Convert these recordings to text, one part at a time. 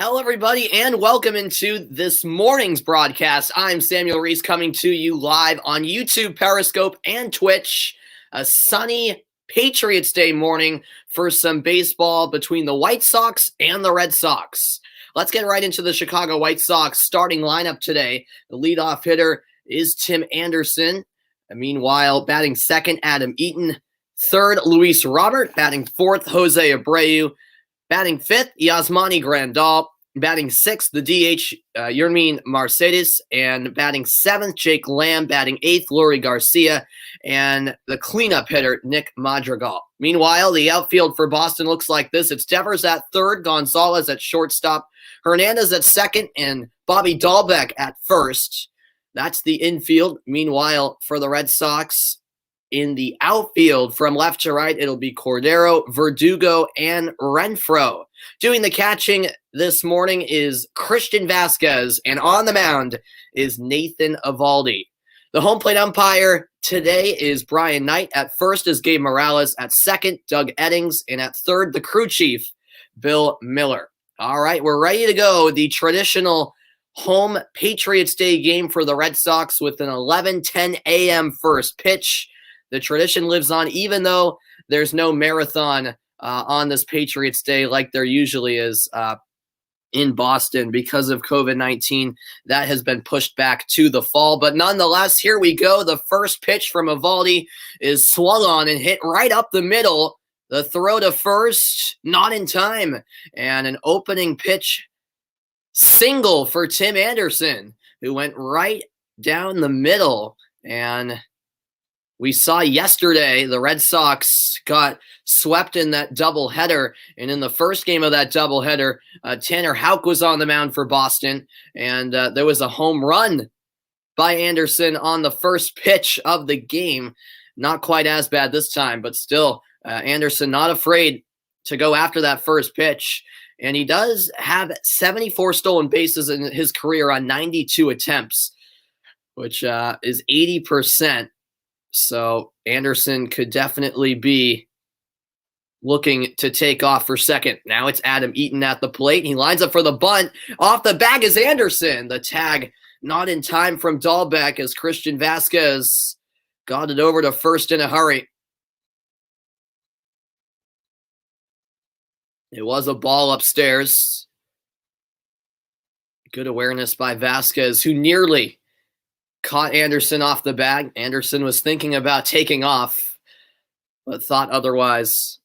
Hello, everybody, and welcome into this morning's broadcast. I'm Samuel Reese coming to you live on YouTube, Periscope, and Twitch. A sunny Patriots Day morning for some baseball between the White Sox and the Red Sox. Let's get right into the Chicago White Sox starting lineup today. The leadoff hitter is Tim Anderson. Meanwhile, batting second, Adam Eaton. Third, Luis Robert. Batting fourth, Jose Abreu. Batting fifth, Yasmani Grandal. Batting sixth, the DH, Yermin Mercedes. And batting seventh, Jake Lamb. Batting eighth, Leury Garcia. And the cleanup hitter, Nick Madrigal. Meanwhile, the outfield for Boston looks like this. It's Devers at third, Gonzalez at shortstop, Hernandez at second, and Bobby Dahlbeck at first. That's the infield. Meanwhile, for the Red Sox, in the outfield, from left to right, it'll be Cordero, Verdugo, and Renfroe. Doing the catching this morning is Christian Vasquez, and on the mound is Nathan Eovaldi. The home plate umpire today is Brian Knight. At first is Gabe Morales. At second, Doug Eddings. And at third, the crew chief, Bill Miller. All right, we're ready to go. The traditional home Patriots Day game for the Red Sox with an 11:10 a.m. first pitch. The tradition lives on, even though there's no marathon on this Patriots Day like there usually is in Boston because of COVID-19. That has been pushed back to the fall. But nonetheless, here we go. The first pitch from Eovaldi is swung on and hit right up the middle. The throw to first, not in time. And an opening pitch single for Tim Anderson, who went right down the middle. And we saw yesterday the Red Sox got swept in that doubleheader. And in the first game of that doubleheader, Tanner Houck was on the mound for Boston. And there was a home run by Anderson on the first pitch of the game. Not quite as bad this time, but still, Anderson not afraid to go after that first pitch. And he does have 74 stolen bases in his career on 92 attempts, which is 80%. So Anderson could definitely be looking to take off for second. Now it's Adam Eaton at the plate. He lines up for the bunt. Off the bag is Anderson. The tag not in time from Dahlbeck as Christian Vasquez got it over to first in a hurry. It was a ball upstairs. Good awareness by Vasquez, who nearly caught Anderson off the bag. Anderson was thinking about taking off, but thought otherwise.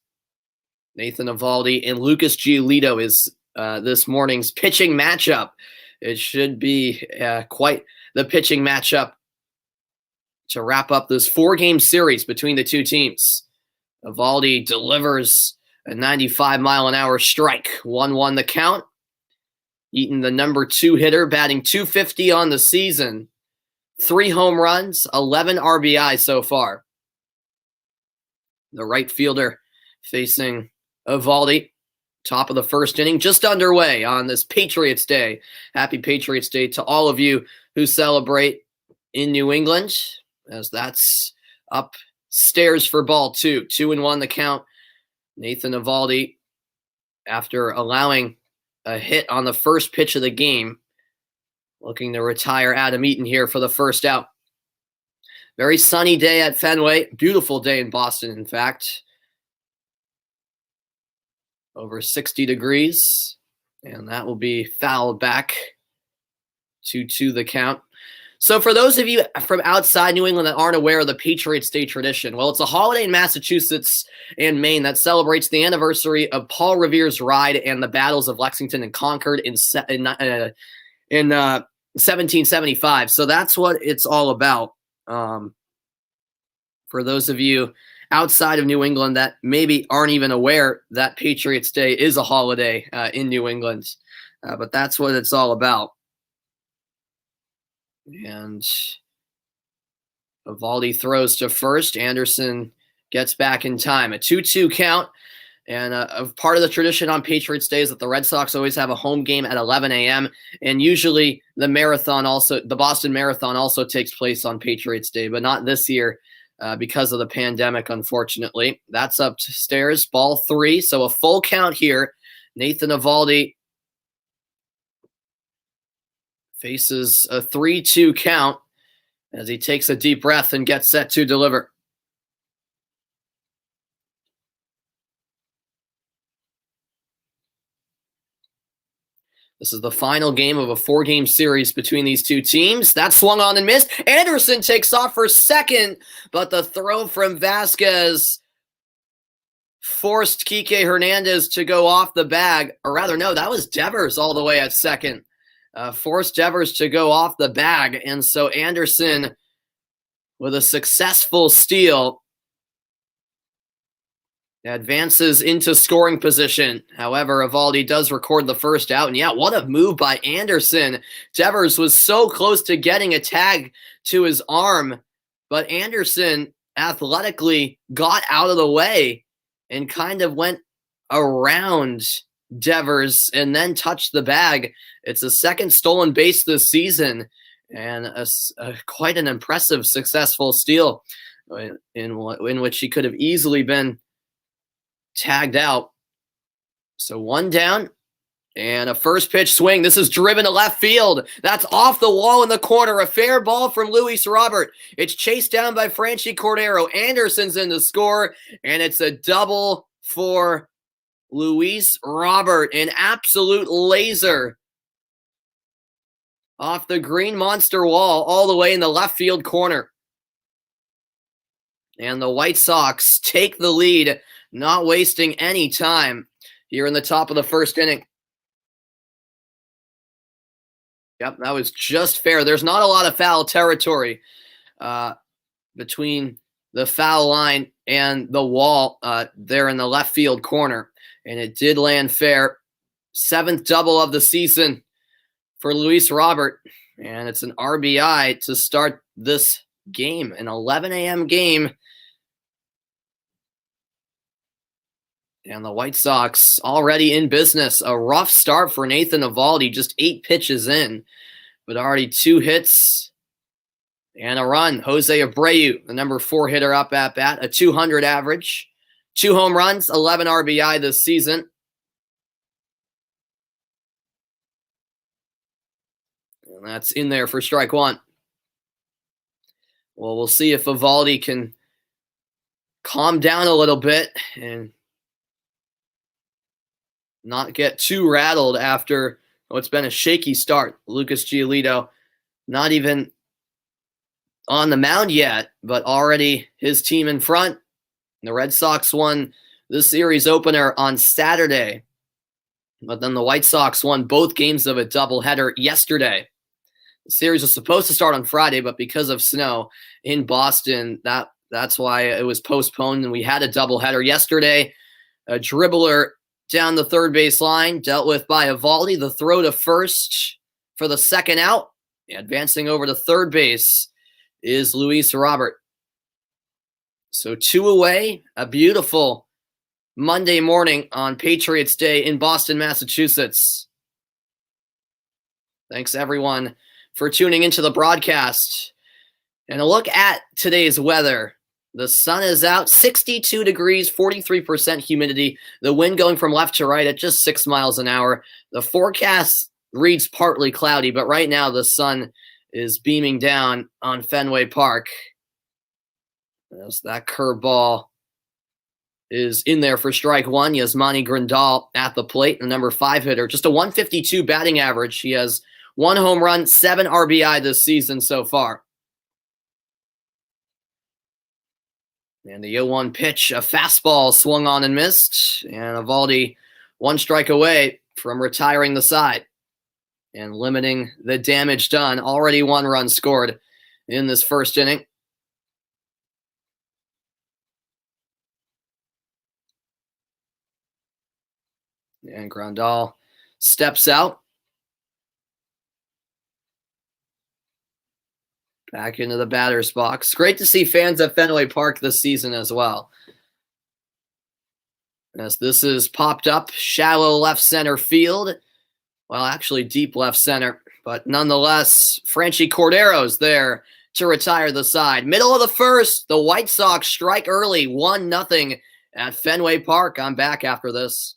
Nathan Eovaldi and Lucas Giolito is this morning's pitching matchup. It should be quite the pitching matchup to wrap up this 4-game series between the two teams. Eovaldi delivers a 95-mile-an-hour strike. 1-1 the count. Eaton, the number 2 hitter, batting .250 on the season. 3 home runs, 11 RBI so far. The right fielder facing Eovaldi. Top of the first inning, just underway on this Patriots Day. Happy Patriots Day to all of you who celebrate in New England, as that's upstairs for ball 2. 2-1 the count. Nathan Eovaldi, after allowing a hit on the first pitch of the game, looking to retire Adam Eaton here for the first out. Very sunny day at Fenway. Beautiful day in Boston, in fact. Over 60 degrees. And that will be fouled back. 2-2 the count. So for those of you from outside New England that aren't aware of the Patriots Day tradition, well, it's a holiday in Massachusetts and Maine that celebrates the anniversary of Paul Revere's ride and the battles of Lexington and Concord in 1775. So that's what it's all about. For those of you outside of New England that maybe aren't even aware that Patriots Day is a holiday in New England. But that's what it's all about. And Eovaldi throws to first. Anderson gets back in time. A 2-2 count. And a part of the tradition on Patriots Day is that the Red Sox always have a home game at 11 a.m. And usually the Boston Marathon also takes place on Patriots Day, but not this year because of the pandemic, unfortunately. That's upstairs, ball 3. So a full count here. Nathan Eovaldi faces a 3-2 count as he takes a deep breath and gets set to deliver. This is the final game of a 4-game series between these two teams. That swung on and missed. Anderson takes off for second, but the throw from Vasquez forced Kike Hernandez to go off the bag. Or rather, no, that was Devers all the way at second. Forced Devers to go off the bag. And so Anderson, with a successful steal, advances into scoring position. However, Eovaldi does record the first out. And yeah, what a move by Anderson. Devers was so close to getting a tag to his arm, but Anderson athletically got out of the way and kind of went around Devers and then touched the bag. It's a second stolen base this season and quite an impressive, successful steal in which he could have easily been tagged out. So one down and a first pitch swing. This is driven to left field. That's off the wall in the corner. A fair ball from Luis Robert. It's chased down by Franchy Cordero. Anderson's in to score, and it's a double for Luis Robert. An absolute laser off the green monster wall all the way in the left field corner. And the White Sox take the lead, not wasting any time here in the top of the first inning. Yep, that was just fair. There's not a lot of foul territory between the foul line and the wall there in the left field corner. And it did land fair. 7th double of the season for Luis Robert. And it's an RBI to start this game, an 11 a.m. game. And the White Sox already in business. A rough start for Nathan Eovaldi, just 8 pitches in, but already 2 hits and a run. Jose Abreu, the number 4 hitter up at bat, a 200 average, 2 home runs, 11 RBI this season. And that's in there for strike one. Well, we'll see if Eovaldi can calm down a little bit and not get too rattled after what's been a shaky start. Lucas Giolito not even on the mound yet, but already his team in front. The Red Sox won the series opener on Saturday, but then the White Sox won both games of a doubleheader yesterday. The series was supposed to start on Friday, but because of snow in Boston, that's why it was postponed, and we had a doubleheader yesterday. A dribbler down the third base line, dealt with by Eovaldi. The throw to first for the second out. Advancing over to third base is Luis Robert. So 2 away, a beautiful Monday morning on Patriots Day in Boston, Massachusetts. Thanks, everyone, for tuning into the broadcast. And a look at today's weather. The sun is out, 62 degrees, 43% humidity. The wind going from left to right at just 6 miles an hour. The forecast reads partly cloudy, but right now the sun is beaming down on Fenway Park. As that curveball is in there for strike one. Yasmani Grandal at the plate, the number 5 hitter. Just a 152 batting average. He has 1 home run, 7 RBI this season so far. And the 0-1 pitch, a fastball swung on and missed. And Eovaldi 1 strike away from retiring the side and limiting the damage done. Already 1 run scored in this first inning. And Grandal steps out. Back into the batter's box. Great to see fans at Fenway Park this season as well. As this is popped up, shallow left center field. Well, actually deep left center. But nonetheless, Franchy Cordero's there to retire the side. Middle of the first, the White Sox strike early, 1-0 at Fenway Park. I'm back after this.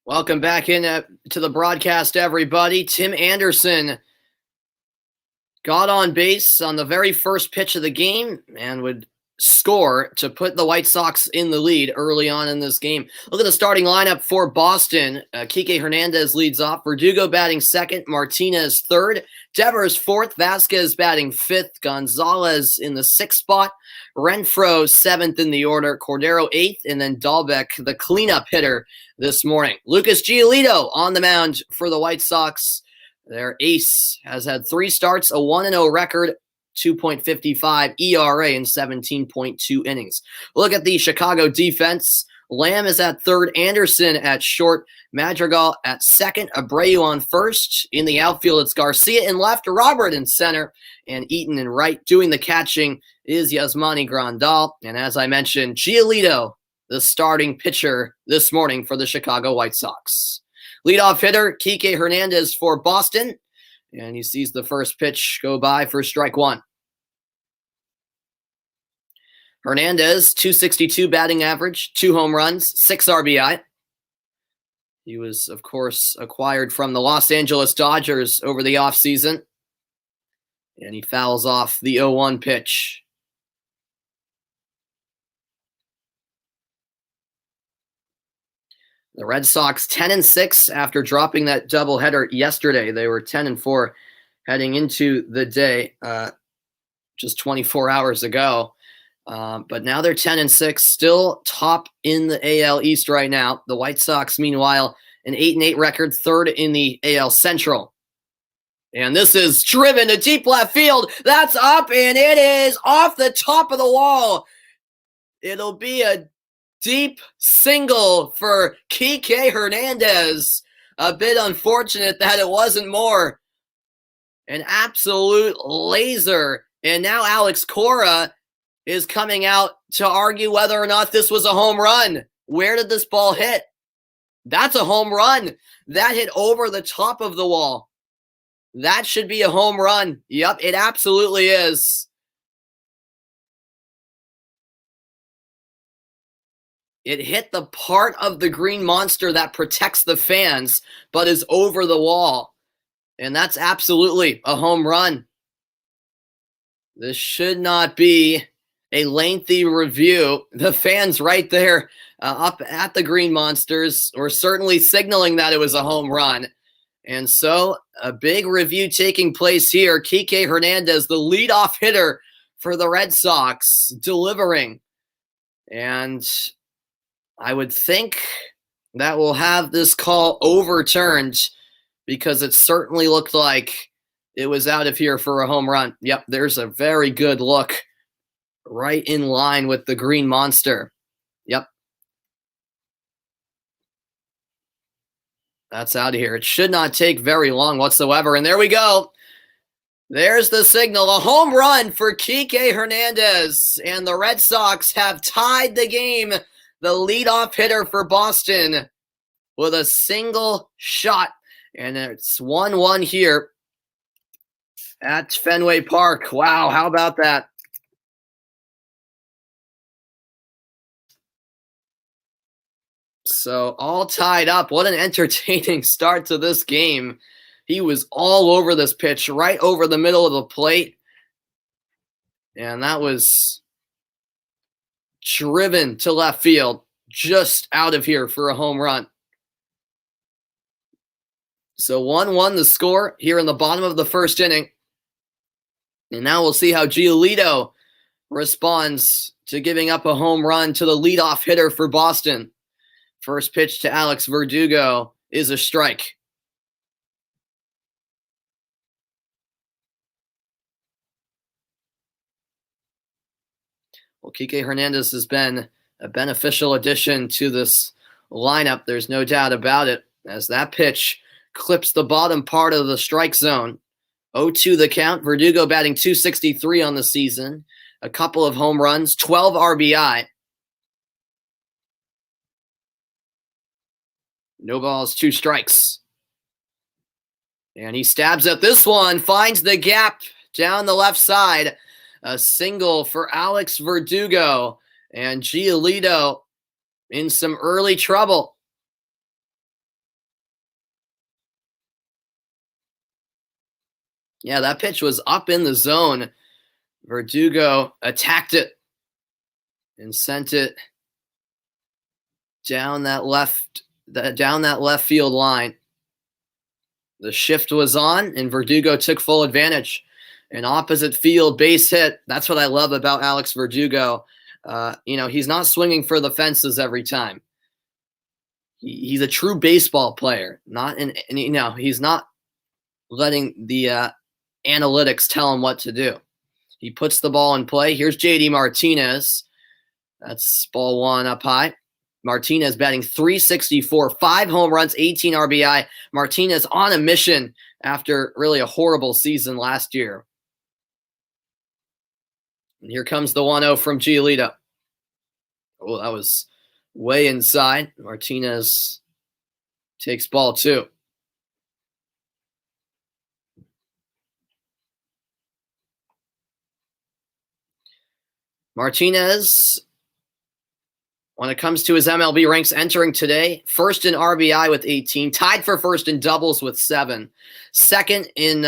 Welcome back in to the broadcast, everybody. Tim Anderson got on base on the very first pitch of the game and would score to put the White Sox in the lead early on in this game. Look at the starting lineup for Boston. Kike Hernandez leads off. Verdugo batting second. Martinez third. Devers fourth. Vasquez batting fifth. Gonzalez in the sixth spot. Renfroe seventh in the order. Cordero eighth. And then Dahlbeck, the cleanup hitter this morning. Lucas Giolito on the mound for the White Sox. Their ace has had 3 starts, a 1-0 record, 2.55 ERA in 17.2 innings. Look at the Chicago defense. Lamb is at third, Anderson at short, Madrigal at second, Abreu on first. In the outfield, it's Garcia in left, Robert in center, and Eaton in right. Doing the catching is Yasmani Grandal. And as I mentioned, Giolito, the starting pitcher this morning for the Chicago White Sox. Leadoff hitter, Kike Hernandez for Boston. And he sees the first pitch go by for strike one. Hernandez, 262 batting average, 2 home runs, 6 RBI. He was, of course, acquired from the Los Angeles Dodgers over the offseason. And he fouls off the 0-1 pitch. The Red Sox 10-6 after dropping that doubleheader yesterday. They were 10-4 heading into the day just 24 hours ago. But now they're 10-6, still top in the AL East right now. The White Sox, meanwhile, an 8-8 record, third in the AL Central. And this is driven to deep left field. That's up, and it is off the top of the wall. It'll be a deep single for Kike Hernandez. A bit unfortunate that it wasn't more. An absolute laser. And now Alex Cora is coming out to argue whether or not this was a home run. Where did this ball hit? That's a home run. That hit over the top of the wall. That should be a home run. Yep, it absolutely is. It hit the part of the green monster that protects the fans, but is over the wall. And that's absolutely a home run. This should not be a lengthy review. The fans right there up at the green monsters were certainly signaling that it was a home run. And so a big review taking place here. Kike Hernandez, the leadoff hitter for the Red Sox, delivering. And I would think that we'll have this call overturned because it certainly looked like it was out of here for a home run. Yep, there's a very good look right in line with the green monster. Yep. That's out of here. It should not take very long whatsoever. And there we go. There's the signal. A home run for Kike Hernandez. And the Red Sox have tied the game. The leadoff hitter for Boston with a single shot. And it's 1-1 here at Fenway Park. Wow, how about that? So all tied up. What an entertaining start to this game. He was all over this pitch, right over the middle of the plate. And that was driven to left field, just out of here for a home run. So 1-1 the score here in the bottom of the first inning. And now we'll see how Giolito responds to giving up a home run to the leadoff hitter for Boston. First pitch to Alex Verdugo is a strike. Well, Kike Hernandez has been a beneficial addition to this lineup. There's no doubt about it, as that pitch clips the bottom part of the strike zone. 0-2 the count. Verdugo batting .263 on the season. A couple of home runs, 12 RBI. No balls, 2 strikes. And he stabs at this one, finds the gap down the left side. A single for Alex Verdugo. And Giolito in some early trouble. Yeah, that pitch was up in the zone. Verdugo attacked it and sent it down that left field line. The shift was on, and Verdugo took full advantage. An opposite field base hit. That's what I love about Alex Verdugo. He's not swinging for the fences every time. He's a true baseball player. He's not letting the analytics tell him what to do. He puts the ball in play. Here's JD Martinez. That's ball one up high. Martinez batting .364, 5 home runs, 18 RBI. Martinez on a mission after really a horrible season last year. And here comes the 1-0 from Giolito. Oh, that was way inside. Martinez takes ball 2. Martinez, when it comes to his MLB ranks entering today, first in RBI with 18, tied for first in doubles with 7, second in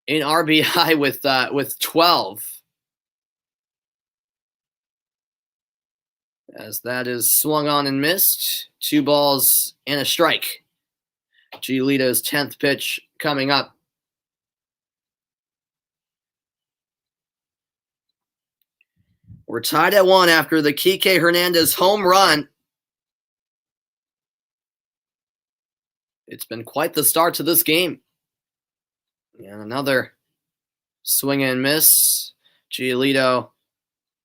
RBI with 12. As that is swung on and missed, 2 balls and a strike. Giolito's 10th pitch coming up. We're tied at 1 after the Kike Hernandez home run. It's been quite the start to this game. And another swing and miss. Giolito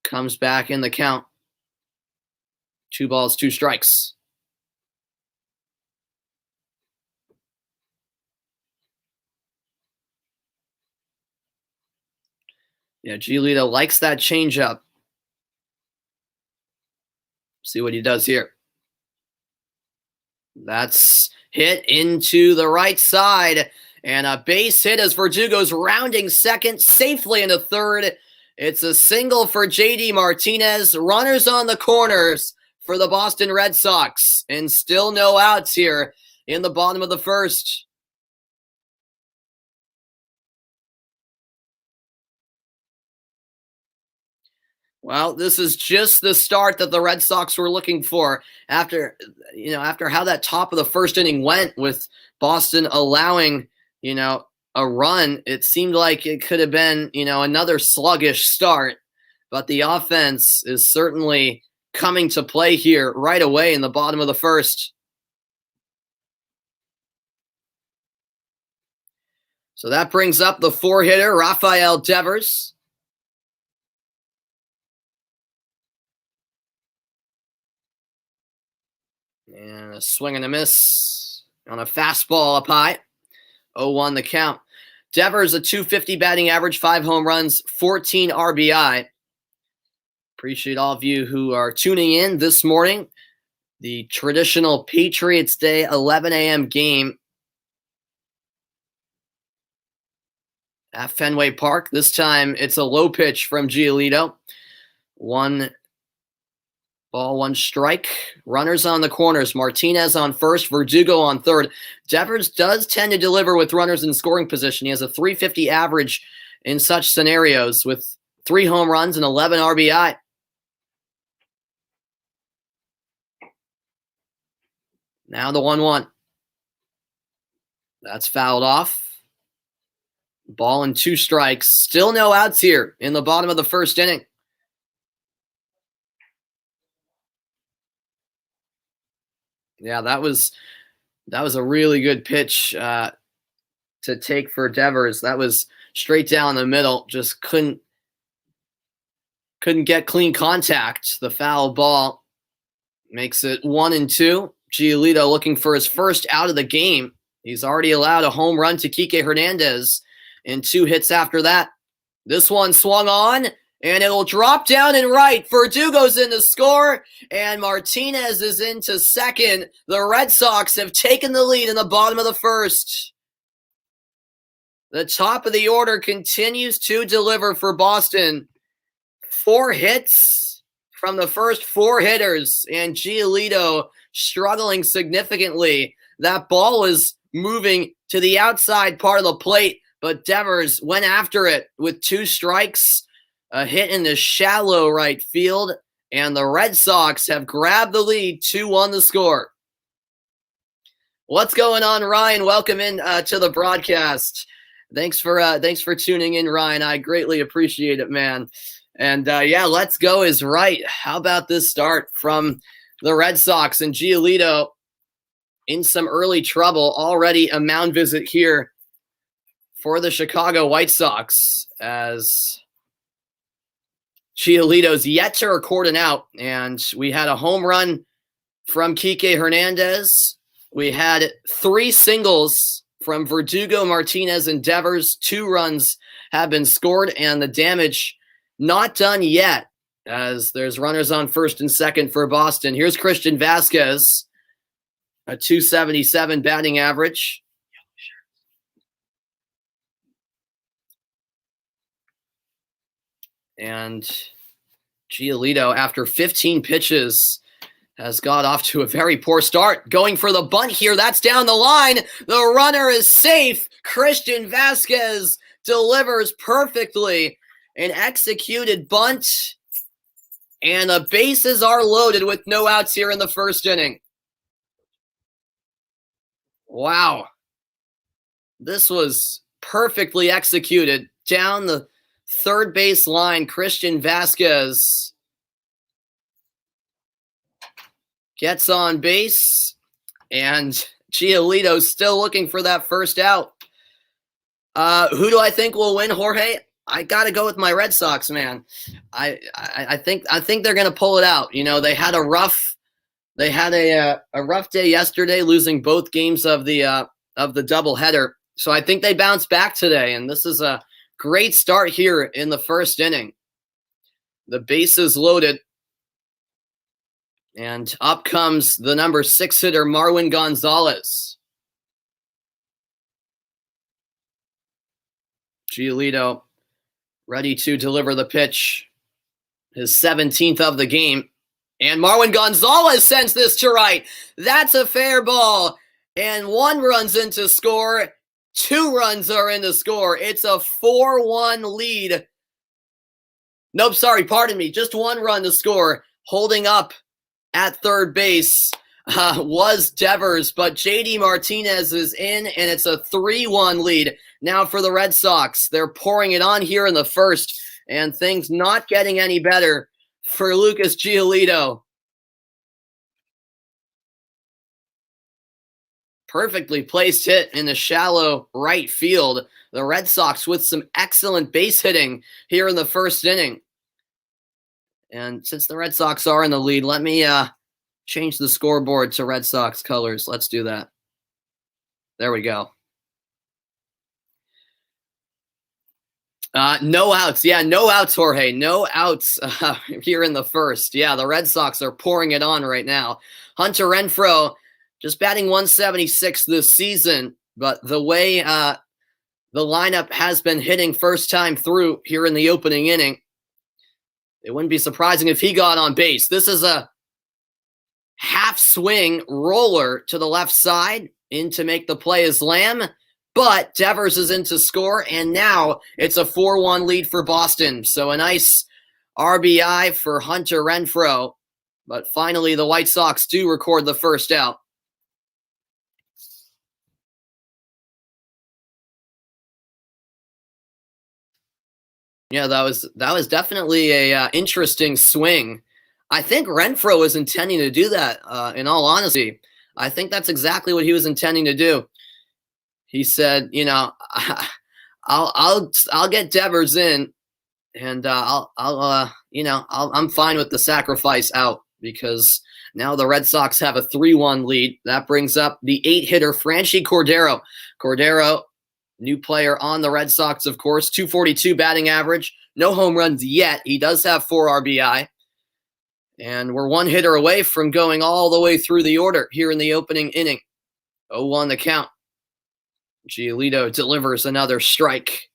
comes back in the count. 2 balls, 2 strikes. Yeah, Giolito likes that changeup. See what he does here. That's hit into the right side. And a base hit as Verdugo's rounding second, safely into third. It's a single for JD Martinez. Runners on the corners for the Boston Red Sox. And still no outs here in the bottom of the first. Well, this is just the start that the Red Sox were looking for after how that top of the first inning went with Boston allowing, a run. It seemed like it could have been, another sluggish start, but the offense is certainly coming to play here right away in the bottom of the first. So that brings up the 4-hitter, Rafael Devers. And a swing and a miss on a fastball up high. 0-1 the count. Devers, a .250 batting average, 5 home runs, 14 RBI. Appreciate all of you who are tuning in this morning. The traditional Patriots Day 11 a.m. game at Fenway Park. This time it's a low pitch from Giolito. 1 ball, 1 strike. Runners on the corners. Martinez on first, Verdugo on third. Devers does tend to deliver with runners in scoring position. He has a .350 average in such scenarios with 3 home runs and 11 RBI. Now the 1-1. That's fouled off. Ball and 2 strikes. Still no outs here in the bottom of the first inning. Yeah, that was a really good pitch to take for Devers. That was straight down the middle. Just couldn't get clean contact. The foul ball makes it 1-2. Giolito looking for his first out of the game. He's already allowed a home run to Kike Hernandez and 2 hits after that. This one swung on, and it'll drop down and right. Verdugo's in to score, and Martinez is into second. The Red Sox have taken the lead in the bottom of the first. The top of the order continues to deliver for Boston. 4 hits from the first 4 hitters, and Giolito struggling significantly. That ball is moving to the outside part of the plate, but Devers went after it with 2 strikes, a hit in the shallow right field, and the Red Sox have grabbed the lead, 2-1 the score. What's going on, Ryan? Welcome in to the broadcast. Thanks for tuning in, Ryan. I greatly appreciate it, man. And yeah, let's go is right. How about this start from the Red Sox? And Giolito in some early trouble. Already a mound visit here for the Chicago White Sox, as Giolito's yet to record an out. And we had a home run from Kike Hernandez. We had 3 singles from Verdugo, Martinez, and Devers. 2 runs have been scored, and the damage not done yet, as there's runners on first and second for Boston. Here's Christian Vasquez, a .277 batting average. And Giolito, after 15 pitches, has got off to a very poor start. Going for the bunt here. That's down the line. The runner is safe. Christian Vasquez delivers perfectly. An executed bunt. And the bases are loaded with no outs here in the first inning. Wow. This was perfectly executed. Down the third base line, Christian Vasquez gets on base, and Giolito's still looking for that first out. Who do I think will win, Jorge? I got to go with my Red Sox, man. I think they're going to pull it out. You know, they had a rough day yesterday, losing both games of the doubleheader. So I think they bounce back today, and this is a great start here in the first inning. The bases loaded. And up comes the number 6 hitter, Marwin Gonzalez. Giolito ready to deliver the pitch. His 17th of the game. And Marwin Gonzalez sends this to right. That's a fair ball. And 1 run's into score. 2 runs are in the score. It's a 4-1 lead. Nope, sorry, pardon me. Just 1 run to score. Holding up at third base was Devers, but JD Martinez is in, and it's a 3-1 lead. Now for the Red Sox, they're pouring it on here in the first, and things not getting any better for Lucas Giolito. Perfectly placed hit in the shallow right field. The Red Sox with some excellent base hitting here in the first inning. And since the Red Sox are in the lead, let me change the scoreboard to Red Sox colors. Let's do that. There we go. No outs. Yeah, no outs, Jorge. No outs here in the first. Yeah, the Red Sox are pouring it on right now. Hunter Renfroe just batting 176 this season, but the way the lineup has been hitting first time through here in the opening inning, it wouldn't be surprising if he got on base. This is a half swing roller to the left side in to make the play as Lamb, but Devers is in to score, and now it's a 4-1 lead for Boston. So a nice RBI for Hunter Renfroe, but finally the White Sox do record the first out. Yeah, that was definitely a interesting swing. I think Renfroe was intending to do that. In all honesty, I think that's exactly what he was intending to do. He said, you know, I'll get Devers in, and I'm fine with the sacrifice out, because now the Red Sox have a 3-1 lead. That brings up the 8-hitter Franchy Cordero. Cordero, new player on the Red Sox, of course, .242 batting average. No home runs yet. He does have 4 RBI. And we're 1 hitter away from going all the way through the order here in the opening inning. 0-1 the count. Giolito delivers another strike.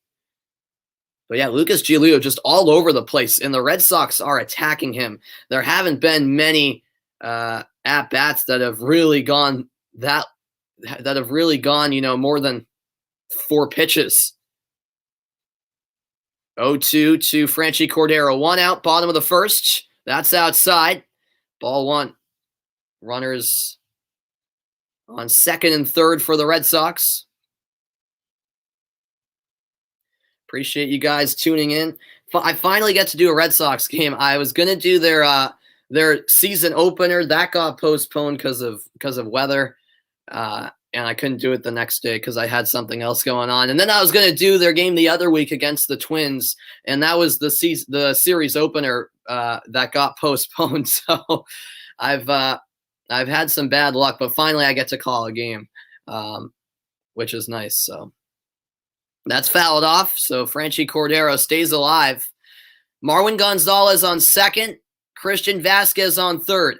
But yeah, Lucas Giolito just all over the place, and the Red Sox are attacking him. There haven't been many at-bats that have really gone that that have really gone, more than 4 pitches. 0-2 to Franchy Cordero. 1 out, bottom of the first. That's outside. Ball 1. Runners on second and third for the Red Sox. Appreciate you guys tuning in. I finally get to do a Red Sox game. I was going to do their season opener. That got postponed because of weather. And I couldn't do it the next day because I had something else going on. And then I was going to do their game the other week against the Twins, and that was the series opener that got postponed. So I've had some bad luck, but finally I get to call a game, which is nice. So that's fouled off. So Franchy Cordero stays alive. Marwin Gonzalez on second. Christian Vasquez on third.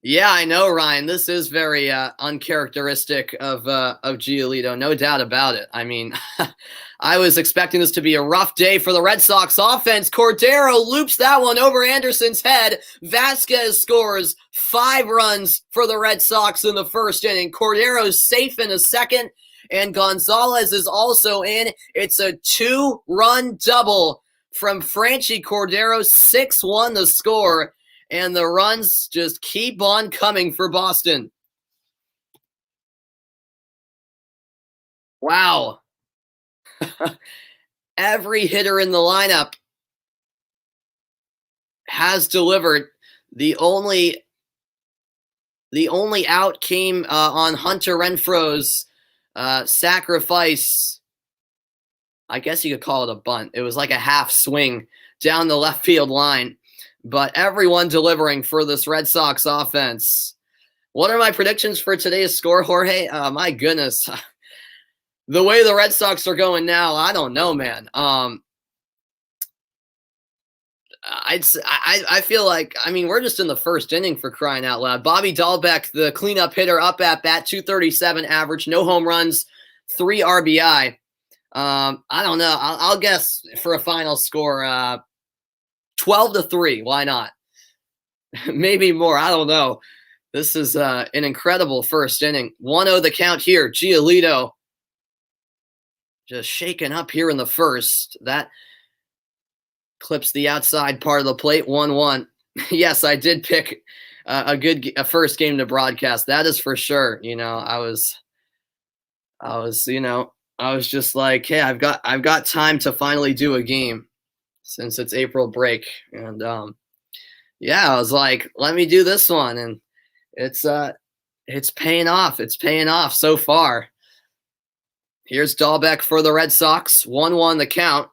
Yeah, I know, Ryan. This is very uncharacteristic of Giolito, no doubt about it. I mean, I was expecting this to be a rough day for the Red Sox offense. Cordero loops that one over Anderson's head. Vasquez scores 5 runs for the Red Sox in the first inning. Cordero's safe in a second, and Gonzalez is also in. It's a 2-run double from Franchy Cordero, 6-1 the score. And the runs just keep on coming for Boston. Wow. Every hitter in the lineup has delivered. The only out came on Hunter Renfroe's sacrifice. I guess you could call it a bunt. It was like a half swing down the left field line. But everyone delivering for this Red Sox offense. What are my predictions for today's score, Jorge? My goodness. The way the Red Sox are going now, I don't know, man. I feel like, we're just in the first inning, for crying out loud. Bobby Dahlbeck, the cleanup hitter, up at bat, 237 average, no home runs, 3 RBI. I don't know. I'll guess for a final score, 12-3. Why not? Maybe more. I don't know. This is an incredible first inning. 1-0 the count here. Giolito just shaken up here in the first. That clips the outside part of the plate. 1-1. Yes, I did pick a first game to broadcast. That is for sure. I was just like, hey, I've got time to finally do a game since it's April break. And I was like, let me do this one. And it's paying off. It's paying off so far. Here's Dahlbeck for the Red Sox. 1-1 the count.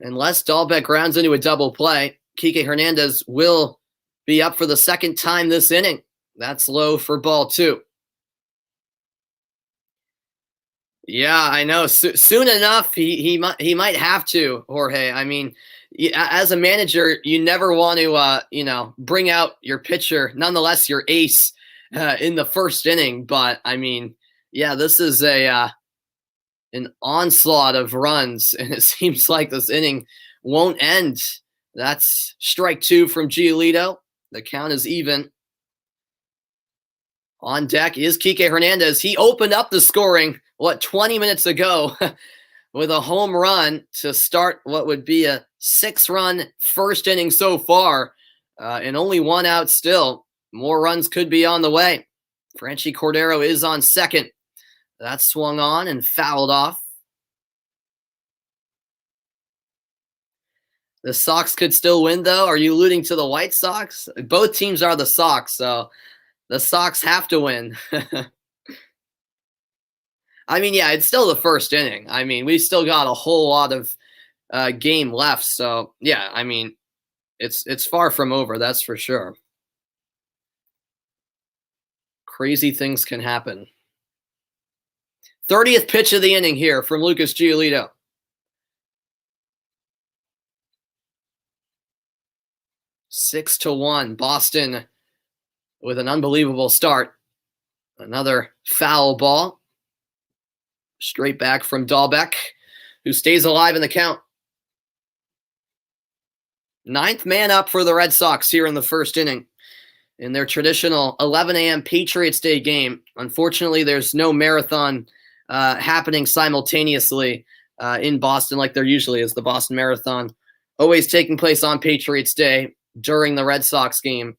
Unless Dahlbeck grounds into a double play, Kike Hernandez will be up for the second time this inning. That's low for ball 2. Yeah, I know. Soon enough, he might have to, Jorge. As a manager, you never want to, bring out your pitcher, nonetheless your ace, in the first inning. But this is an onslaught of runs, and it seems like this inning won't end. That's strike 2 from Giolito. The count is even. On deck is Kike Hernandez. He opened up the scoring 20 minutes ago with a home run to start what would be a 6-run first inning so far, and only 1 out still. More runs could be on the way. Franchy Cordero is on second. That's swung on and fouled off. The Sox could still win, though. Are you alluding to the White Sox? Both teams are the Sox, so the Sox have to win. It's still the first inning. We still got a whole lot of game left. So, it's far from over, that's for sure. Crazy things can happen. 30th pitch of the inning here from Lucas Giolito. 6-1. Boston with an unbelievable start. Another foul ball. Straight back from Dahlbeck, who stays alive in the count. 9th man up for the Red Sox here in the first inning. in their traditional 11 a.m. Patriots Day game. Unfortunately, there's no marathon happening simultaneously in Boston like there usually is. The Boston Marathon always taking place on Patriots Day during the Red Sox game.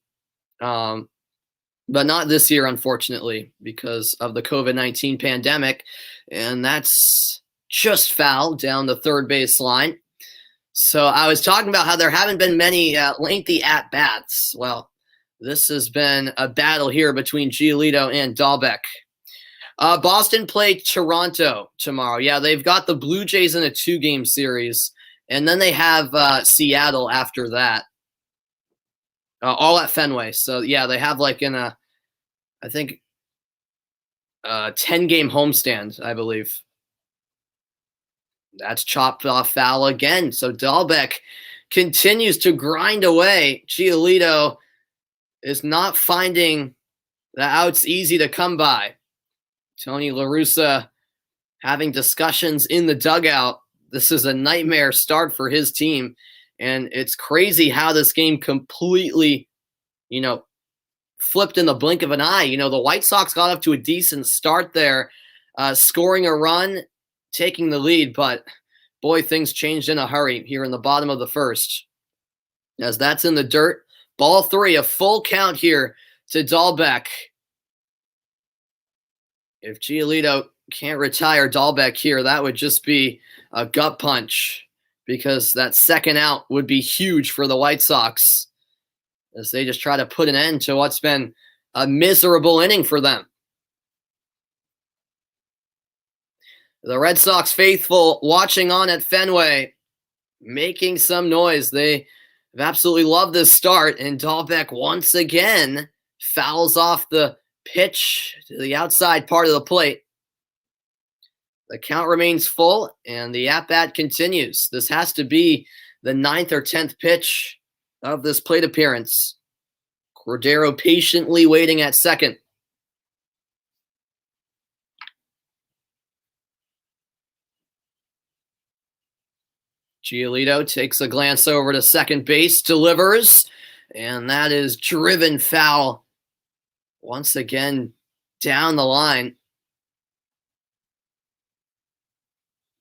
But not this year, unfortunately, because of the COVID-19 pandemic. And that's just foul down the third base line. So I was talking about how there haven't been many lengthy at-bats. Well, this has been a battle here between Giolito and Dahlbeck. Boston played Toronto tomorrow. Yeah, they've got the Blue Jays in a 2-game series, and then they have Seattle after that. All at Fenway. So, yeah, they have like I think, 10-game homestand, I believe. That's chopped off foul again. So Dahlbeck continues to grind away. Giolito is not finding the outs easy to come by. Tony La Russa having discussions in the dugout. This is a nightmare start for his team. And it's crazy how this game completely, flipped in the blink of an eye. The White Sox got up to a decent start there, scoring a run, taking the lead. But, boy, things changed in a hurry here in the bottom of the first. As that's in the dirt. Ball 3, a full count here to Dahlbeck. If Giolito can't retire Dahlbeck here, that would just be a gut punch because that second out would be huge for the White Sox as they just try to put an end to what's been a miserable inning for them. The Red Sox faithful watching on at Fenway, making some noise. They have absolutely loved this start, and Dahlbeck once again fouls off the pitch to the outside part of the plate. The count remains full, and the at-bat continues. This has to be the 9th or 10th pitch of this plate appearance. Cordero patiently waiting at second. Giolito takes a glance over to second base, delivers, and that is driven foul once again down the line.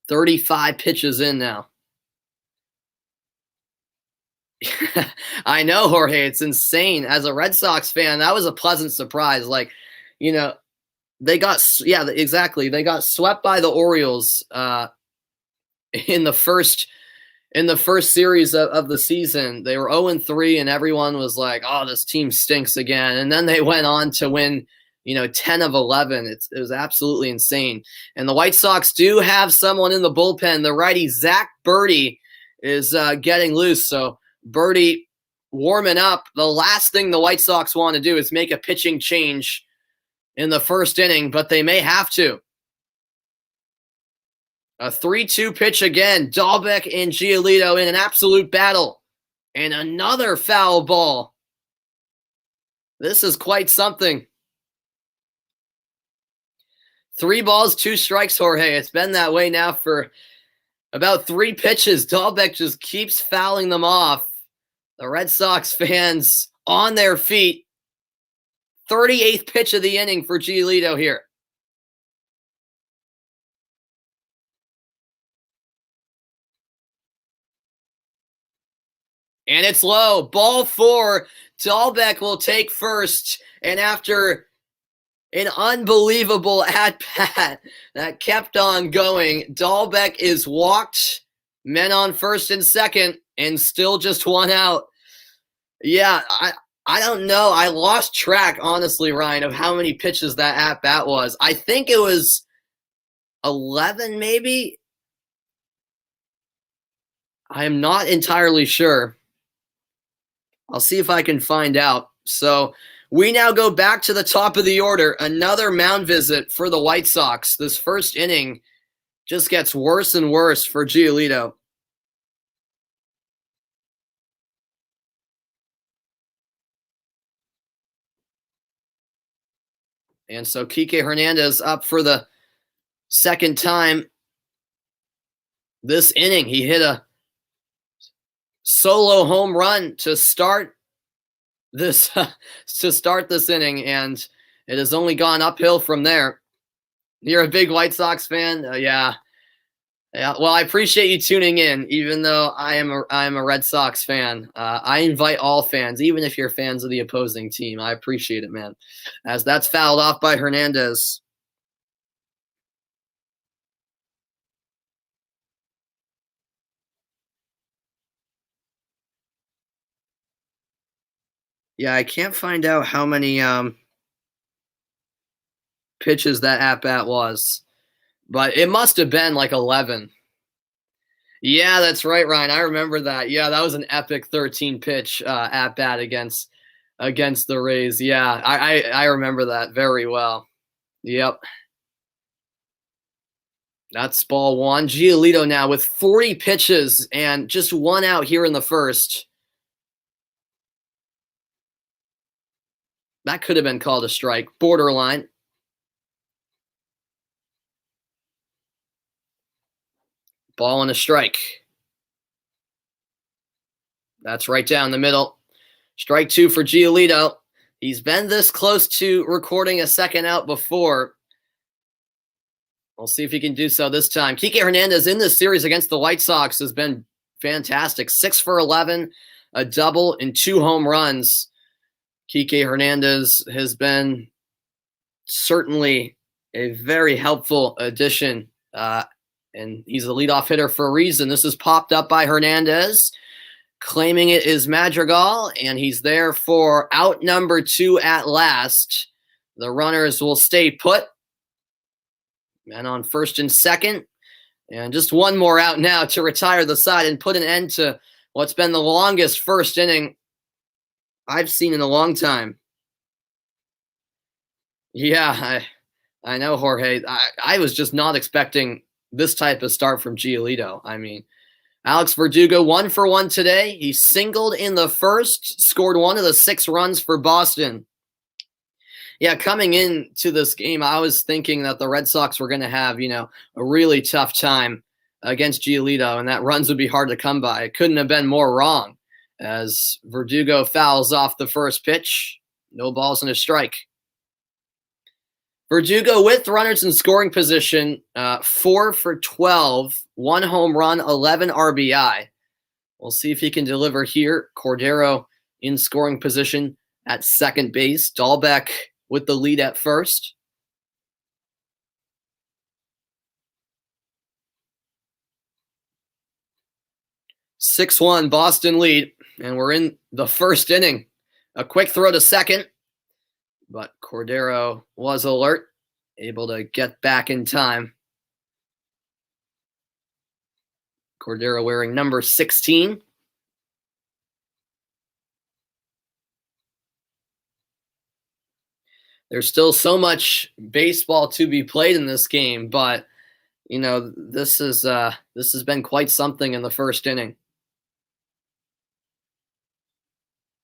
35 pitches in now. I know, Jorge, it's insane. As a Red Sox fan, that was a pleasant surprise. They got, exactly. They got swept by the Orioles in the first series of the season. They were 0-3, and everyone was like, oh, this team stinks again. And then they went on to win, 10 of 11. It was absolutely insane. And the White Sox do have someone in the bullpen. The righty, Zach Birdie, is getting loose. So Birdie warming up. The last thing the White Sox want to do is make a pitching change in the first inning, but they may have to. A 3-2 pitch again. Dahlbeck and Giolito in an absolute battle. And another foul ball. This is quite something. 3 balls, 2 strikes, Jorge. It's been that way now for about 3 pitches. Dahlbeck just keeps fouling them off. The Red Sox fans on their feet. 38th pitch of the inning for Giolito here. And it's low. Ball 4. Dahlbeck will take first. And after an unbelievable at-bat that kept on going, Dahlbeck is walked. Men on first and second. And still just 1 out. Yeah, I don't know. I lost track, honestly, Ryan, of how many pitches that at-bat was. I think it was 11, maybe? I am not entirely sure. I'll see if I can find out. So we now go back to the top of the order. Another mound visit for the White Sox. This first inning just gets worse and worse for Giolito. And so Kike Hernandez up for the second time this inning. He hit a solo home run to start this to start this inning, and it has only gone uphill from there. You're a big White Sox fan? Yeah. Yeah, well, I appreciate you tuning in, even though I am a Red Sox fan. I invite all fans, even if you're fans of the opposing team. I appreciate it, man. As that's fouled off by Hernandez. Yeah, I can't find out how many pitches that at bat was, but it must have been like 11. Yeah, that's right, Ryan. I remember that. Yeah, that was an epic 13 pitch at bat against the Rays. Yeah, I remember that very well. Yep. That's ball one. Giolito now with 40 pitches and just one out here in the first. That could have been called a strike. Borderline. Ball and a strike. That's right down the middle. Strike two for Giolito. He's been this close to recording a second out before. We'll see if he can do so this time. Kike Hernandez in this series against the White Sox has been fantastic. 6 for 11, a double, and 2 home runs. Kike Hernandez has been certainly a very helpful addition, and he's a leadoff hitter for a reason. This is popped up by Hernandez, claiming it is Madrigal, and he's there for out number 2 at last. The runners will stay put. Men on first and second. And just one more out now to retire the side and put an end to what's been the longest first inning I've seen in a long time. Yeah, I know, Jorge. I was just not expecting this type of start from Giolito. I mean, Alex Verdugo 1 for 1 today. He singled in the first, scored one of the 6 runs for Boston. Yeah, coming into this game, I was thinking that the Red Sox were going to have, a really tough time against Giolito, and that runs would be hard to come by. It couldn't have been more wrong as Verdugo fouls off the first pitch. No balls and a strike. Verdugo with runners in scoring position, 4 for 12, 1 home run, 11 RBI. We'll see if he can deliver here. Cordero in scoring position at second base. Dahlbeck with the lead at first. Six-1 Boston lead, and we're in the first inning. A quick throw to second, but Cordero was alert, able to get back in time. Cordero wearing number 16. There's still so much baseball to be played in this game, but this has been quite something in the first inning.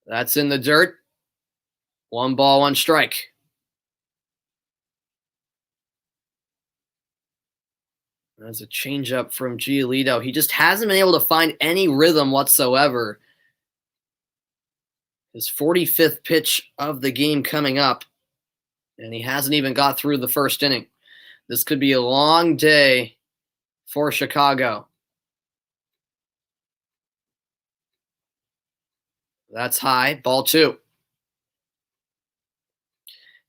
That's in the dirt. 1 ball, 1 strike. There's a changeup from Giolito. He just hasn't been able to find any rhythm whatsoever. His 45th pitch of the game coming up, and he hasn't even got through the first inning. This could be a long day for Chicago. That's high. Ball 2.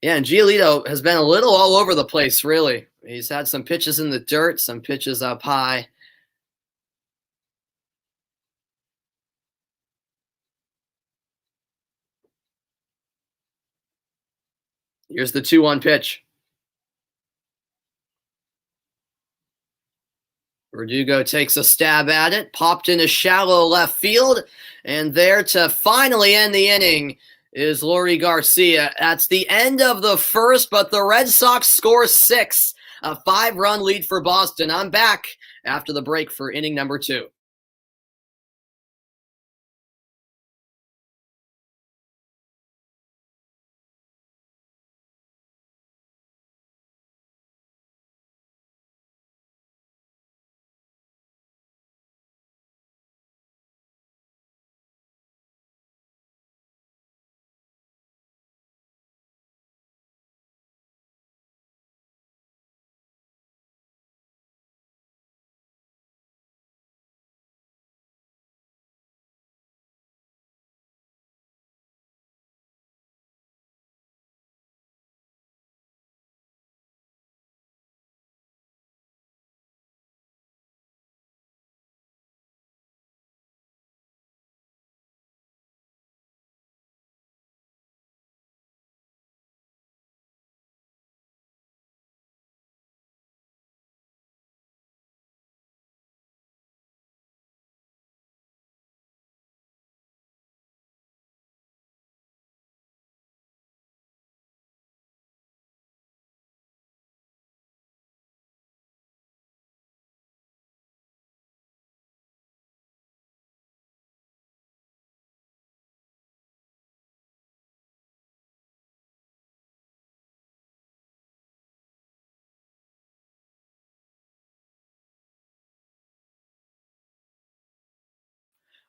Yeah, and Giolito has been a little all over the place, really. He's had some pitches in the dirt, some pitches up high. Here's the 2-1 pitch. Verdugo takes a stab at it, popped into shallow left field, and there to finally end the inning is Leury Garcia. That's the end of the first, but the Red Sox score 6, a 5-run lead for Boston. I'm back after the break for inning number 2.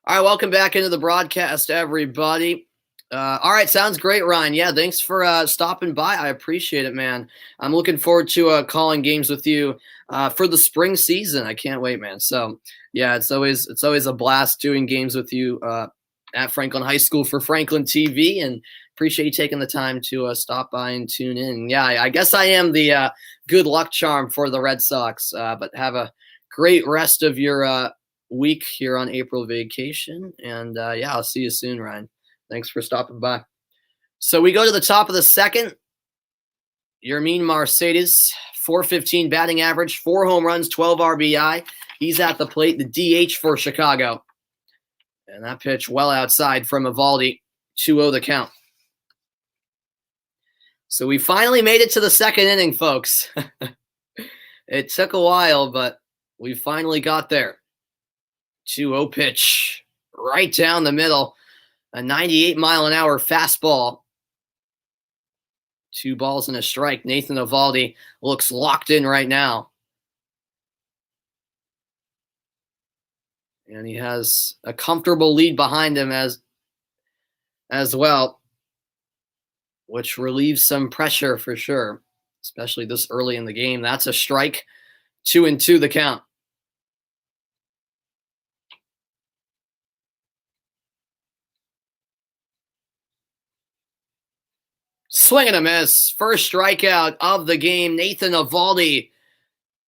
All right, welcome back into the broadcast, everybody. All right, sounds great, Ryan. Yeah, thanks for stopping by. I appreciate it, man. I'm looking forward to calling games with you for the spring season. I can't wait, man. So, yeah, it's always a blast doing games with you at Franklin High School for Franklin TV, and appreciate you taking the time to stop by and tune in. Yeah, I guess I am the good luck charm for the Red Sox, but have a great rest of your week here on April vacation. And yeah, I'll see you soon, Ryan. Thanks for stopping by. So we go to the top of the second. Yermin Mercedes, 415 batting average, 4 home runs, 12 RBI. He's at the plate, the DH for Chicago. And that pitch well outside from Evaldi, 2-0 the count. So we finally made it to the second inning, folks. It took a while, but we finally got there. 2-0 pitch right down the middle. A 98-mile-an-hour fastball. 2 balls and a strike. Nathan Evaldi looks locked in right now. And he has a comfortable lead behind him as well, which relieves some pressure for sure, especially this early in the game. That's a strike. 2-2 the count. Swing and a miss. First strikeout of the game. Nathan Evaldi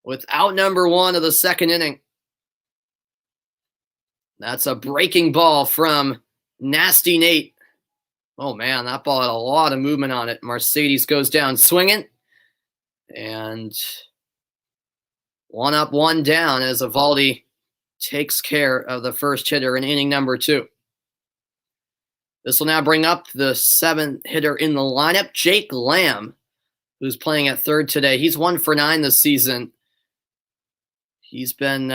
with out number 1 of the second inning. That's a breaking ball from Nasty Nate. Oh, man, that ball had a lot of movement on it. Mercedes goes down swinging. And 1 up, 1 down as Evaldi takes care of the first hitter in inning number 2. This will now bring up the 7th hitter in the lineup, Jake Lamb, who's playing at third today. He's 1 for 9 this season. He's been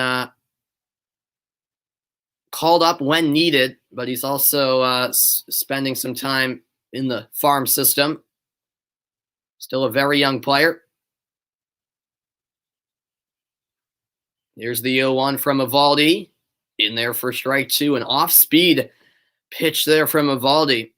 called up when needed, but he's also spending some time in the farm system. Still a very young player. Here's the 0-1 from Evaldi. In there for strike 2, an off-speed pitch there from Evaldi.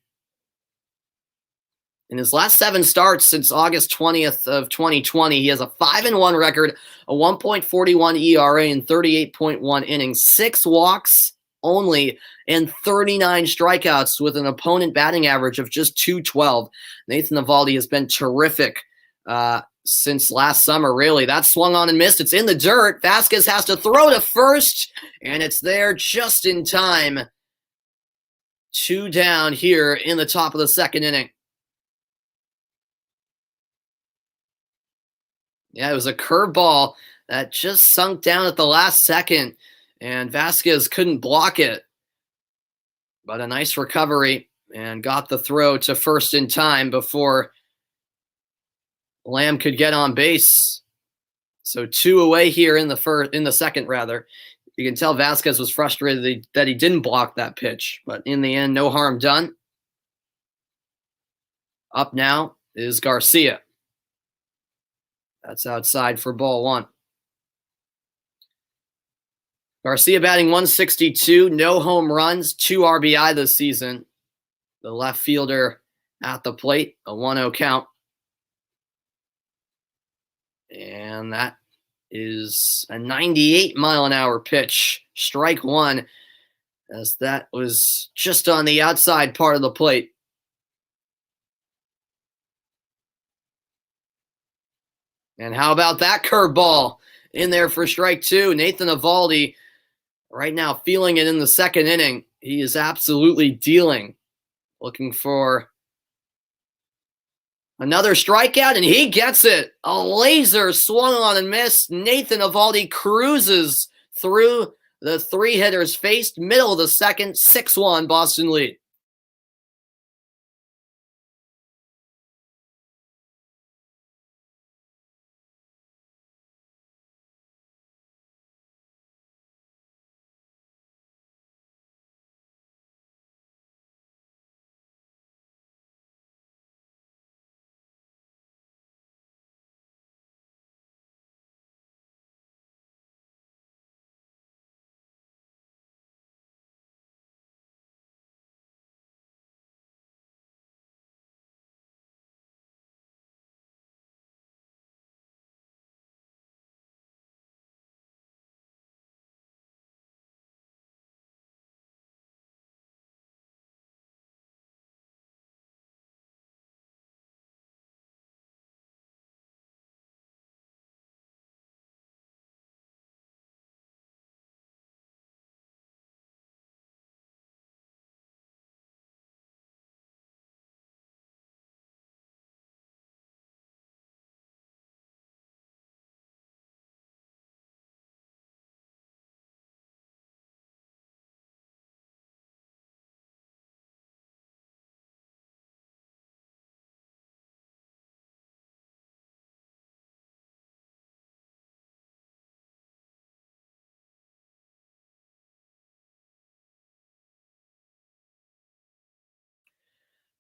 In his last 7 starts since August 20th of 2020, he has a 5-1 record, a 1.41 ERA in 38.1 innings, 6 walks only, and 39 strikeouts with an opponent batting average of just .212. Nathan Evaldi has been terrific since last summer, really. That swung on and missed. It's in the dirt. Vasquez has to throw to first, and it's there just in time. 2 down here in the top of the second inning. Yeah, it was a curveball that just sunk down at the last second, and Vasquez couldn't block it. But a nice recovery and got the throw to first in time before Lamb could get on base. So 2 away here in the second rather. You can tell Vasquez was frustrated that he didn't block that pitch, but in the end, no harm done. Up now is Garcia. That's outside for ball 1. Garcia batting 162, no home runs, 2 RBI this season. The left fielder at the plate, a 1-0 count. And that is a 98-mile-an-hour pitch, strike 1, as that was just on the outside part of the plate. And how about that curveball in there for strike 2? Nathan Evaldi right now feeling it in the second inning. He is absolutely dealing. Looking for another strikeout, and he gets it. A laser swung on and missed. Nathan Evaldi cruises through the 3 hitters faced. Middle of the second, 6-1 Boston lead.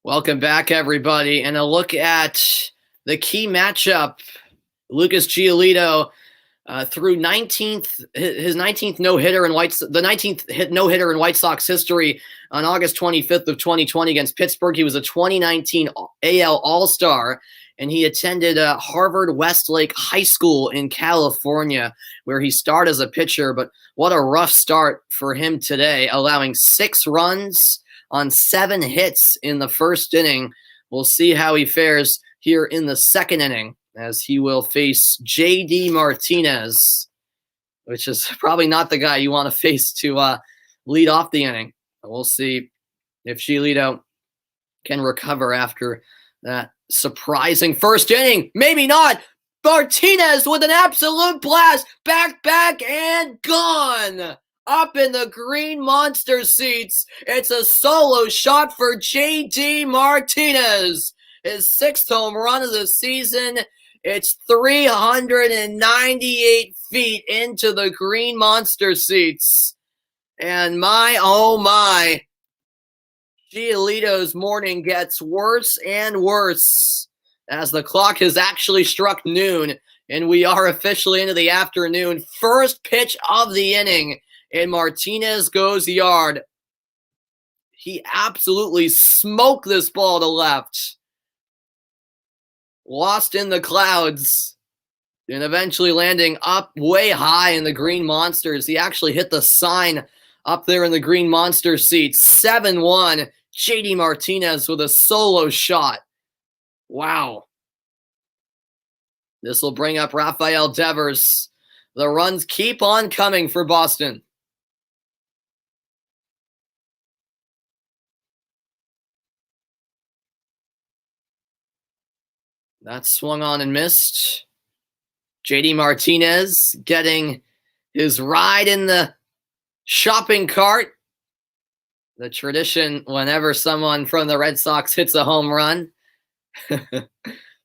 Welcome back, everybody, and a look at the key matchup. Lucas Giolito through his 19th no-hitter in the 19th no-hitter in White Sox history on August 25th of 2020 against Pittsburgh. He was a 2019 AL All-Star, and he attended Harvard Westlake High School in California, where he started as a pitcher. But what a rough start for him today, allowing 6 runs on 7 hits in the first inning. We'll see how he fares here in the second inning, as he will face J.D. Martinez, which is probably not the guy you want to face to lead off the inning. We'll see if Giolito can recover after that surprising first inning. Maybe not. Martinez with an absolute blast. Back, and gone. Up in the green monster seats. It's a solo shot for J.D. Martinez. His 6th home run of the season. It's 398 feet into the green monster seats. And my, oh my, Giolito's morning gets worse and worse as the clock has actually struck noon, and we are officially into the afternoon. First pitch of the inning, and Martinez goes yard. He absolutely smoked this ball to left. Lost in the clouds, and eventually landing up way high in the green monsters. He actually hit the sign up there in the green monster seat. 7-1, J.D. Martinez with a solo shot. Wow. This will bring up Rafael Devers. The runs keep on coming for Boston. That swung on and missed. J.D. Martinez getting his ride in the shopping cart. The tradition whenever someone from the Red Sox hits a home run.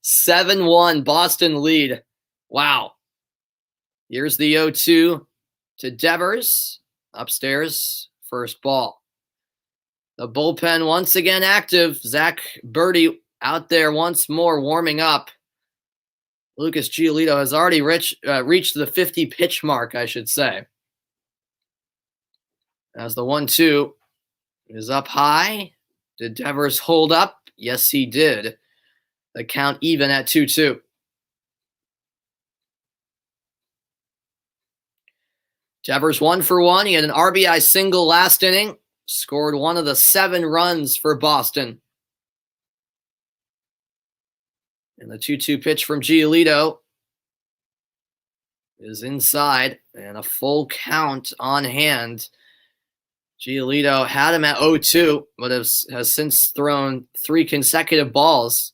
7-1 Boston lead. Wow. Here's the 0-2 to Devers. Upstairs, first ball. The bullpen once again active. Zach Birdie out there once more warming up. Lucas Giolito has already reached the 50 pitch mark, I should say. As the 1-2 is up high. Did Devers hold up? Yes, he did. The count even at 2-2. Devers 1 for 1. He had an RBI single last inning. Scored one of the 7 runs for Boston. And the 2-2 pitch from Giolito is inside, and a full count on hand. Giolito had him at 0-2, but has since thrown 3 consecutive balls.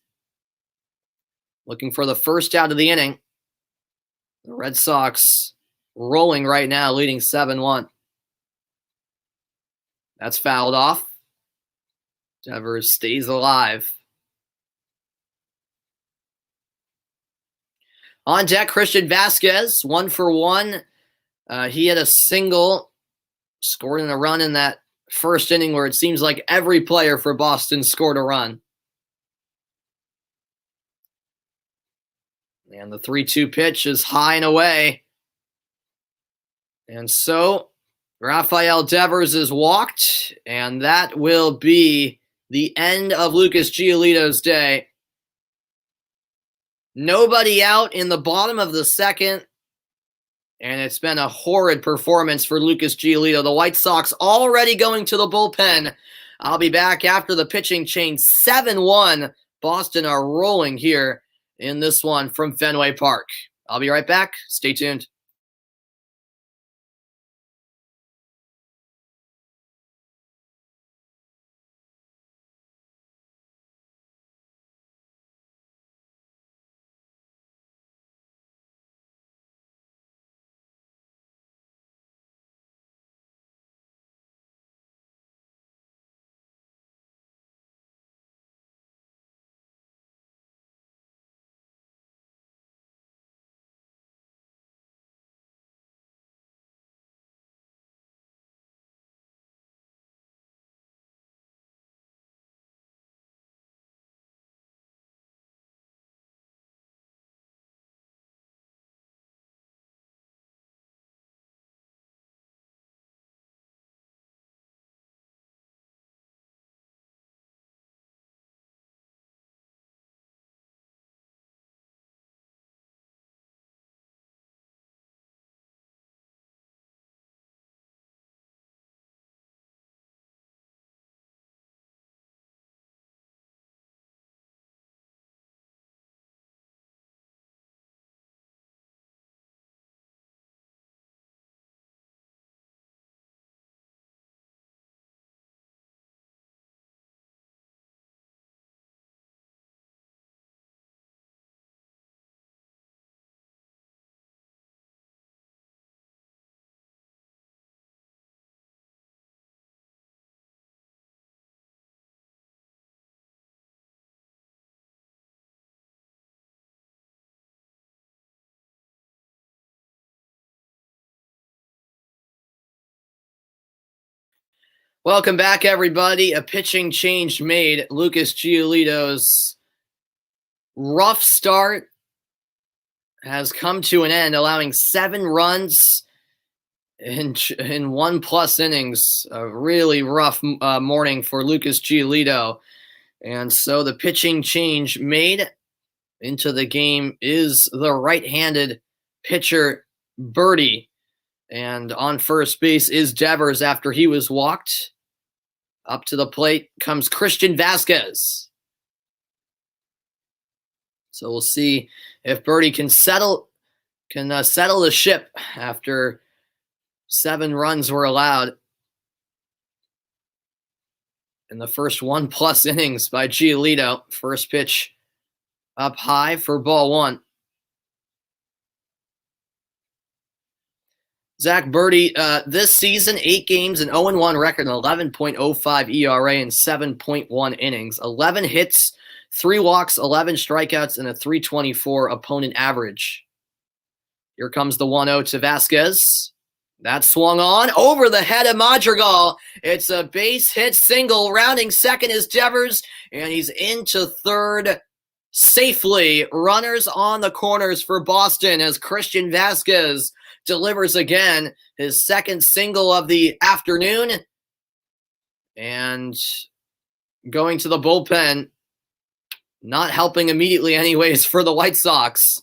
Looking for the first out of the inning. The Red Sox rolling right now, leading 7-1. That's fouled off. Devers stays alive. On deck, Christian Vasquez, 1 for 1. He had a single, scored in a run in that first inning where it seems like every player for Boston scored a run. And the 3-2 pitch is high and away. And so Rafael Devers is walked, and that will be the end of Lucas Giolito's day. Nobody out in the bottom of the second, and it's been a horrid performance for Lucas Giolito. The White Sox already going to the bullpen. I'll be back after the pitching change. 7-1. Boston are rolling here in this one from Fenway Park. I'll be right back. Stay tuned. Welcome back, everybody. A pitching change made. Lucas Giolito's rough start has come to an end, allowing 7 runs in 1+ innings. A really rough morning for Lucas Giolito. And so the pitching change made into the game is the right-handed pitcher Birdie. And on first base is Devers after he was walked. Up to the plate comes Christian Vasquez. So we'll see if Birdie can settle the ship after 7 runs were allowed in the first 1+ innings by Giolito. First pitch up high for ball 1. Zach Birdie, this season, 8 games, an 0-1 record, an 11.05 ERA in 7.1 innings, 11 hits, 3 walks, 11 strikeouts, and a 3.24 opponent average. Here comes the 1-0 to Vasquez. That swung on over the head of Madrigal. It's a base hit single. Rounding second is Devers, and he's into third safely. Runners on the corners for Boston as Christian Vasquez delivers again, his second single of the afternoon. And going to the bullpen, not helping immediately anyways for the White Sox,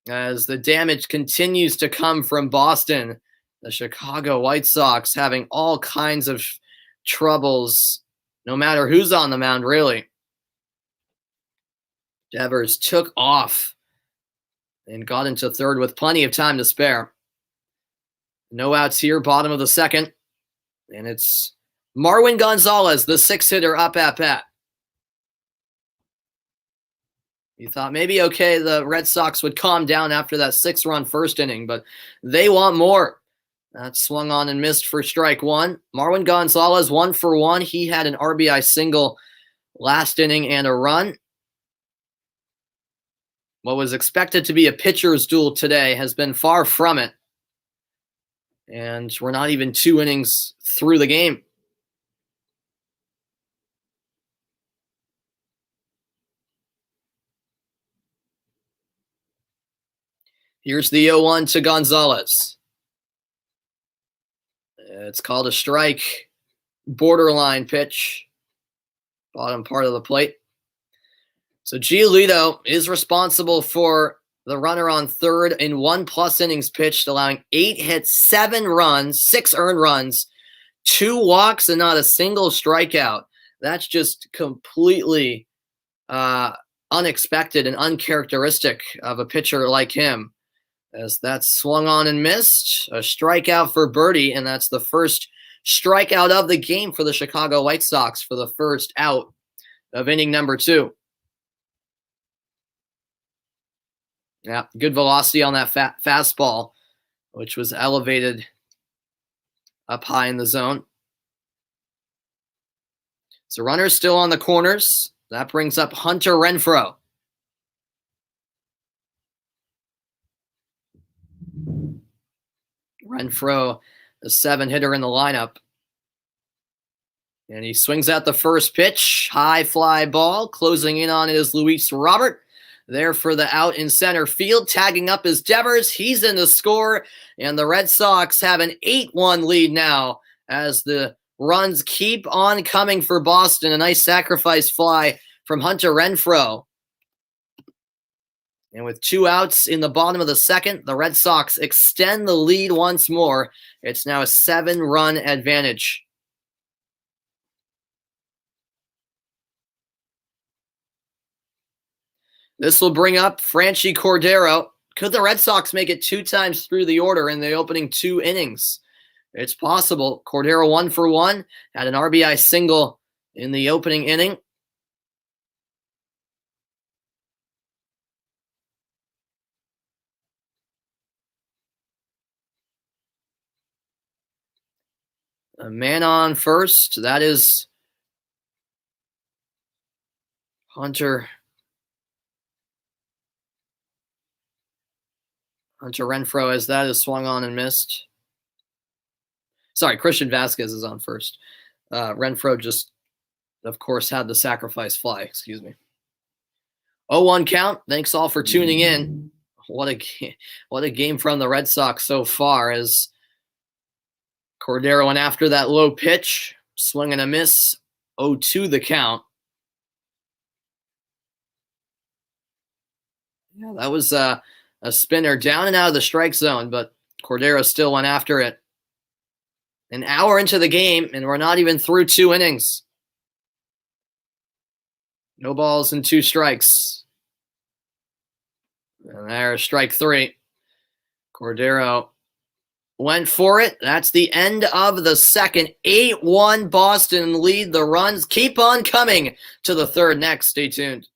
as the damage continues to come from Boston. The Chicago White Sox having all kinds of troubles, no matter who's on the mound, really. Devers took off and got into third with plenty of time to spare. No outs here, bottom of the second. And it's Marwin Gonzalez, the 6-hitter, up at bat. You thought maybe, okay, the Red Sox would calm down after that 6-run first inning, but they want more. That swung on and missed for strike 1. Marwin Gonzalez, 1 for 1. He had an RBI single last inning and a run. What was expected to be a pitcher's duel today has been far from it. And we're not even 2 innings through the game. Here's the 0-1 to Gonzalez. It's called a strike, borderline pitch, bottom part of the plate. So Giolito is responsible for the runner on third in 1+ innings pitched, allowing 8 hits, 7 runs, 6 earned runs, 2 walks, and not a single strikeout. That's just completely unexpected and uncharacteristic of a pitcher like him, as that swung on and missed. A strikeout for Birdie, and that's the first strikeout of the game for the Chicago White Sox for the first out of inning number 2. Yeah, good velocity on that fastball, which was elevated up high in the zone. So runners still on the corners. That brings up Hunter Renfroe. Renfroe, the 7-hitter in the lineup. And he swings at the first pitch. High fly ball. Closing in on it is Luis Robert. There for the out in center field. Tagging up is Devers. He's in the score. And the Red Sox have an 8-1 lead now as the runs keep on coming for Boston. A nice sacrifice fly from Hunter Renfroe. And with 2 outs in the bottom of the second, the Red Sox extend the lead once more. It's now a 7-run advantage. This will bring up Franchy Cordero. Could the Red Sox make it 2 times through the order in the opening 2 innings? It's possible. Cordero 1 for 1, had an RBI single in the opening inning. A man on first. That is Hunter Renfroe, as that is swung on and missed. Sorry, Christian Vasquez is on first. Renfroe just, of course, had the sacrifice fly. Excuse me. 0-1 count. Thanks all for tuning in. What a game from the Red Sox so far, as Cordero went after that low pitch, swing and a miss, 0-2 the count. Yeah, that was a spinner down and out of the strike zone, but Cordero still went after it. An hour into the game, and we're not even through 2 innings. No balls and 2 strikes. And there's strike 3. Cordero went for it. That's the end of the second. 8-1 Boston lead. The runs keep on coming to the third next. Stay tuned.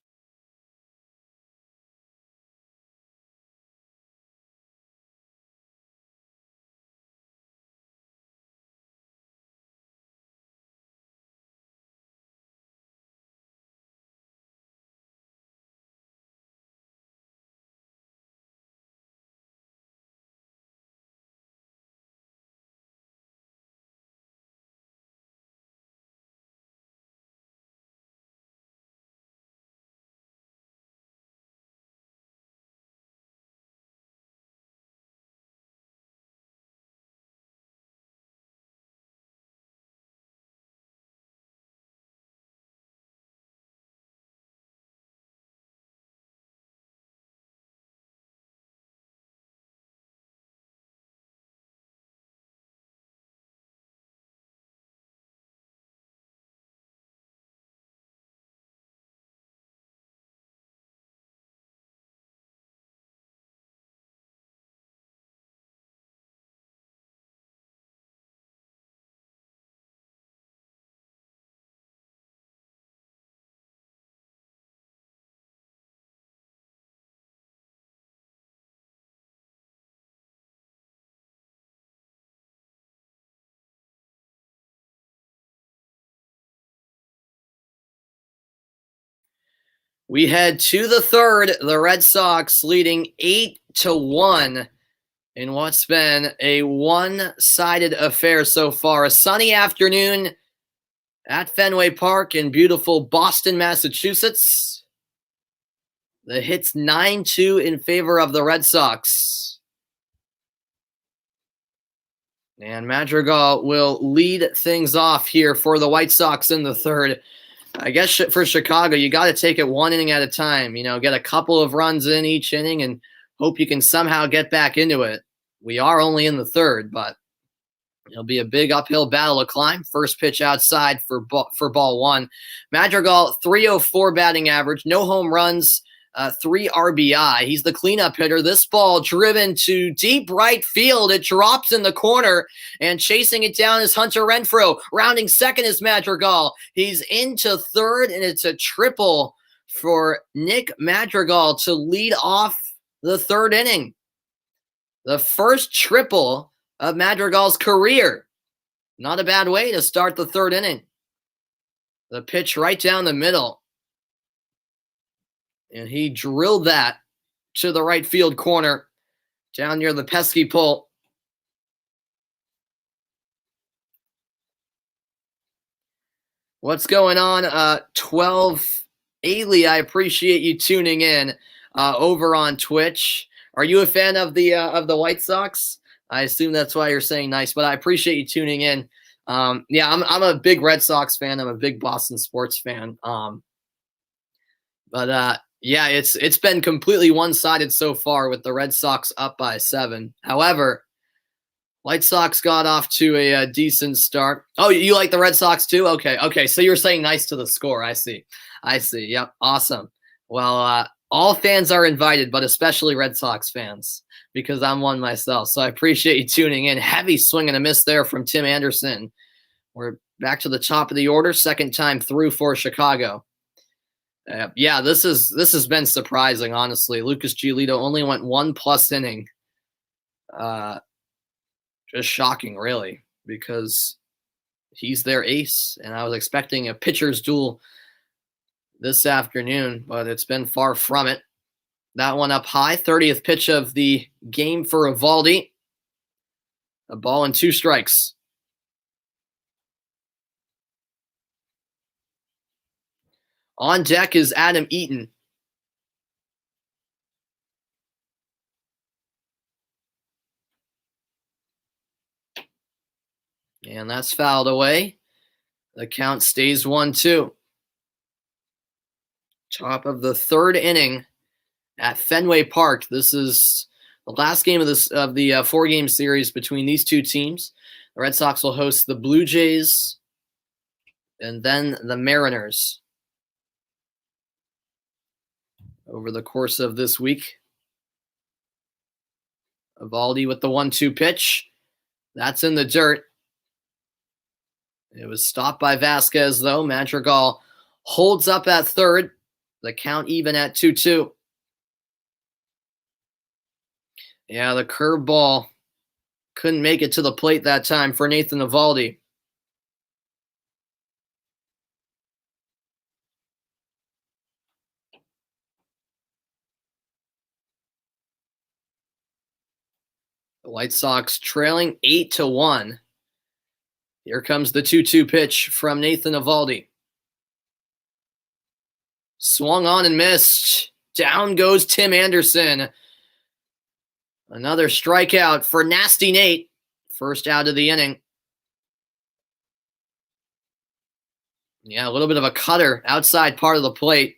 We head to the third. The Red Sox leading 8-1 in what's been a one-sided affair so far. A sunny afternoon at Fenway Park in beautiful Boston, Massachusetts. The hit's 9-2 in favor of the Red Sox. And Madrigal will lead things off here for the White Sox in the third. I guess for Chicago, you got to take it 1 inning at a time. Get a couple of runs in each inning and hope you can somehow get back into it. We are only in the third, but it'll be a big uphill battle to climb. First pitch outside for ball 1. Madrigal, 304 batting average, no home runs, 3 RBI. He's the cleanup hitter. This ball driven to deep right field. It drops in the corner, and chasing it down is Hunter Renfroe. Rounding second is Madrigal. He's into third, and it's a triple for Nick Madrigal to lead off the third inning. The first triple of Madrigal's career. Not a bad way to start the third inning. The pitch right down the middle. And he drilled that to the right field corner, down near the pesky pole. What's going on? 12 Ailey, I appreciate you tuning in over on Twitch. Are you a fan of the White Sox? I assume that's why you're saying nice, but I appreciate you tuning in. Yeah, I'm a big Red Sox fan. I'm a big Boston sports fan. Yeah, it's been completely one-sided so far with the Red Sox up by 7. However, White Sox got off to a decent start. Oh, you like the Red Sox too? Okay. So you're saying nice to the score. I see. Yep, awesome. Well, all fans are invited, but especially Red Sox fans, because I'm one myself. So I appreciate you tuning in. Heavy swing and a miss there from Tim Anderson. We're back to the top of the order, second time through for Chicago. Yeah, this has been surprising, honestly. Lucas Giolito only went 1+ inning. Just shocking, really, because he's their ace, and I was expecting a pitcher's duel this afternoon, but it's been far from it. That one up high, 30th pitch of the game for Eovaldi. A ball and 2 strikes. On deck is Adam Eaton. And that's fouled away. The count stays 1-2. Top of the third inning at Fenway Park. This is the last game of the 4-game series between these two teams. The Red Sox will host the Blue Jays and then the Mariners over the course of this week. Eovaldi with the 1-2 pitch. That's in the dirt. It was stopped by Vasquez, though. Madrigal holds up at third. The count even at 2-2. Yeah, the curveball couldn't make it to the plate that time for Nathan Eovaldi. The White Sox trailing 8-1. Here comes the 2-2 pitch from Nathan Eovaldi. Swung on and missed. Down goes Tim Anderson. Another strikeout for Nasty Nate. First out of the inning. Yeah, a little bit of a cutter outside part of the plate.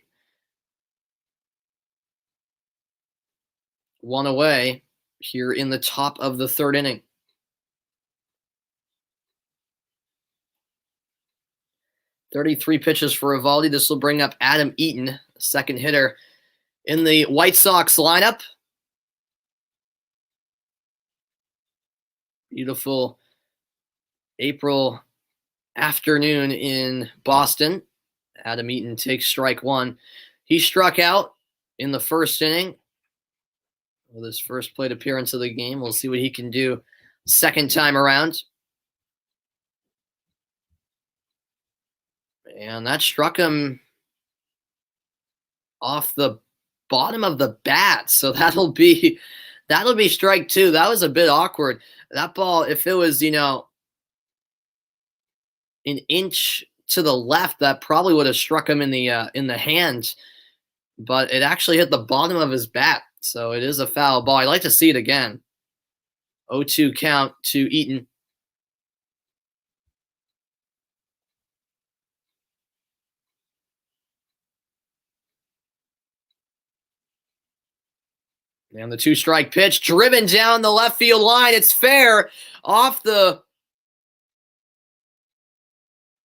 One away here in the top of the third inning. .33 pitches for Eovaldi. This will bring up Adam Eaton, second hitter in the White Sox lineup. Beautiful April afternoon in Boston. Adam Eaton takes strike one. He struck out in the first inning with his first plate appearance of the game. We'll see what he can do second time around. And that struck him off the bottom of the bat. So that'll be strike two. That was a bit awkward. That ball, if it was, an inch to the left, that probably would have struck him in the hand. But it actually hit the bottom of his bat. So it is a foul ball. I'd like to see it again. 0-2 count to Eaton. And the 2-strike pitch driven down the left field line. It's fair off the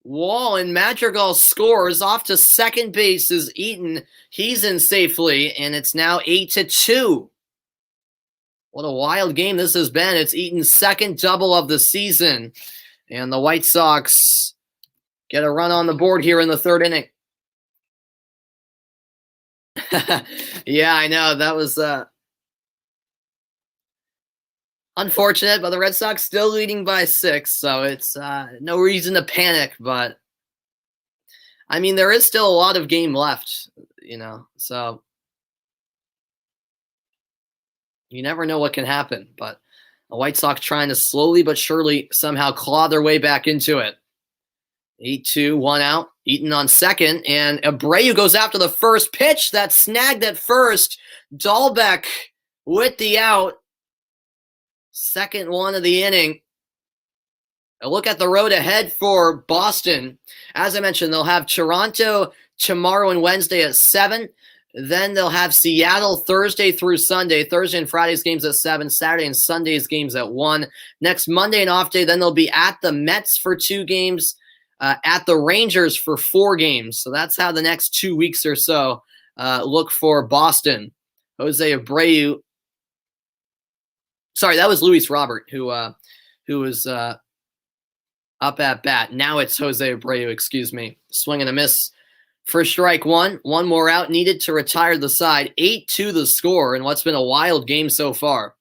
wall, and Madrigal scores. Off to second base is Eaton. He's in safely, and it's now 8-2. What a wild game this has been. It's Eaton's second double of the season, and the White Sox get a run on the board here in the third inning. Yeah, I know. That was unfortunate, but the Red Sox still leading by 6, so it's no reason to panic. But, I mean, there is still a lot of game left, so you never know what can happen. But the White Sox trying to slowly but surely somehow claw their way back into it. 8-2, 1 out. Eaton on second, and Abreu goes after the first pitch. That snagged at first. Dahlbeck with the out. Second one of the inning. A look at the road ahead for Boston. As I mentioned, they'll have Toronto tomorrow and Wednesday at 7. Then they'll have Seattle Thursday through Sunday. Thursday and Friday's games at 7. Saturday and Sunday's games at 1. Next Monday and off day, then they'll be at the Mets for 2 games. At the Rangers for 4 games. So that's how the next 2 weeks or so look for Boston. Jose Abreu. Sorry, that was Luis Robert who was up at bat. Now it's Jose Abreu, excuse me. Swing and a miss for strike one. One more out needed to retire the side. 8-2 the score in what's been a wild game so far.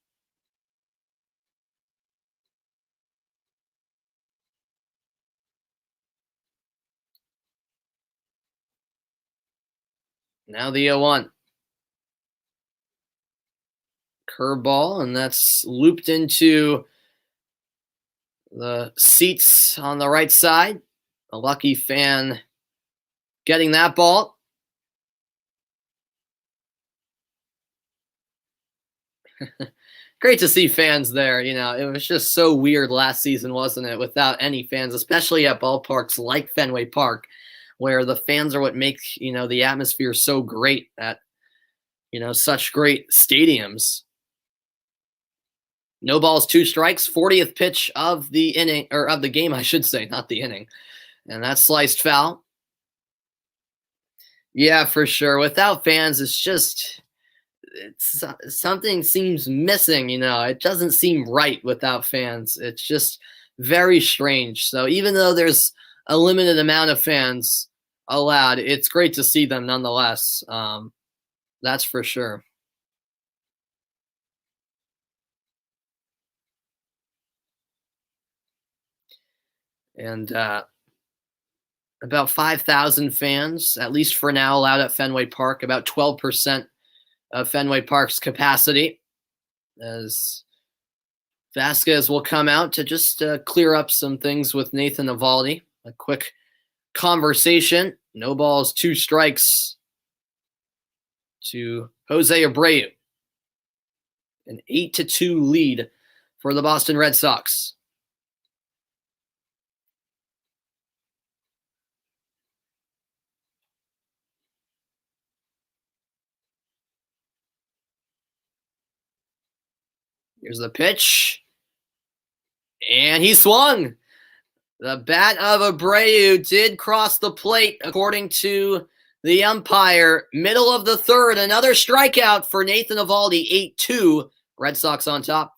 Now the 0-1. Curveball, and that's looped into the seats on the right side. A lucky fan getting that ball. Great to see fans there. It was just so weird last season, wasn't it? Without any fans, especially at ballparks like Fenway Park, where the fans are what make, the atmosphere so great at, such great stadiums. No balls, two strikes, 40th pitch of the inning, or of the game, I should say, not the inning. And that's sliced foul. Yeah, for sure. Without fans, it's something seems missing. It doesn't seem right without fans. It's just very strange. So even though there's a limited amount of fans allowed, it's great to see them nonetheless. That's for sure. And about 5,000 fans, at least for now, allowed at Fenway Park. About 12% of Fenway Park's capacity, as Vasquez will come out to just clear up some things with Nathan Eovaldi. A quick conversation. No balls, two strikes to Jose Abreu. An 8-2 lead for the Boston Red Sox. Here's the pitch. And he swung. The bat of Abreu did cross the plate, according to the umpire. Middle of the third, another strikeout for Nathan Eovaldi, 8-2. Red Sox on top.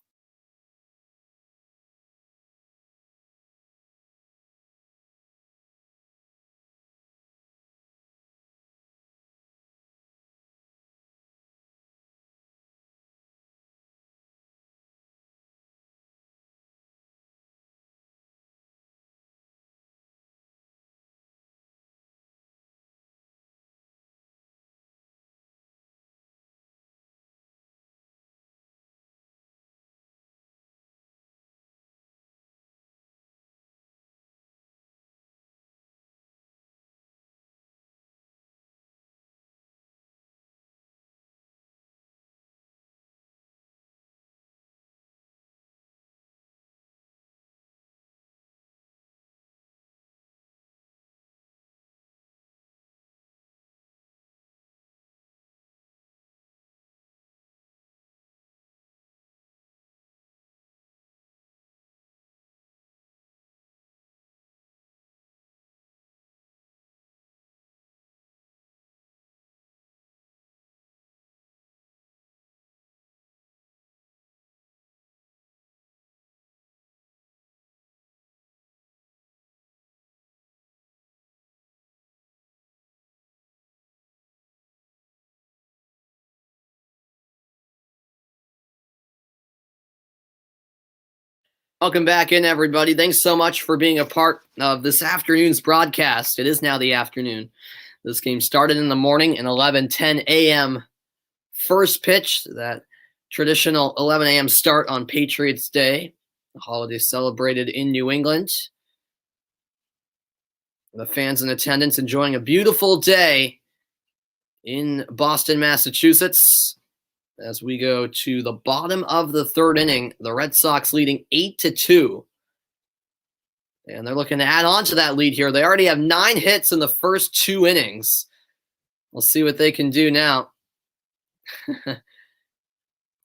Welcome back in, everybody. Thanks so much for being a part of this afternoon's broadcast. It is now the afternoon. This game started in the morning at 11:10 a.m. First pitch, that traditional 11 a.m. start on Patriots Day, the holiday celebrated in New England. The fans in attendance enjoying a beautiful day in Boston, Massachusetts. As we go to the bottom of the third inning, the Red Sox leading 8-2. And they're looking to add on to that lead here. They already have 9 hits in the first 2 innings. We'll see what they can do now.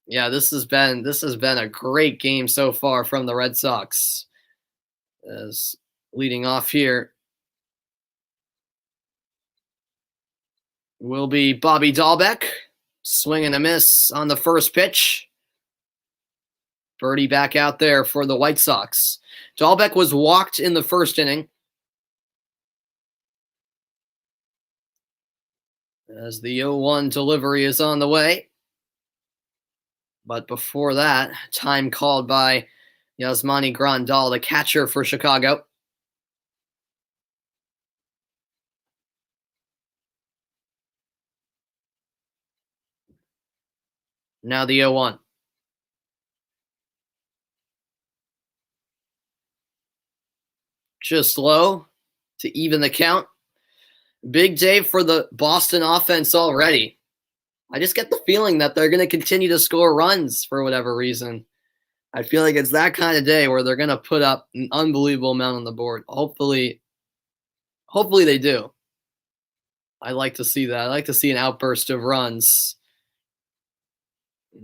Yeah, this has been a great game so far from the Red Sox. As leading off here will be Bobby Dahlbeck. Swing and a miss on the first pitch. Birdie back out there for the White Sox. Dahlbeck was walked in the first inning. As the 0-1 delivery is on the way. But before that, time called by Yasmani Grandal, the catcher for Chicago. Now the 0-1. Just low to even the count. Big day for the Boston offense already. I just get the feeling that they're going to continue to score runs for whatever reason. I feel like it's that kind of day where they're going to put up an unbelievable amount on the board. Hopefully they do. I like to see that. I like to see an outburst of runs.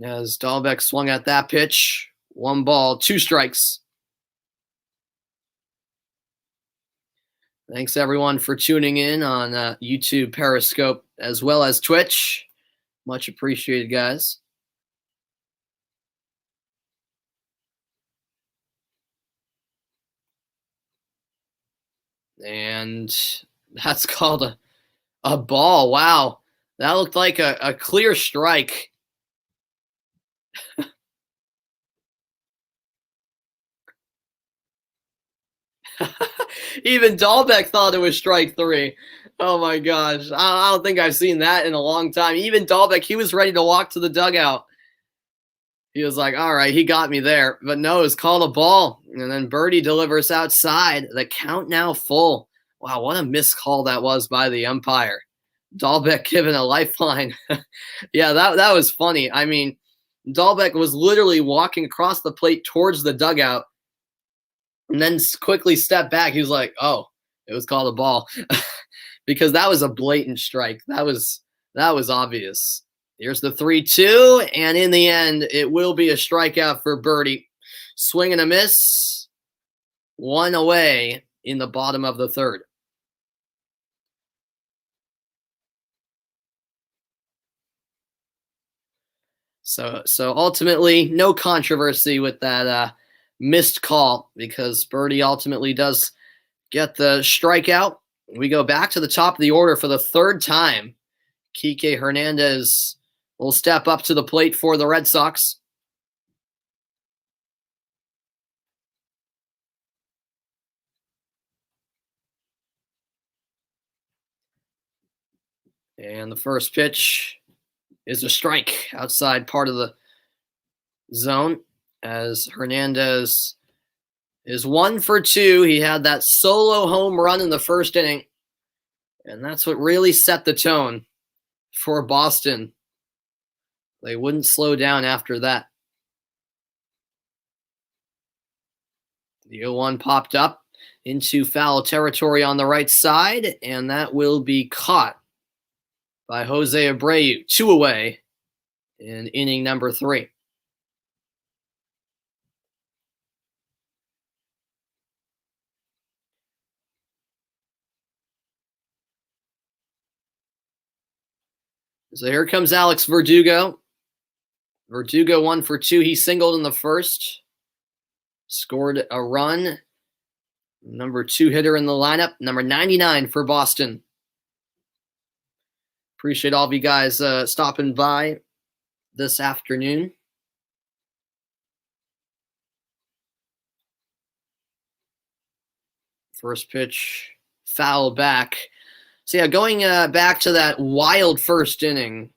As Dahlbeck swung at that pitch, 1 ball, 2 strikes. Thanks everyone for tuning in on YouTube, Periscope, as well as Twitch. Much appreciated, guys. And that's called a ball. Wow. That looked like a clear strike. Even Dahlbeck thought it was strike 3. Oh my gosh. I don't think I've seen that in a long time. Even Dahlbeck, he was ready to walk to the dugout. He was like, all right, he got me there. But no, it's called a ball. And then Birdie delivers outside. The count now full. Wow, what a missed call that was by the umpire. Dahlbeck given a lifeline. Yeah, that was funny. I mean, Dahlbeck was literally walking across the plate towards the dugout and then quickly stepped back. He was like, oh, it was called a ball. Because that was a blatant strike. That was obvious. Here's the 3-2, and in the end, it will be a strikeout for Birdie. Swing and a miss. 1 away in the bottom of the 3rd. So ultimately, no controversy with that missed call because Birdie ultimately does get the strikeout. We go back to the top of the order for the 3rd time. Kike Hernandez will step up to the plate for the Red Sox. And the first pitch is a strike outside part of the zone as Hernandez is 1 for 2. He had that solo home run in the first inning, and that's what really set the tone for Boston. They wouldn't slow down after that. The 0-1 popped up into foul territory on the right side, and that will be caught by Jose Abreu. 2 away in inning number 3. So here comes Alex Verdugo. Verdugo 1 for 2. He singled in the first. Scored a run. Number 2 hitter in the lineup. Number 99 for Boston. Appreciate all of you guys stopping by this afternoon. First pitch, foul back. So yeah, going back to that wild first inning,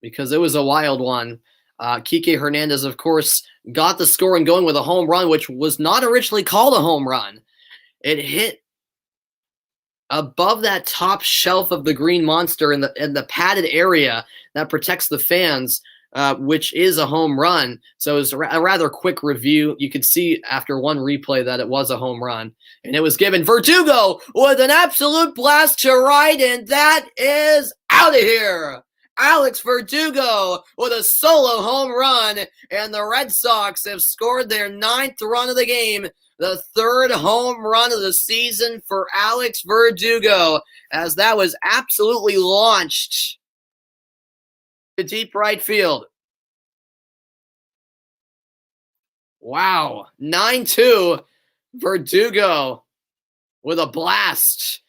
because it was a wild one. Kike Hernandez, of course, got the scoring going with a home run, which was not originally called a home run. It hit above that top shelf of the green monster in the padded area that protects the fans, which is a home run. So it was a rather quick review. You could see after one replay that it was a home run. And it was given Verdugo with an absolute blast to right, and that is out of here. Alex Verdugo with a solo home run, and the Red Sox have scored their 9th run of the game, the 3rd home run of the season for Alex Verdugo, as that was absolutely launched to deep right field. Wow, 9-2, Verdugo with a blast.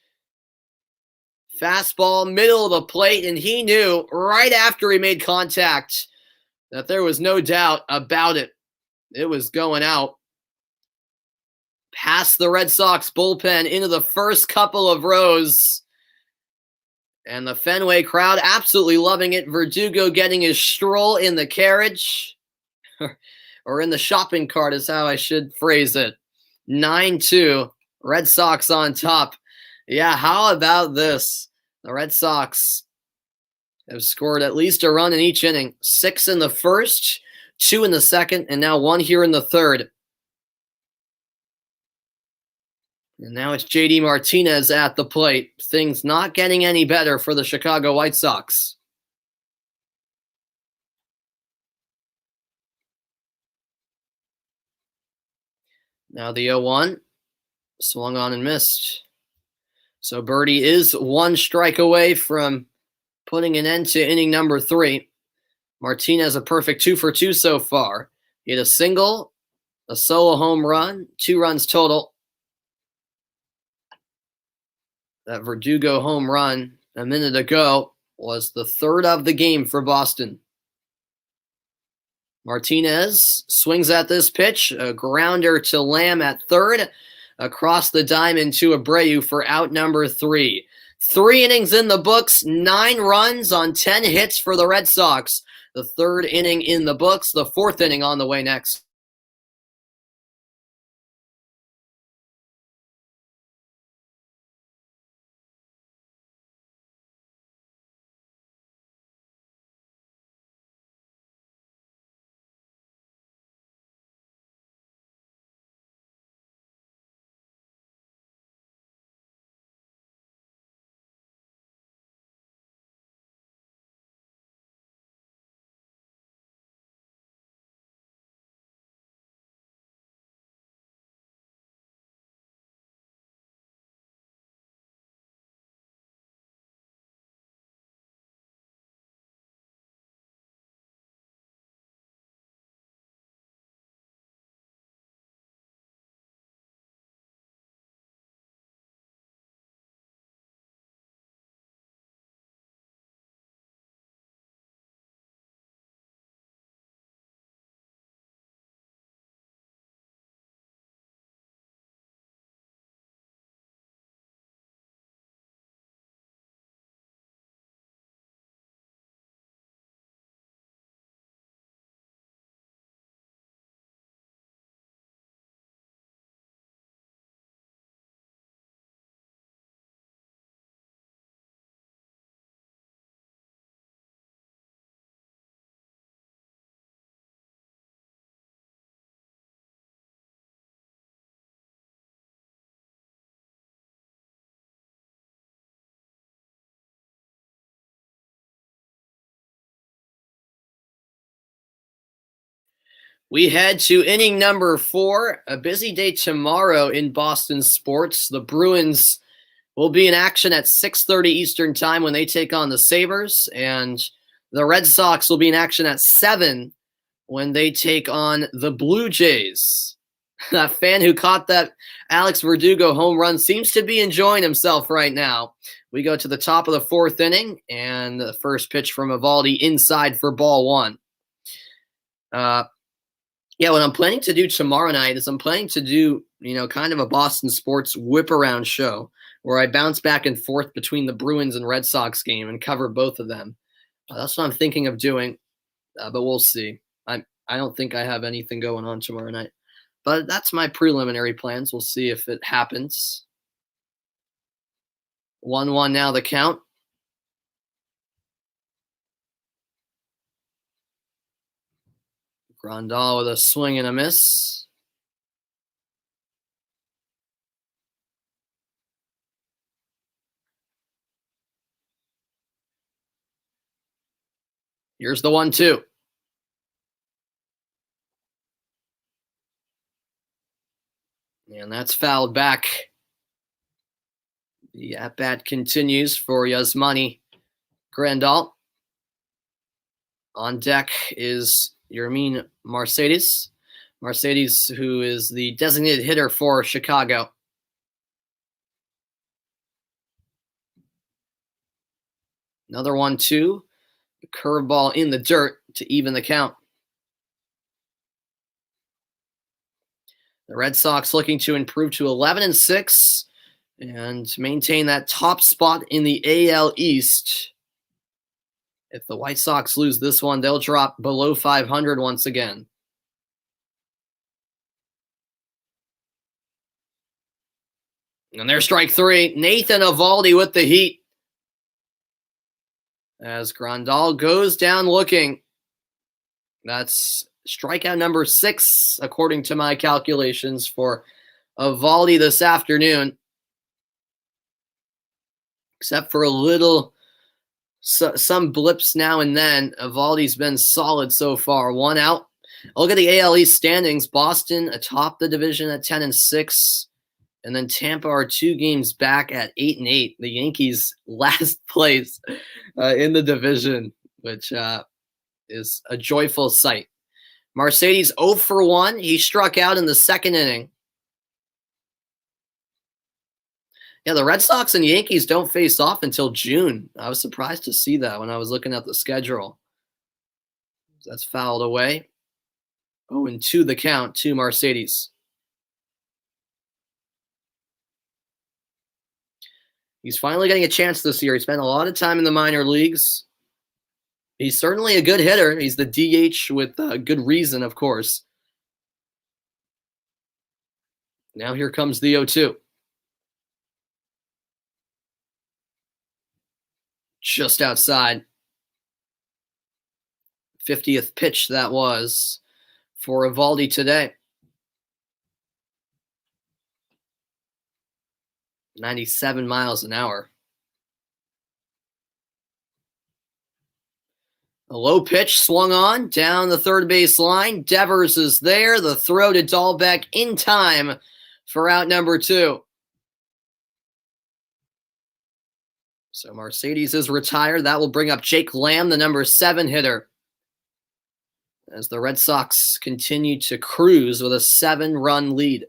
Fastball, middle of the plate, and he knew right after he made contact that there was no doubt about it. It was going out. Past the Red Sox bullpen into the first couple of rows. And the Fenway crowd absolutely loving it. Verdugo getting his stroll in the carriage. Or in the shopping cart is how I should phrase it. 9-2. Red Sox on top. Yeah, how about this? The Red Sox have scored at least a run in each inning. 6 in the first, 2 in the second, and now 1 here in the third. And now it's JD Martinez at the plate. Things not getting any better for the Chicago White Sox. Now the 0-1. Swung on and missed. So Birdie is 1 strike away from putting an end to inning number 3. Martinez a perfect 2 for 2 so far. He hit a single, a solo home run, 2 runs total. That Verdugo home run a minute ago was the 3rd of the game for Boston. Martinez swings at this pitch, a grounder to Lamb at 3rd, across the diamond to Abreu for out number 3. 3 innings in the books, 9 runs on 10 hits for the Red Sox. The 3rd inning in the books, the 4th inning on the way next. We head to inning number 4. A busy day tomorrow in Boston sports. The Bruins will be in action at 6:30 Eastern time when they take on the Sabres, and the Red Sox will be in action at 7 when they take on the Blue Jays. That fan who caught that Alex Verdugo home run seems to be enjoying himself right now. We go to the top of the 4th inning, and the first pitch from Eovaldi inside for ball 1. What I'm planning to do tomorrow night is I'm planning to do, kind of a Boston sports whip around show where I bounce back and forth between the Bruins and Red Sox game and cover both of them. That's what I'm thinking of doing, but we'll see. I don't think I have anything going on tomorrow night, but that's my preliminary plans. We'll see if it happens. 1-1 now the count. Grandal with a swing and a miss. Here's the 1-2. And that's fouled back. The at-bat continues for Yasmani Grandal. On deck is Yermin Mercedes. Mercedes, who is the designated hitter for Chicago. Another 1-2. The curveball in the dirt to even the count. The Red Sox looking to improve to 11-6 and maintain that top spot in the AL East. If the White Sox lose this one, they'll drop below 500 once again. And there's strike 3. Nathan Eovaldi with the heat. as Grandal goes down looking. That's strikeout number 6, according to my calculations, for Eovaldi this afternoon. Except for some blips now and then, Eovaldi's been solid so far. 1 out. Look at the AL East standings. Boston atop the division at 10-6. And then Tampa are 2 games back at 8-8. The Yankees last place in the division, which is a joyful sight. Mercedes 0 for 1. He struck out in the second inning. Yeah, the Red Sox and Yankees don't face off until June. I was surprised to see that when I was looking at the schedule. That's fouled away. 0-2 the count to Mercedes. He's finally getting a chance this year. He spent a lot of time in the minor leagues. He's certainly a good hitter. He's the DH with good reason, of course. Now here comes the 0-2. Just outside. 50th pitch that was for Eovaldi today. 97 miles an hour. A low pitch swung on down the third base line. Devers is there. The throw to Dahlbeck in time for out number 2. So Mercedes is retired. That will bring up Jake Lamb, the number 7 hitter, as the Red Sox continue to cruise with a 7-run lead.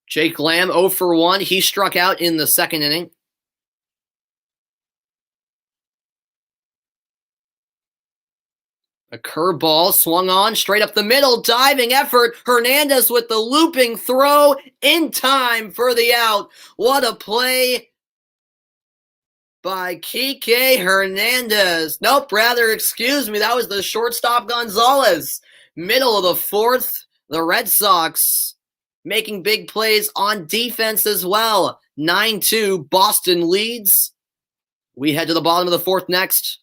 Jake Lamb 0 for 1. He struck out in the second inning. A curveball swung on straight up the middle. Diving effort. Hernandez with the looping throw in time for the out. What a play by Kike Hernandez. Nope, rather, excuse me. That was the shortstop Gonzalez. Middle of the 4th. The Red Sox making big plays on defense as well. 9-2, Boston leads. We head to the bottom of the 4th next.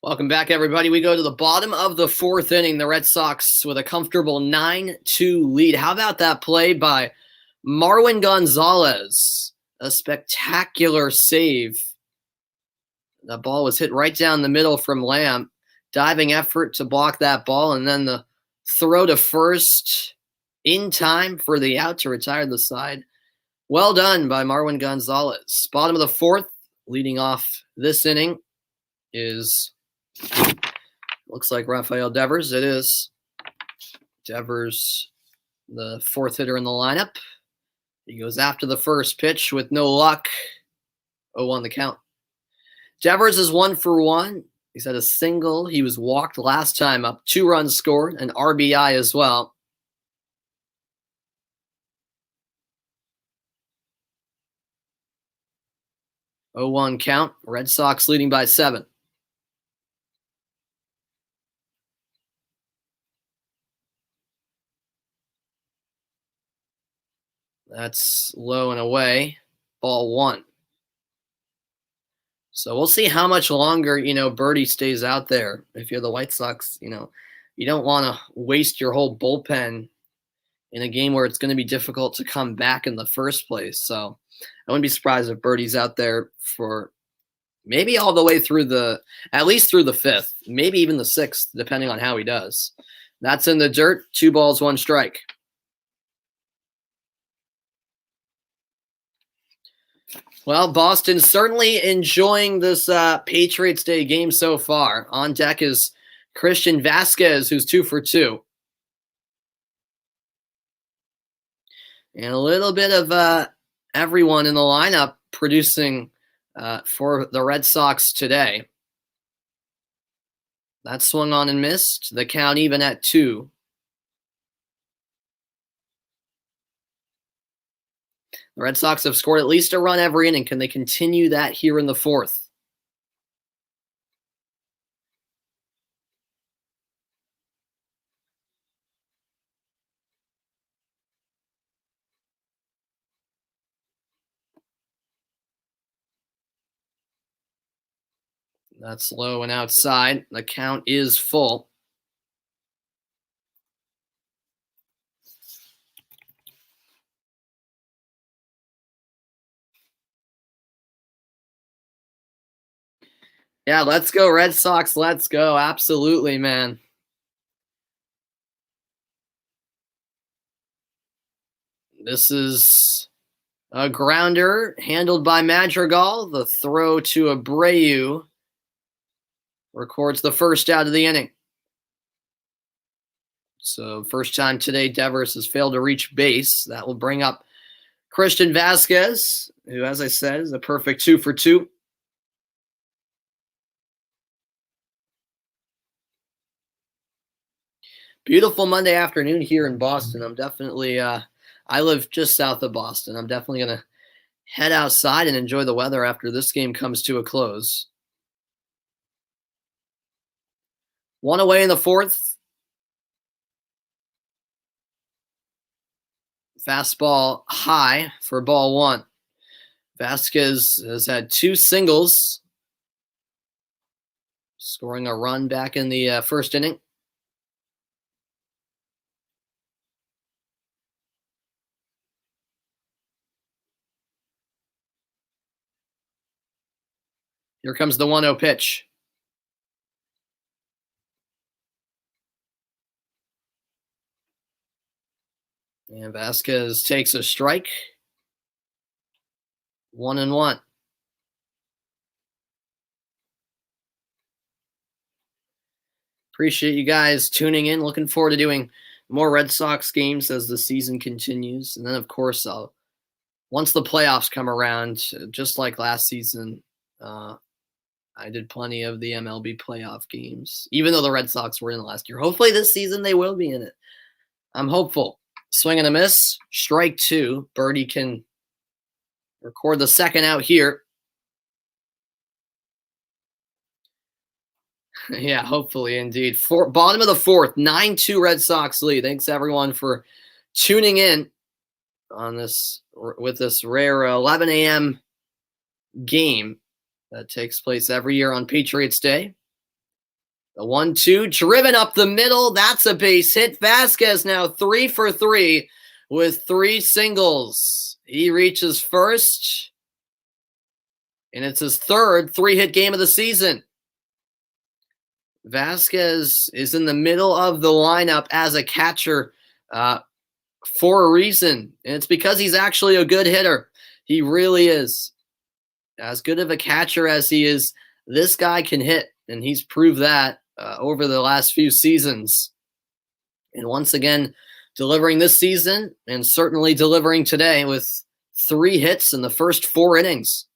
Welcome back, everybody. We go to the bottom of the 4th inning. The Red Sox with a comfortable 9-2 lead. How about that play by Marwin Gonzalez? A spectacular save. That ball was hit right down the middle from Lamb. Diving effort to block that ball, and then the throw to first in time for the out to retire the side. Well done by Marwin Gonzalez. Bottom of the 4th, leading off this inning is... looks like Rafael Devers. It is. Devers, the 4th hitter in the lineup. He goes after the first pitch with no luck. 0-1 the count. Devers is 1 for 1. He's had a single. He was walked last time up. 2 runs scored, an RBI as well. Oh, 1 count. Red Sox leading by 7. That's low and away. Ball 1. So we'll see how much longer, Birdie stays out there. If you're the White Sox, you don't want to waste your whole bullpen in a game where it's going to be difficult to come back in the first place. So I wouldn't be surprised if Birdie's out there for maybe all the way through at least through the 5th, maybe even the 6th, depending on how he does. That's in the dirt. 2 balls, 1 strike. Well, Boston's certainly enjoying this Patriots Day game so far. On deck is Christian Vasquez, who's 2 for 2. And a little bit of everyone in the lineup producing for the Red Sox today. That swung on and missed. The count even at 2. The Red Sox have scored at least a run every inning. Can they continue that here in the 4th? That's low and outside. The count is full. Yeah, let's go, Red Sox. Let's go. Absolutely, man. This is a grounder handled by Madrigal. The throw to Abreu records the first out of the inning. So first time today, Devers has failed to reach base. That will bring up Christian Vasquez, who, as I said, is a perfect 2 for 2. Beautiful Monday afternoon here in Boston. I'm definitely, I live just south of Boston. I'm definitely going to head outside and enjoy the weather after this game comes to a close. 1 away in the 4th. Fastball high for ball 1. Vasquez has had 2 singles, scoring a run back in the first inning. Here comes the 1-0 pitch. And Vasquez takes a strike. 1-1. Appreciate you guys tuning in. Looking forward to doing more Red Sox games as the season continues. And then, of course, once the playoffs come around, just like last season, I did plenty of the MLB playoff games, even though the Red Sox were in last year. Hopefully this season they will be in it. I'm hopeful. Swing and a miss. Strike 2. Birdie can record the second out here. Yeah, hopefully indeed. Bottom of the 4th, 9-2 Red Sox lead. Thanks everyone for tuning in on this with this rare 11 a.m. game that takes place every year on Patriots Day. The 1-2 driven up the middle. That's a base hit. Vasquez now 3 for 3 with 3 singles. He reaches first, and it's his third 3-hit game of the season. Vasquez is in the middle of the lineup as a catcher for a reason, and it's because he's actually a good hitter. He really is. As good of a catcher as he is, this guy can hit, and he's proved that over the last few seasons. And once again, delivering this season, and certainly delivering today with 3 hits in the first 4 innings.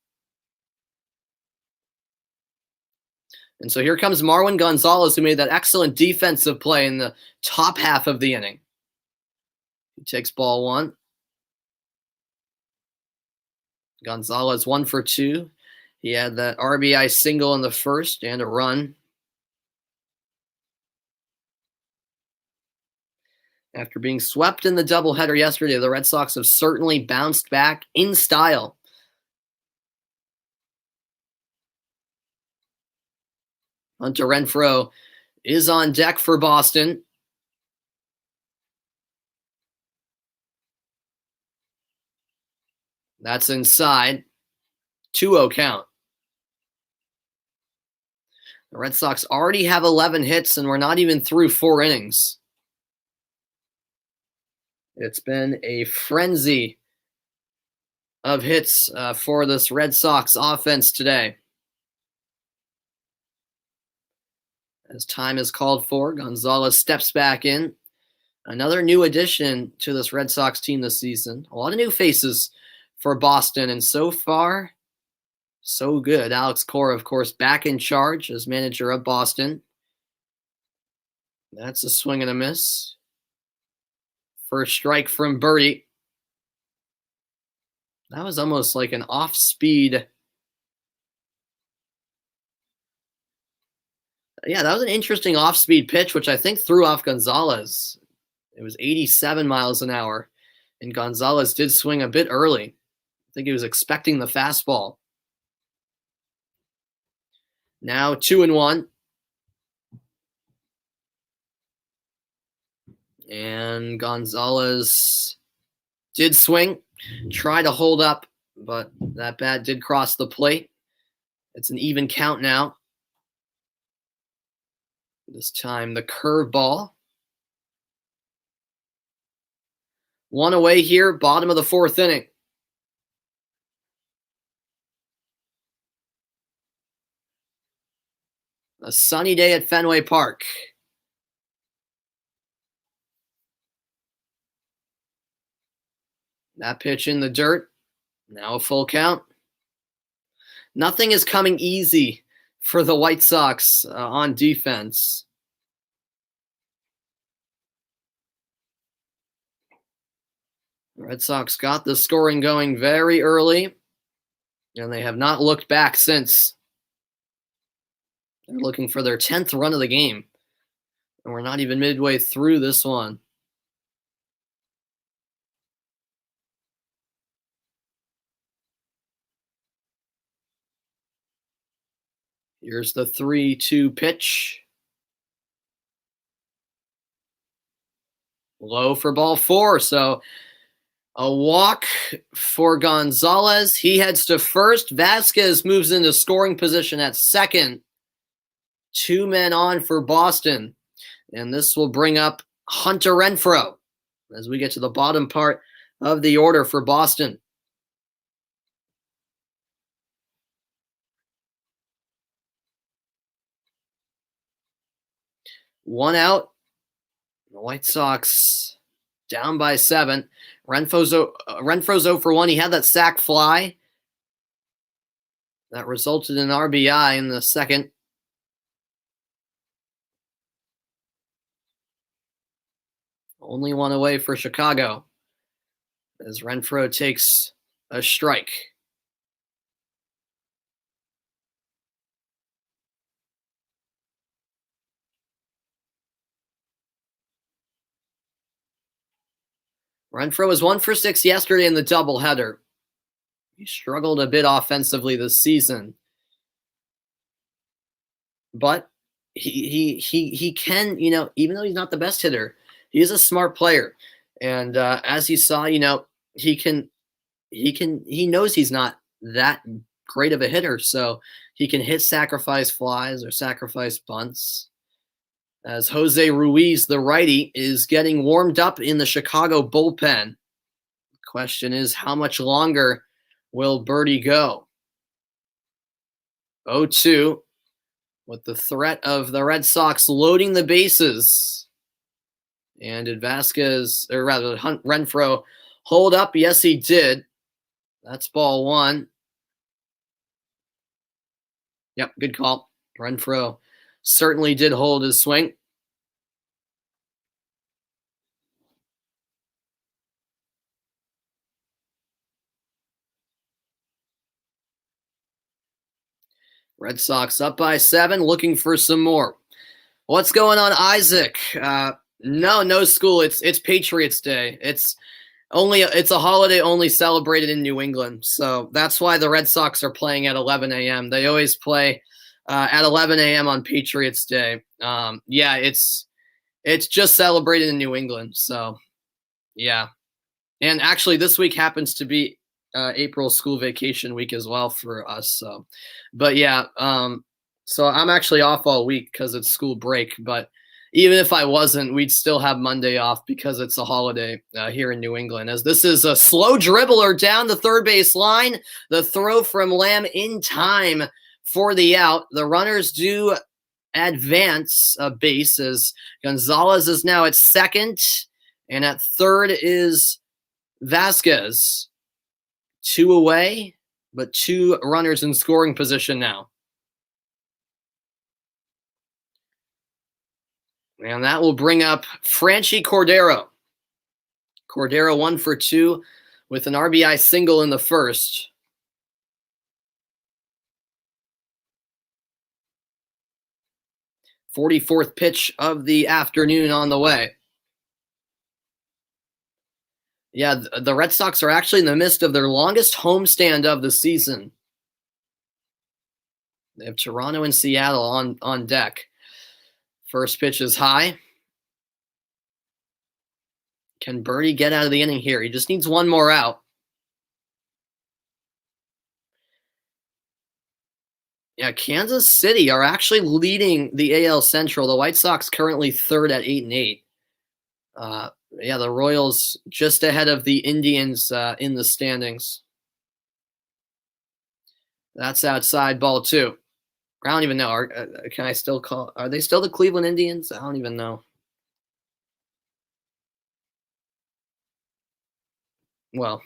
And so here comes Marwin Gonzalez, who made that excellent defensive play in the top half of the inning. He takes ball one. Gonzalez 1 for 2. He had that RBI single in the first and a run. After being swept in the doubleheader yesterday, the Red Sox have certainly bounced back in style. Hunter Renfroe is on deck for Boston. That's inside. 2-0 count. The Red Sox already have 11 hits, and we're not even through 4 innings. It's been a frenzy of hits for this Red Sox offense today. As time is called for, Gonzalez steps back in. Another new addition to this Red Sox team this season. A lot of new faces for Boston, and so far, so good. Alex Cora, of course, back in charge as manager of Boston. That's a swing and a miss. First strike from Birdie. That was almost like an off-speed. Yeah, that was an interesting off-speed pitch, which I think threw off Gonzalez. It was 87 miles an hour, and Gonzalez did swing a bit early. I think he was expecting the fastball. Now 2-1. And Gonzalez did swing, try to hold up, but that bat did cross the plate. It's an even count now. This time the curveball. 1 away here, bottom of the 4th inning. A sunny day at Fenway Park. That pitch in the dirt. Now a full count. Nothing is coming easy for the White Sox on defense. The Red Sox got the scoring going very early, and they have not looked back since. They're looking for their 10th run of the game, and we're not even midway through this one. Here's the 3-2 pitch. Low for ball 4, so a walk for Gonzalez. He heads to first. Vasquez moves into scoring position at second. 2 men on for Boston. And this will bring up Hunter Renfroe as we get to the bottom part of the order for Boston. One out. The White Sox down by 7. Renfroe's 0 for 1. He had that sac fly. That resulted in RBI in the second. Only 1 away for Chicago as Renfroe takes a strike. Renfroe was 1 for 6 yesterday in the doubleheader. He struggled a bit offensively this season, but he can, even though he's not the best hitter, he is a smart player, and as you saw, he knows he's not that great of a hitter, so he can hit sacrifice flies or sacrifice bunts. As Jose Ruiz, the righty, is getting warmed up in the Chicago bullpen. The question is, how much longer will Birdie go? 0-2 with the threat of the Red Sox loading the bases. And did Renfroe hold up? Yes, he did. That's ball 1. Yep, good call. Renfroe certainly did hold his swing. Red Sox up by 7, looking for some more. What's going on, Isaac? No school. It's Patriots Day. It's a holiday only celebrated in New England, so that's why the Red Sox are playing at 11 a.m. They always play at 11 a.m. on Patriots Day. Yeah, it's just celebrated in New England, so yeah. And actually, this week happens to be April school vacation week as well for us. So, but yeah, so I'm actually off all week because it's school break. But even if I wasn't, we'd still have Monday off because it's a holiday here in New England. As this is a slow dribbler down the third base line, the throw from Lamb in time for the out. The runners do advance a base as Gonzalez is now at second, and at third is Vasquez. 2 away, but 2 runners in scoring position now. And that will bring up Franchy Cordero. Cordero 1 for 2 with an RBI single in the first. .44th pitch of the afternoon on the way. Yeah, the Red Sox are actually in the midst of their longest homestand of the season. They have Toronto and Seattle on deck. First pitch is high. Can Birdie get out of the inning here? He just needs one more out. Yeah, Kansas City are actually leading the AL Central. The White Sox currently third at 8-8. Yeah, the Royals just ahead of the Indians in the standings. That's outside, ball 2. I don't even know. Can I still call? Are they still the Cleveland Indians? I don't even know. Well,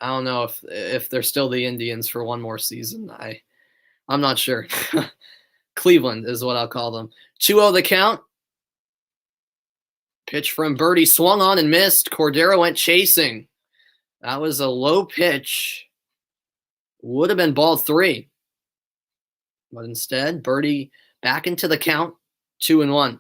I don't know if they're still the Indians for one more season. I'm not sure. Cleveland is what I'll call them. 2-0 the count. Pitch from Birdie swung on and missed. Cordero went chasing. That was a low pitch. Would have been ball 3. But instead, Birdie back into the count, 2-1.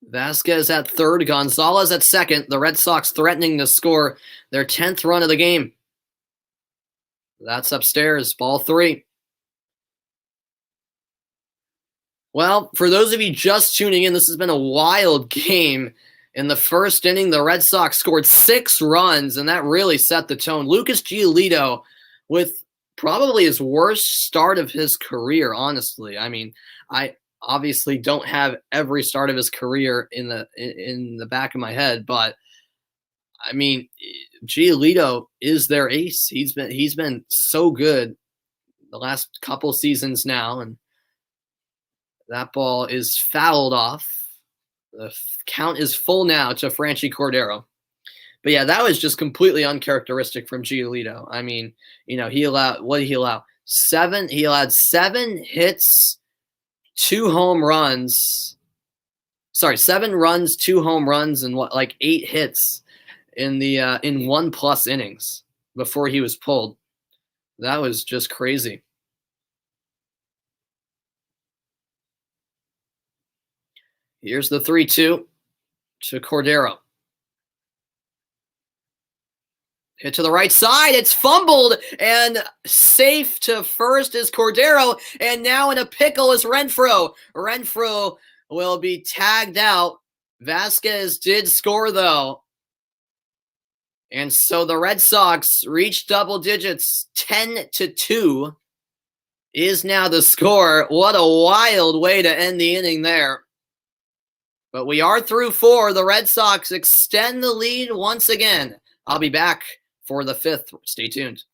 Vasquez at third, Gonzalez at second. The Red Sox threatening to score their 10th run of the game. That's upstairs, ball 3. Well, for those of you just tuning in, this has been a wild game. In the first inning, the Red Sox scored 6 runs, and that really set the tone. Lucas Giolito with probably his worst start of his career, honestly. I mean, I obviously don't have every start of his career in the back of my head, but I mean, Giolito is their ace. He's been so good the last couple seasons now, and that ball is fouled off. The count is full now to Franchy Cordero. But yeah, that was just completely uncharacteristic from Giolito. I mean, you know, what did he allow? 7. He allowed 7 hits, 2 home runs. Sorry, 7 runs, 2 home runs, and 8 hits in the in 1+ innings before he was pulled. That was just crazy. Here's the 3-2 to Cordero. Hit to the right side. It's fumbled, and safe to first is Cordero. And now in a pickle is Renfroe. Renfroe will be tagged out. Vasquez did score, though. And so the Red Sox reach double digits. 10-2 is now the score. What a wild way to end the inning there. But we are through 4. The Red Sox extend the lead once again. I'll be back for the 5th. Stay tuned.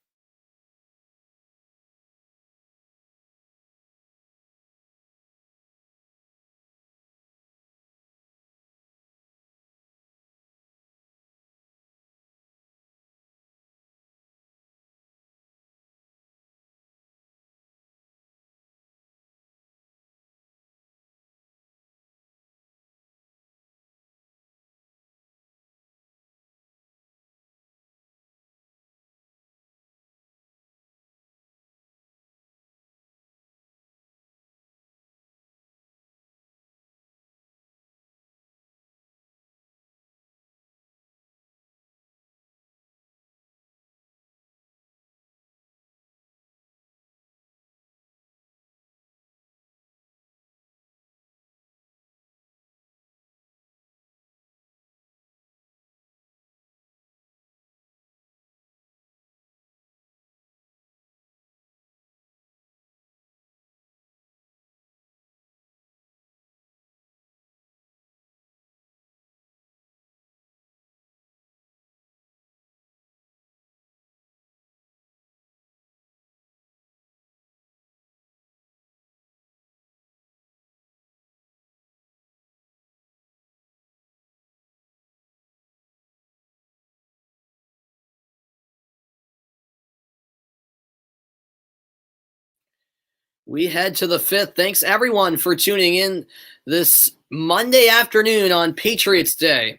We head to the fifth. Thanks everyone for tuning in this Monday afternoon on Patriots Day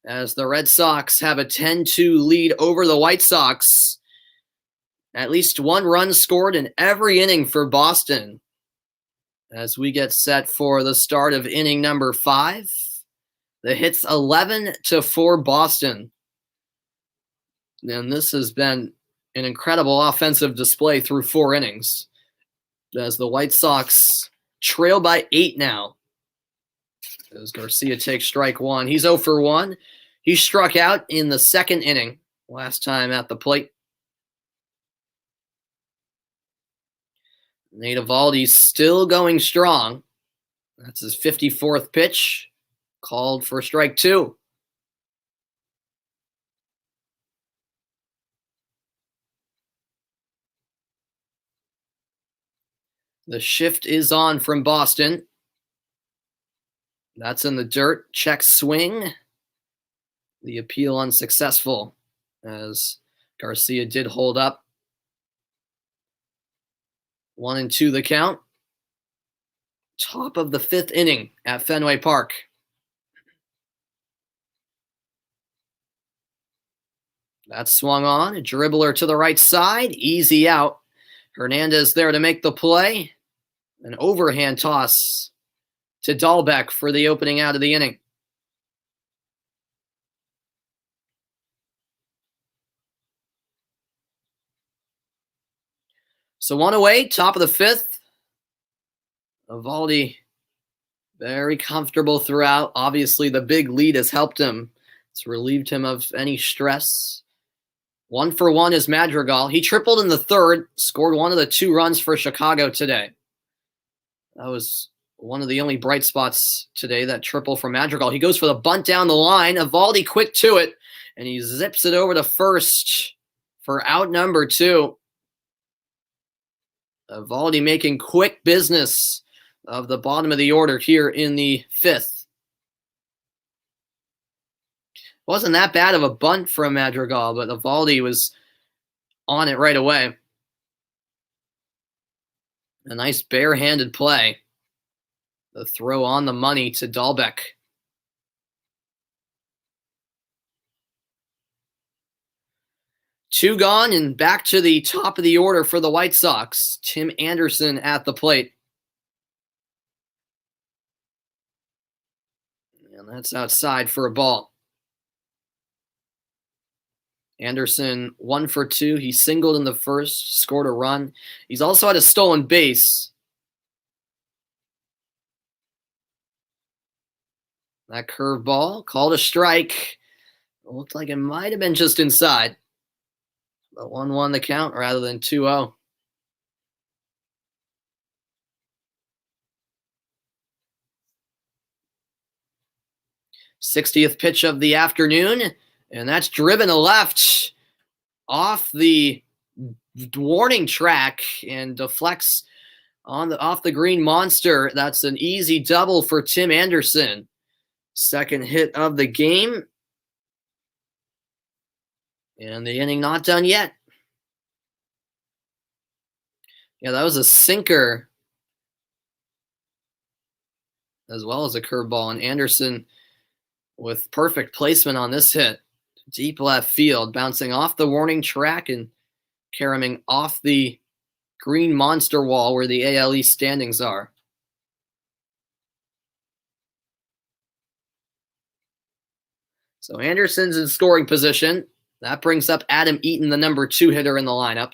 as the Red Sox have a 10-2 lead over the White Sox. At least one run scored in every inning for Boston as we get set for the start of inning number 5. The hit's 11-4 Boston. And this has been an incredible offensive display through 4 innings as the White Sox trail by 8 now. As Garcia takes strike 1. He's 0 for 1. He struck out in the second inning last time at the plate. Nate Eovaldi's still going strong. That's his 54th pitch. Called for strike 2. The shift is on from Boston. That's in the dirt. Check swing. The appeal unsuccessful as Garcia did hold up. 1-2 the count. Top of the 5th inning at Fenway Park. That's swung on. A dribbler to the right side. Easy out. Hernandez there to make the play. An overhand toss to Dahlbeck for the opening out of the inning. So 1 away, top of the 5th. Eovaldi very comfortable throughout. Obviously, the big lead has helped him. It's relieved him of any stress. 1 for 1 is Madrigal. He tripled in the 3rd, scored one of the 2 runs for Chicago today. That was one of the only bright spots today, that triple from Madrigal. He goes for the bunt down the line. Eovaldi quick to it, and he zips it over to first for out number 2. Eovaldi making quick business of the bottom of the order here in the 5th. Wasn't that bad of a bunt from Madrigal, but Eovaldi was on it right away. A nice barehanded play. The throw on the money to Dahlbeck. Two gone and back to the top of the order for the White Sox. Tim Anderson at the plate. And that's outside for a ball. Anderson 1 for 2. He singled in the 1st, scored a run. He's also had a stolen base. That curveball called a strike. It looked like it might have been just inside. But 1-1 the count rather than 2-0. '60th pitch of the afternoon. And that's driven to left off the warning track and deflects off the green monster. That's an easy double for Tim Anderson. Second hit of the game. And the inning not done yet. Yeah, that was a sinker as well as a curveball. And Anderson with perfect placement on this hit. Deep left field, bouncing off the warning track and caroming off the green monster wall where the AL East standings are. So Anderson's in scoring position. That brings up Adam Eaton, the number 2 hitter in the lineup.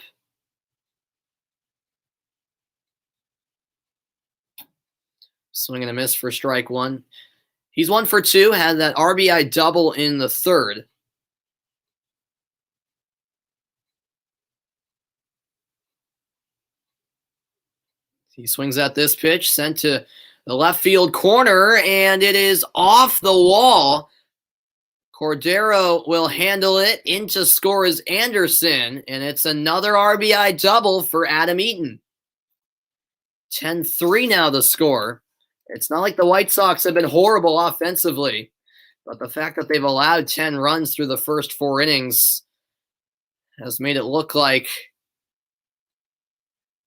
Swing and a miss for strike 1. He's 1 for 2, had that RBI double in the 3rd. He swings at this pitch, sent to the left field corner, and it is off the wall. Cordero will handle it. In to score is Anderson, and it's another RBI double for Adam Eaton. 10-3 now the score. It's not like the White Sox have been horrible offensively, but the fact that they've allowed 10 runs through the first 4 innings has made it look like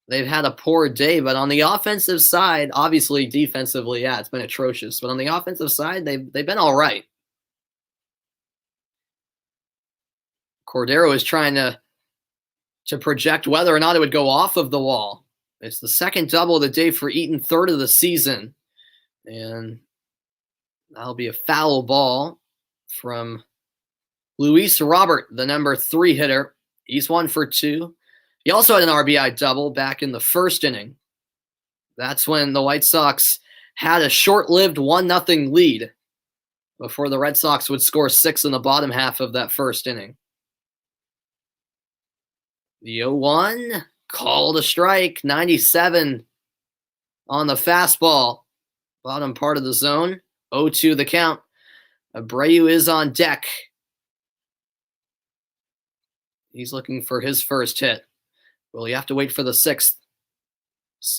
they've had a poor day, but on the offensive side, obviously defensively, yeah, it's been atrocious. But on the offensive side, they've been all right. Cordero is trying to project whether or not it would go off of the wall. It's the second double of the day for Eaton, third of the season. And that'll be a foul ball from Luis Robert, the number 3 hitter. He's 1 for 2. He also had an RBI double back in the first inning. That's when the White Sox had a short-lived 1-0 lead before the Red Sox would score 6 in the bottom half of that first inning. The 0-1, called a strike, 97 on the fastball, bottom part of the zone, 0-2 the count. Abreu is on deck. He's looking for his first hit. Will he have to wait for the 6th?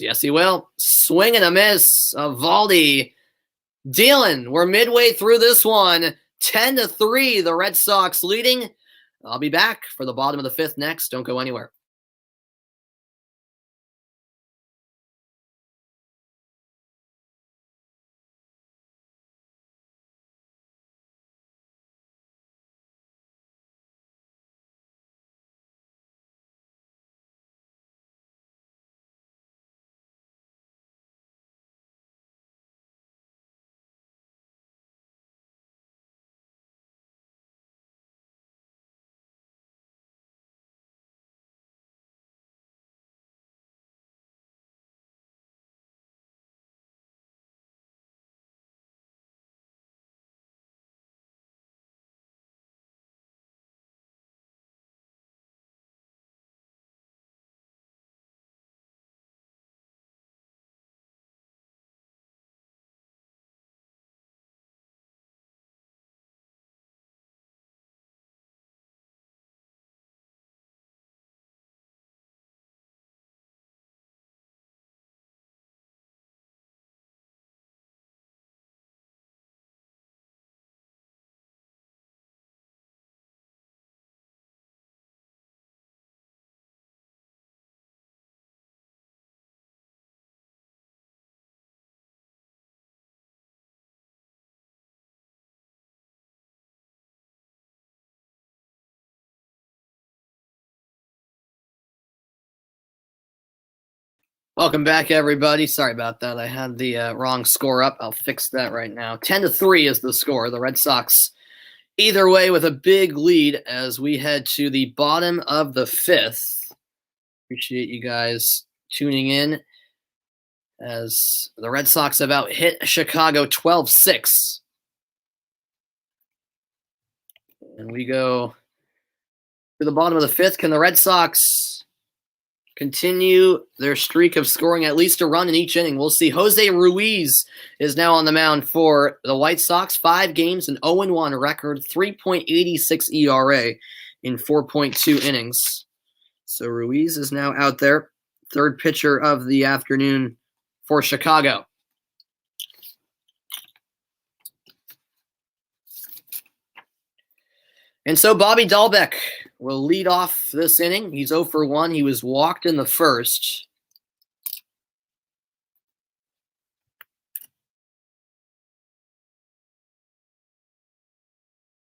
Yes, he will. Swing and a miss. Eovaldi dealing. We're midway through this one. 10-3, the Red Sox leading. I'll be back for the bottom of the 5th next. Don't go anywhere. Welcome back, everybody. Sorry about that. I had the wrong score up. I'll fix that right now. 10-3 is the score. The Red Sox, either way, with a big lead as we head to the bottom of the 5th. Appreciate you guys tuning in as the Red Sox have out hit Chicago 12-6. And we go to the bottom of the 5th. Can the Red Sox continue their streak of scoring at least a run in each inning? We'll see. Jose Ruiz is now on the mound for the White Sox. 5 games, an 0-1 record, 3.86 ERA in 4.2 innings. So Ruiz is now out there, third pitcher of the afternoon for Chicago. And so Bobby Dahlbeck will lead off this inning. He's 0 for 1. He was walked in the first.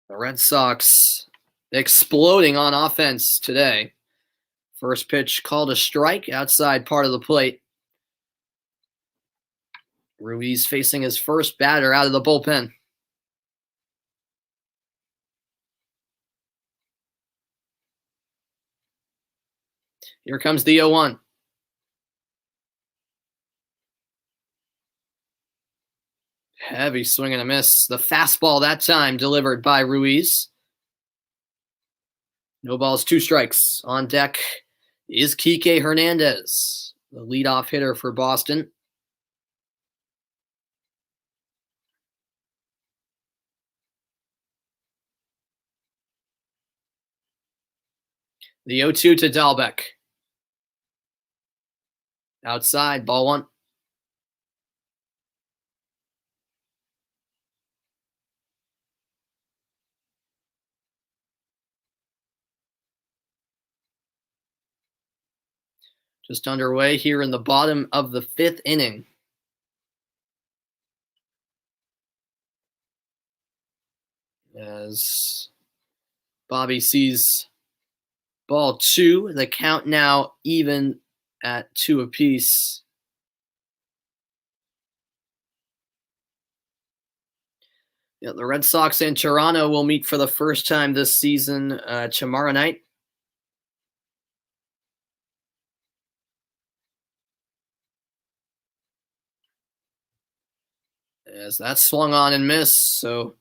The Red Sox exploding on offense today. First pitch called a strike outside part of the plate. Ruiz facing his first batter out of the bullpen. Here comes the 0-1. Heavy swing and a miss. The fastball that time delivered by Ruiz. No balls, 2 strikes. On deck is Kike Hernandez, the leadoff hitter for Boston. The 0-2 to Dahlbeck. Outside, ball 1. Just underway here in the bottom of the 5th inning. As Bobby sees ball 2, the count now even at 2 apiece. Yeah, the Red Sox and Toronto will meet for the first time this season tomorrow night. As that swung on and missed, so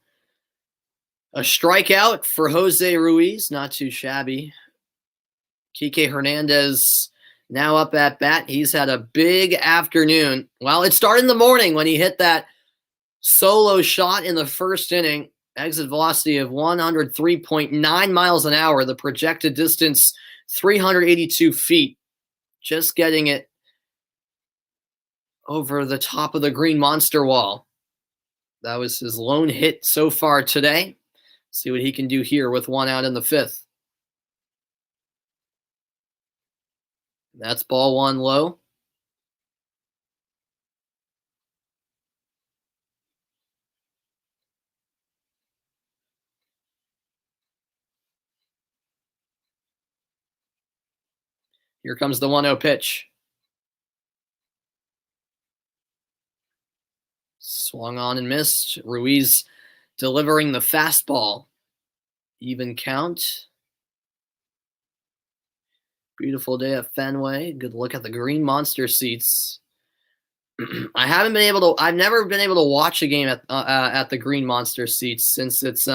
a strikeout for Jose Ruiz, not too shabby. Kike Hernandez now up at bat. He's had a big afternoon. Well, it started in the morning when he hit that solo shot in the first inning. Exit velocity of 103.9 miles an hour. The projected distance, 382 feet. Just getting it over the top of the green monster wall. That was his lone hit so far today. See what he can do here with 1 out in the 5th. That's ball 1 low. Here comes the 1-0 pitch. Swung on and missed. Ruiz delivering the fastball. Even count. Beautiful day at Fenway. Good look at the green monster seats. I've never been able to watch a game at the green monster seats since it's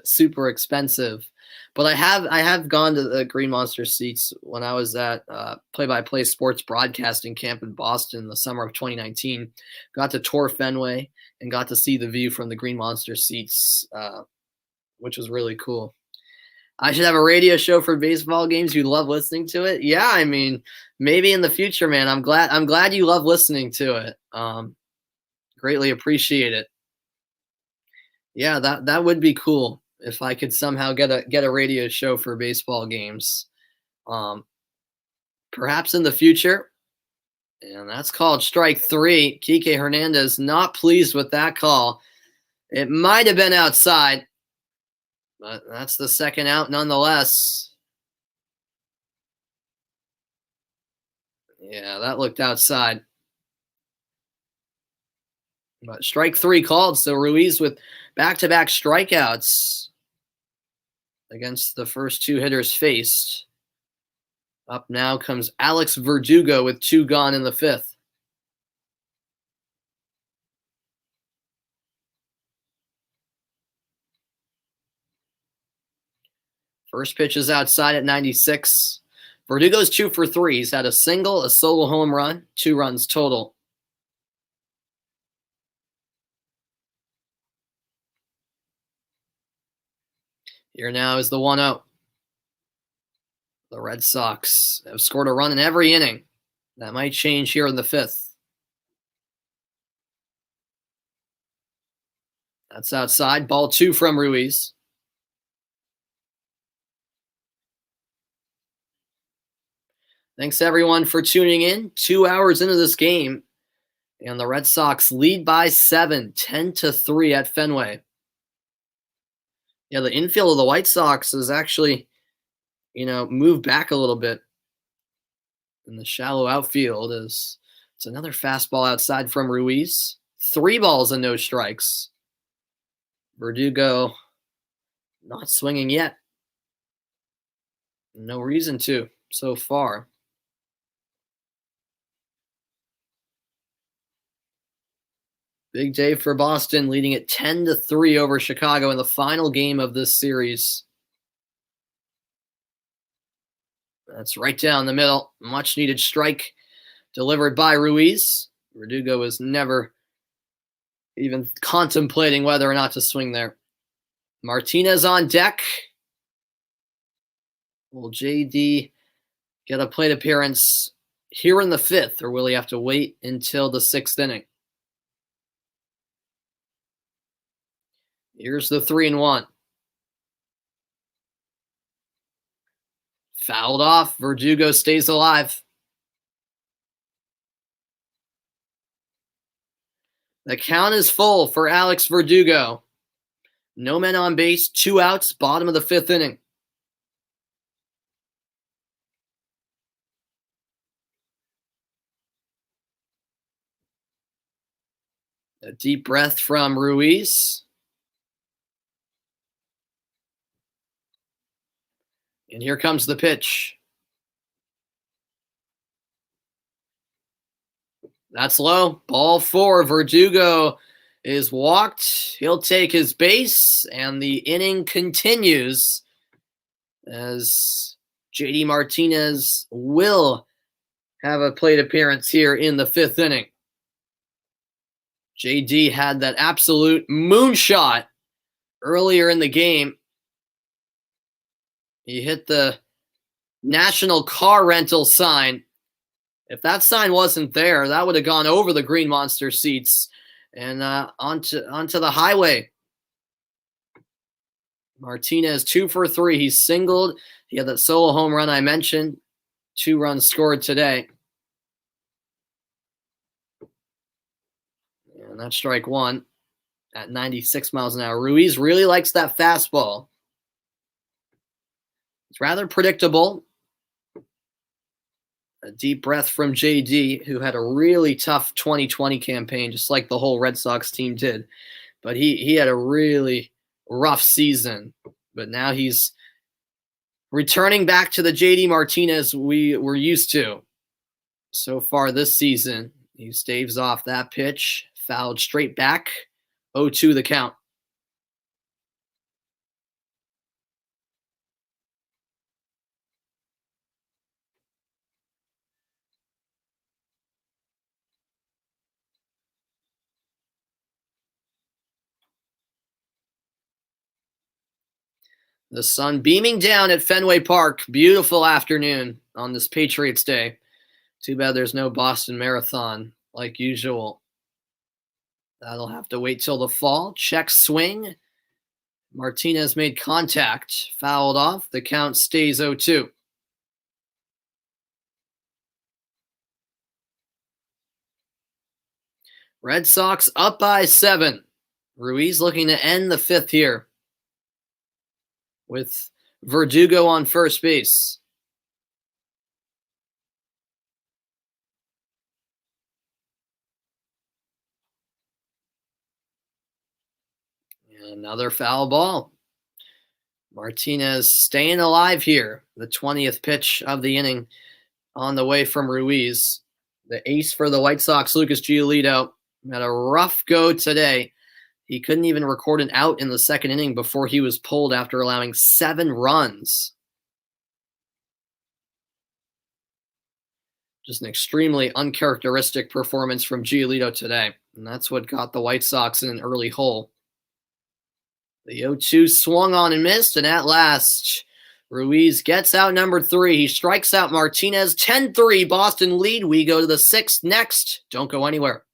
super expensive. But I have gone to the green monster seats when I was at play-by-play sports broadcasting camp in Boston in the summer of 2019. Got to tour Fenway and got to see the view from the green monster seats, which was really cool. I should have a radio show for baseball games. You love listening to it? Yeah, I mean, maybe in the future, man. I'm glad you love listening to it. Greatly appreciate it. Yeah, that would be cool if I could somehow get a radio show for baseball games. Perhaps in the future. And that's called strike 3. Kike Hernandez not pleased with that call. It might have been outside, but that's the 2nd out nonetheless. Yeah, that looked outside. But strike 3 called, so Ruiz with back-to-back strikeouts against the first 2 hitters faced. Up now comes Alex Verdugo with 2 gone in the 5th. First pitch is outside at 96. Verdugo's 2 for 3. He's had a single, a solo home run, 2 runs total. Here now is the 1-0. The Red Sox have scored a run in every inning. That might change here in the 5th. That's outside. Ball 2 from Ruiz. Thanks, everyone, for tuning in. 2 hours into this game, and the Red Sox lead by 7, 10-3 at Fenway. Yeah, the infield of the White Sox has actually, moved back a little bit. In the shallow outfield it's another fastball outside from Ruiz. 3 balls and no strikes. Verdugo not swinging yet. No reason to so far. Big day for Boston, leading at 10-3 over Chicago in the final game of this series. That's right down the middle. Much needed strike delivered by Ruiz. Verdugo was never even contemplating whether or not to swing there. Martinez on deck. Will JD get a plate appearance here in the 5th, or will he have to wait until the 6th inning? Here's the 3-1. Fouled off. Verdugo stays alive. The count is full for Alex Verdugo. No men on base, 2 outs, bottom of the 5th inning. A deep breath from Ruiz. And here comes the pitch. That's low. Ball 4. Verdugo is walked. He'll take his base, and the inning continues as JD Martinez will have a plate appearance here in the 5th inning. JD had that absolute moonshot earlier in the game. He hit the national car rental sign. If that sign wasn't there, that would have gone over the Green Monster seats and onto the highway. Martinez 2 for 3. He singled. He had that solo home run I mentioned. 2 runs scored today. And that's strike 1 at 96 miles an hour. Ruiz really likes that fastball. It's rather predictable. A deep breath from JD, who had a really tough 2020 campaign, just like the whole Red Sox team did. But he had a really rough season. But now he's returning back to the JD Martinez we were used to so far this season. He staves off that pitch, fouled straight back, 0-2 the count. The sun beaming down at Fenway Park. Beautiful afternoon on this Patriots Day. Too bad there's no Boston Marathon like usual. That'll have to wait till the fall. Check swing. Martinez made contact. Fouled off. The count stays 0-2. Red Sox up by 7. Ruiz looking to end the 5th here with Verdugo on first base. And another foul ball. Martinez staying alive here. The 20th pitch of the inning on the way from Ruiz. The ace for the White Sox, Lucas Giolito, had a rough go today. He couldn't even record an out in the 2nd inning before he was pulled after allowing 7 runs. Just an extremely uncharacteristic performance from Giolito today. And that's what got the White Sox in an early hole. The 0-2 swung on and missed, and at last, Ruiz gets out number 3. He strikes out Martinez. 10-3, Boston lead. We go to the 6th next. Don't go anywhere.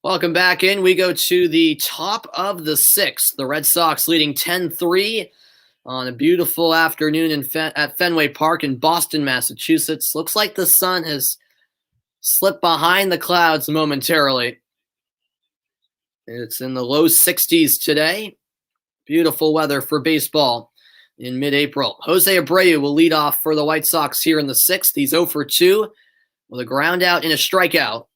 Welcome back in. We go to the top of the sixth. The Red Sox leading 10-3 on a beautiful afternoon at Fenway Park in Boston, Massachusetts. Looks like the sun has slipped behind the clouds momentarily. It's in the low 60s today. Beautiful weather for baseball in mid-April. Jose Abreu will lead off for the White Sox here in the sixth. He's 0 for 2 with a ground out and a strikeout.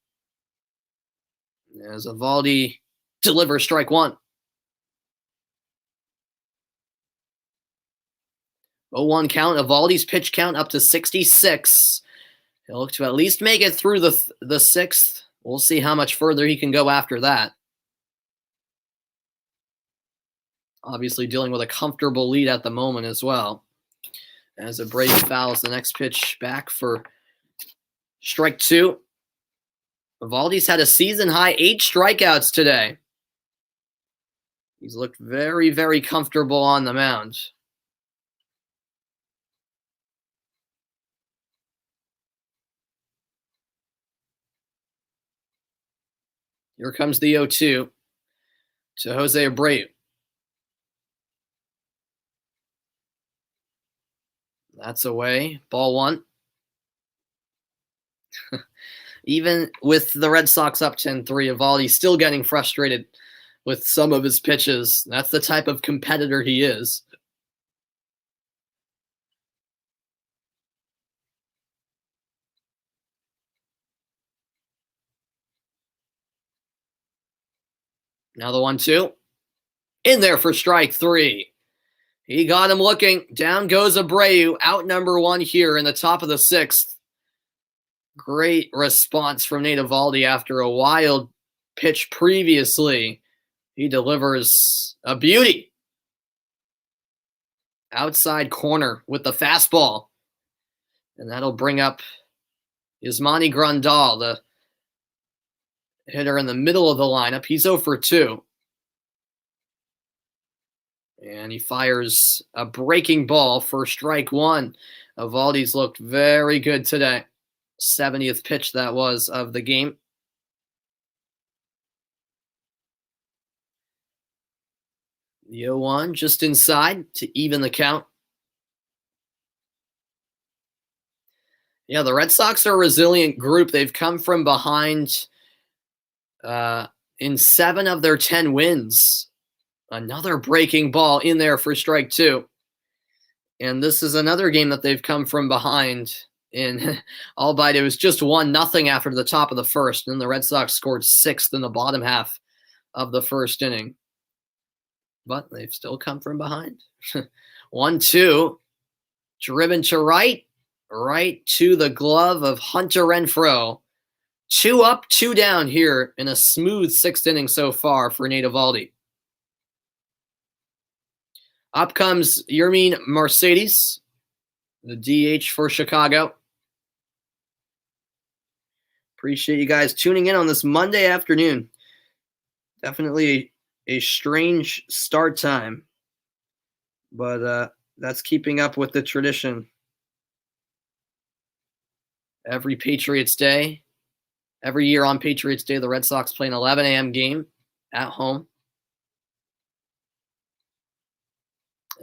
As Eovaldi delivers strike one. 0-1 count. Eovaldi's pitch count up to 66. He'll look to at least make it through the sixth. We'll see how much further he can go after that. Obviously dealing with a comfortable lead at the moment as well. As Abreu fouls the next pitch back for strike two. Eovaldi's had a season-high 8 strikeouts today. He's looked very, very comfortable on the mound. Here comes the 0-2 to Jose Abreu. That's away. Ball one. Even with the Red Sox up 10-3, Eovaldi's still getting frustrated with some of his pitches. That's the type of competitor he is. Now the 1-2. In there for strike three. He got him looking. Down goes Abreu. Out number one here in the top of the sixth. Great response from Nate Eovaldi after a wild pitch previously. He delivers a beauty. Outside corner with the fastball. And that'll bring up Yasmani Grandal, the hitter in the middle of the lineup. He's 0 for 2. And he fires a breaking ball for strike one. Eovaldi's looked very good today. 70th pitch that was of the game. The 0-1 just inside to even the count. Yeah, the Red Sox are a resilient group. They've come from behind in 7 of their 10 wins. Another breaking ball in there for strike two. And this is another game that they've come from behind in, albeit it was just 1-0 after the top of the first. And then the Red Sox scored 6th in the bottom half of the first inning. But they've still come from behind. 1-2. Driven to right to the glove of Hunter Renfroe. 2 up, 2 down here in a smooth 6th inning so far for Nate Eovaldi. Up comes Yermin Mercedes, the DH for Chicago. Appreciate you guys tuning in on this Monday afternoon. Definitely a strange start time, but that's keeping up with the tradition. Every Patriots Day, every year on Patriots Day, the Red Sox play an 11 a.m. game at home.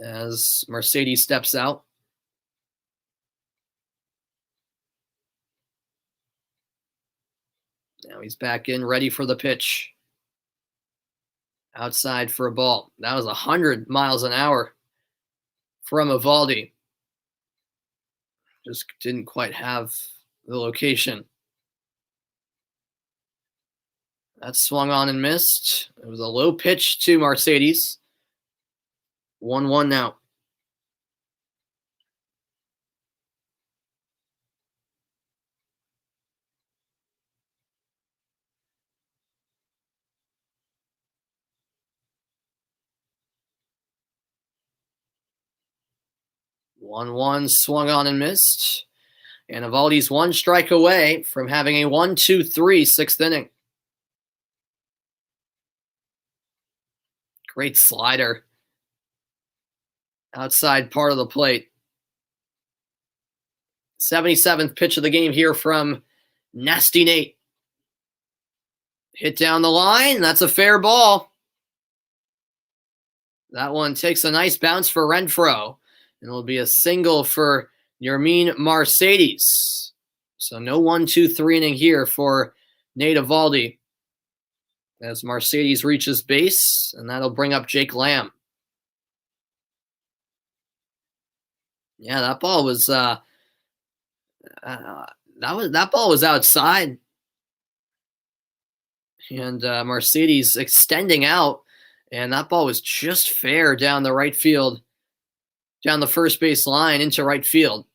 As Mercedes steps out. Now he's back in, ready for the pitch. Outside for a ball. That was 100 miles an hour from Eovaldi. Just didn't quite have the location. That swung on and missed. It was a low pitch to Mercedes. 1-1 now. One swung on and missed. And Eovaldi's 1 strike away from having a 1-2-3 6th inning. Great slider. Outside part of the plate. 77th pitch of the game here from Nasty Nate. Hit down the line. That's a fair ball. That one takes a nice bounce for Renfroe. And it'll be a single for Yermin Mercedes. So no 1-2-3 inning here for Nate Eovaldi as Mercedes reaches base, and that'll bring up Jake Lamb. Yeah, that ball was that ball was outside, and Mercedes extending out, and that ball was just fair down the right field, down the first base line into right field.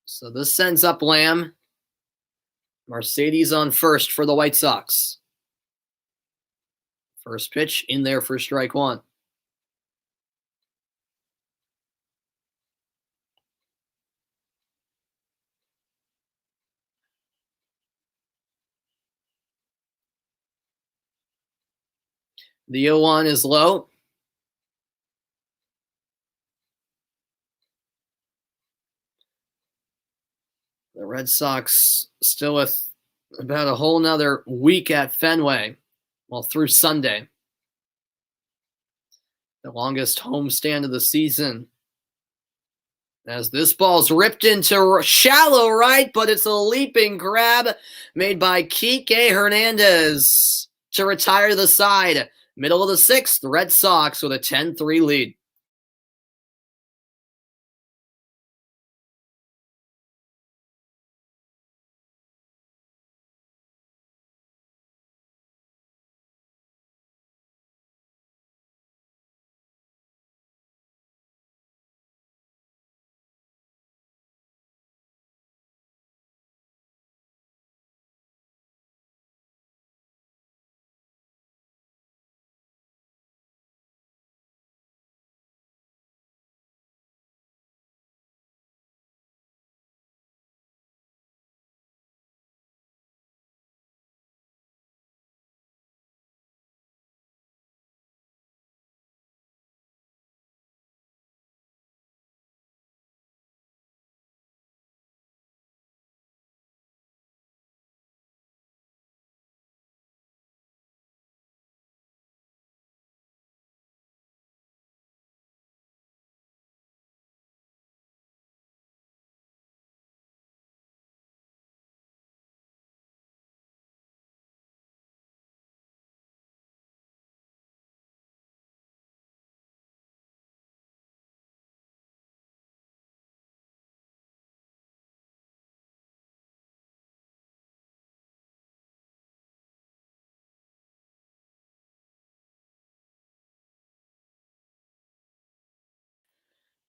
So this sends up Lamb. Mercedes on first for the White Sox. First pitch in there for strike one. The 0-1 is low. The Red Sox still with about a whole nother week at Fenway. Well, through Sunday. The longest homestand of the season. As this ball's ripped into shallow right, but it's a leaping grab made by Kike Hernandez to retire the side. Middle of the sixth, the Red Sox with a 10-3 lead.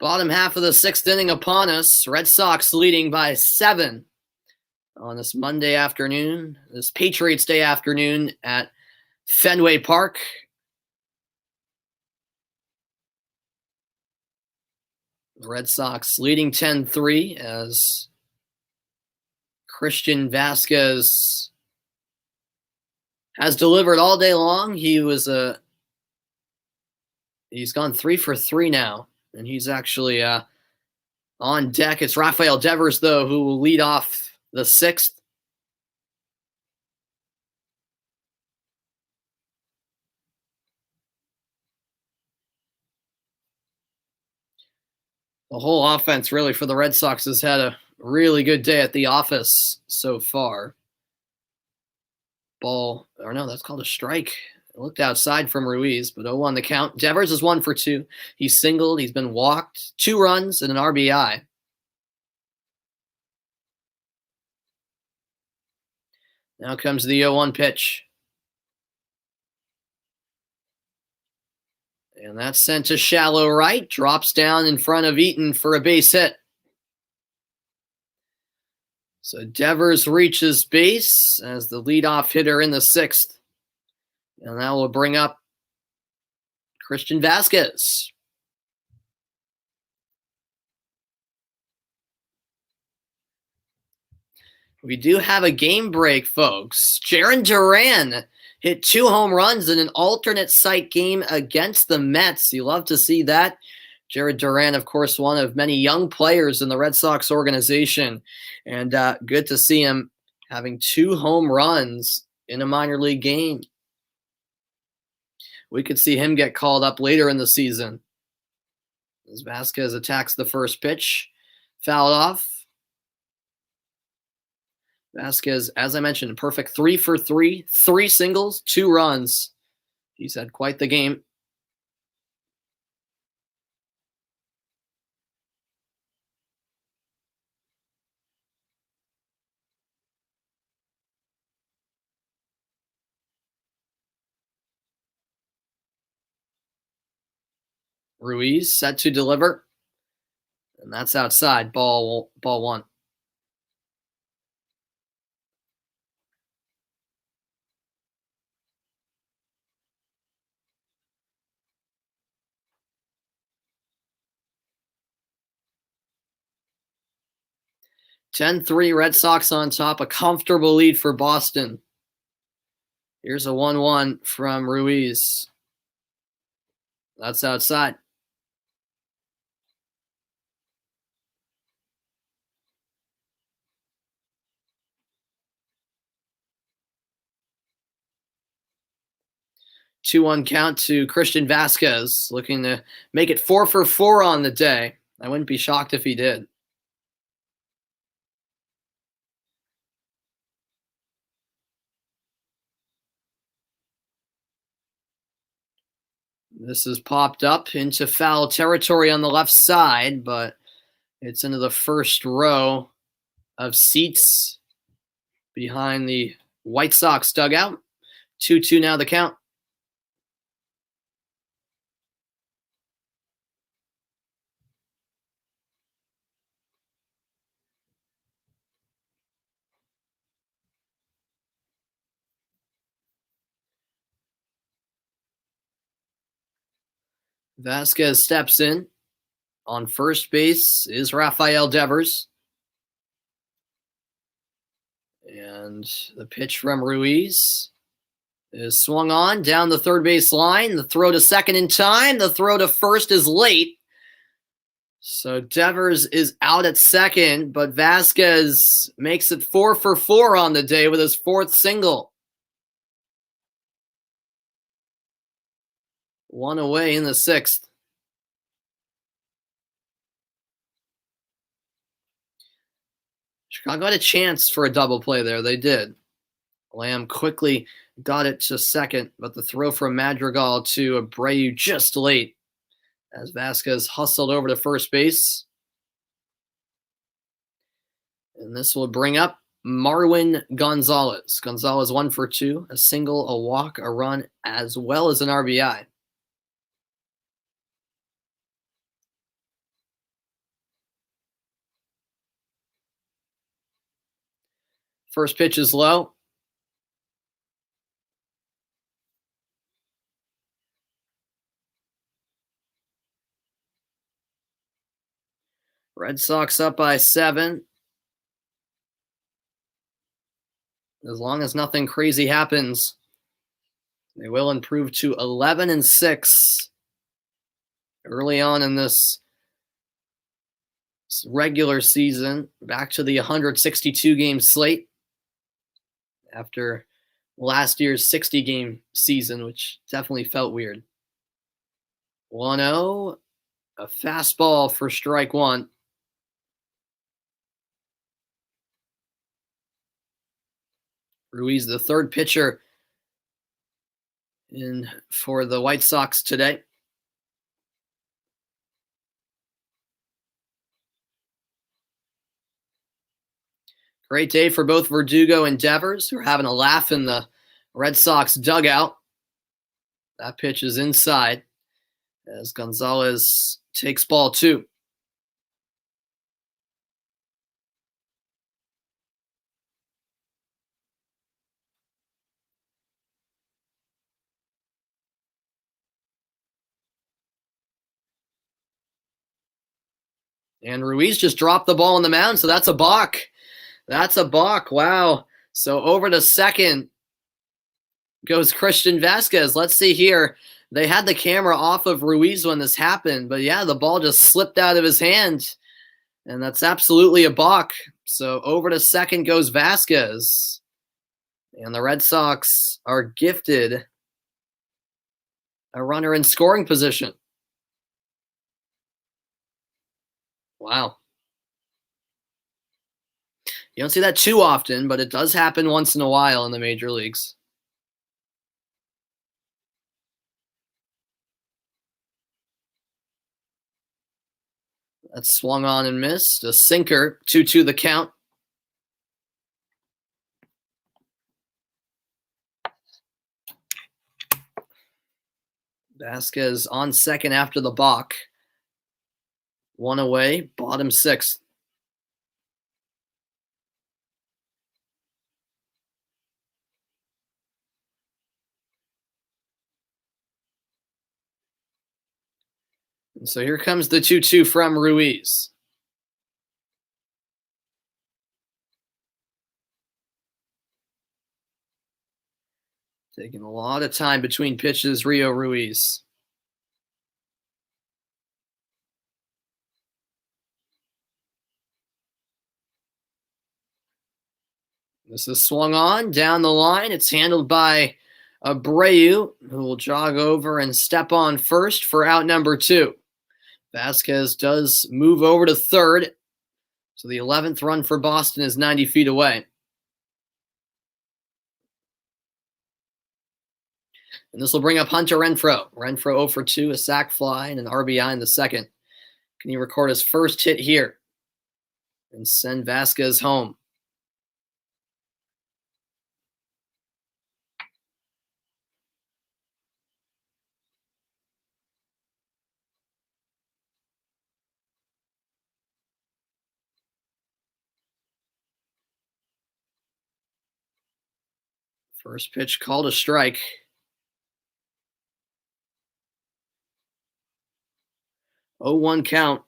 Bottom half of the sixth inning upon us. Red Sox leading by 7 on this Monday afternoon, this Patriots Day afternoon at Fenway Park. The Red Sox leading 10-3 as Christian Vasquez has delivered all day long. He's gone 3 for 3 now, and he's actually on deck. It's Rafael Devers, though, who will lead off the sixth. The whole offense, really, for the Red Sox has had a really good day at the office so far. Ball, or no, that's called a strike. It looked outside from Ruiz, but 0-1 the count. Devers is 1 for 2. He's singled. He's been walked. 2 runs and an RBI. Now comes the 0-1 pitch. And that's sent to shallow right. Drops down in front of Eaton for a base hit. So Devers reaches base as the leadoff hitter in the sixth. And that will bring up Christian Vasquez. We do have a game break, folks. Jarren Duran hit 2 home runs in an alternate site game against the Mets. You love to see that. Jarren Duran, of course, one of many young players in the Red Sox organization. And good to see him having 2 home runs in a minor league game. We could see him get called up later in the season. As Vasquez attacks the first pitch, fouled off. Vasquez, as I mentioned, perfect 3 for 3, 3 singles, 2 runs. He's had quite the game. Ruiz set to deliver. And that's outside. Ball 1. (10-3) Red Sox on top. A comfortable lead for Boston. Here's a 1-1 from Ruiz. That's outside. Two-one count to Christian Vasquez, looking to make it 4 for 4 on the day. I wouldn't be shocked if he did. This is popped up into foul territory on the left side, but it's into the first row of seats behind the White Sox dugout. 2-2 now the count. Vasquez steps in. On first base is Rafael Devers. And the pitch from Ruiz is swung on down the third base line. The throw to second in time. The throw to first is late. So Devers is out at second, but Vasquez makes it 4 for 4 on the day with his 4th single. 1 away in the 6th. Chicago had a chance for a double play there. They did. Lamb quickly got it to second, but the throw from Madrigal to Abreu just late as Vasquez hustled over to first base. And this will bring up Marwin Gonzalez. Gonzalez 1 for 2, a single, a walk, a run, as well as an RBI. First pitch is low. Red Sox up by 7. As long as nothing crazy happens, they will improve to 11-6 early on in this regular season. Back to the 162-game slate after last year's 60-game season, which definitely felt weird. 1-0, a fastball for strike 1. Ruiz, the third pitcher in for the White Sox today. Great day for both Verdugo and Devers, who are having a laugh in the Red Sox dugout. That pitch is inside as Gonzalez takes ball 2. And Ruiz just dropped the ball on the mound, so that's a balk. That's a balk. Wow. So over to second goes Christian Vasquez. Let's see here. They had the camera off of Ruiz when this happened, but yeah, the ball just slipped out of his hand, and that's absolutely a balk. So over to second goes Vasquez. And the Red Sox are gifted a runner in scoring position. Wow. You don't see that too often, but it does happen once in a while in the major leagues. That's swung on and missed. A sinker, 2-2 the count. Vasquez on second after the balk. One away, bottom sixth. And so here comes the 2-2 from Ruiz. Taking a lot of time between pitches, Rio Ruiz. This is swung on down the line. It's handled by Abreu, who will jog over and step on first for out number 2. Vasquez does move over to third. So the 11th run for Boston is 90 feet away. And this will bring up Hunter Renfroe. Renfroe 0 for 2, a sac fly, and an RBI in the second. Can he record his first hit here and send Vasquez home? First pitch called a strike. 0-1 count.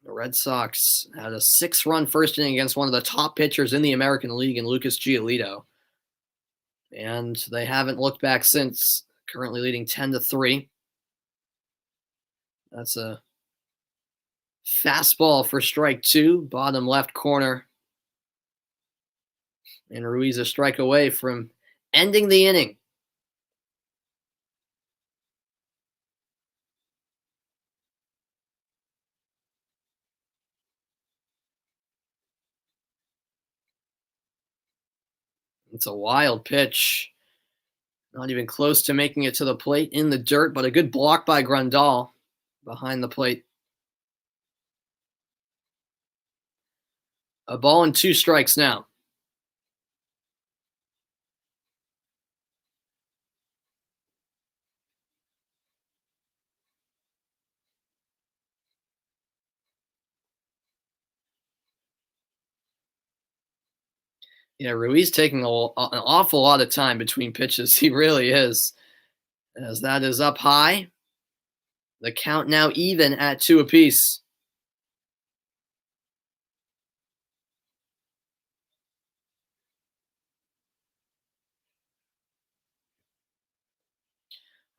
The Red Sox had a 6-run first inning against one of the top pitchers in the American League in Lucas Giolito. And they haven't looked back since, currently leading 10-3. That's a fastball for strike 2, bottom left corner. And Ruiz a strike away from ending the inning. It's a wild pitch. Not even close to making it to the plate in the dirt, but a good block by Grandal behind the plate. A ball and 2 strikes now. Yeah, Ruiz taking an awful lot of time between pitches. He really is. As that is up high. The count now even at 2 apiece.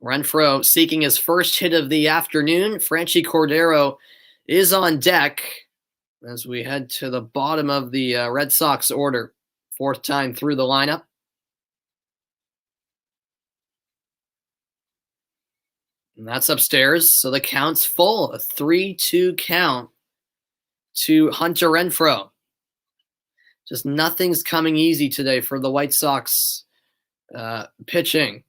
Renfroe seeking his first hit of the afternoon. Franchy Cordero is on deck as we head to the bottom of the Red Sox order. 4th time through the lineup. And that's upstairs, so the count's full. A 3-2 count to Hunter Renfroe. Just nothing's coming easy today for the White Sox pitching.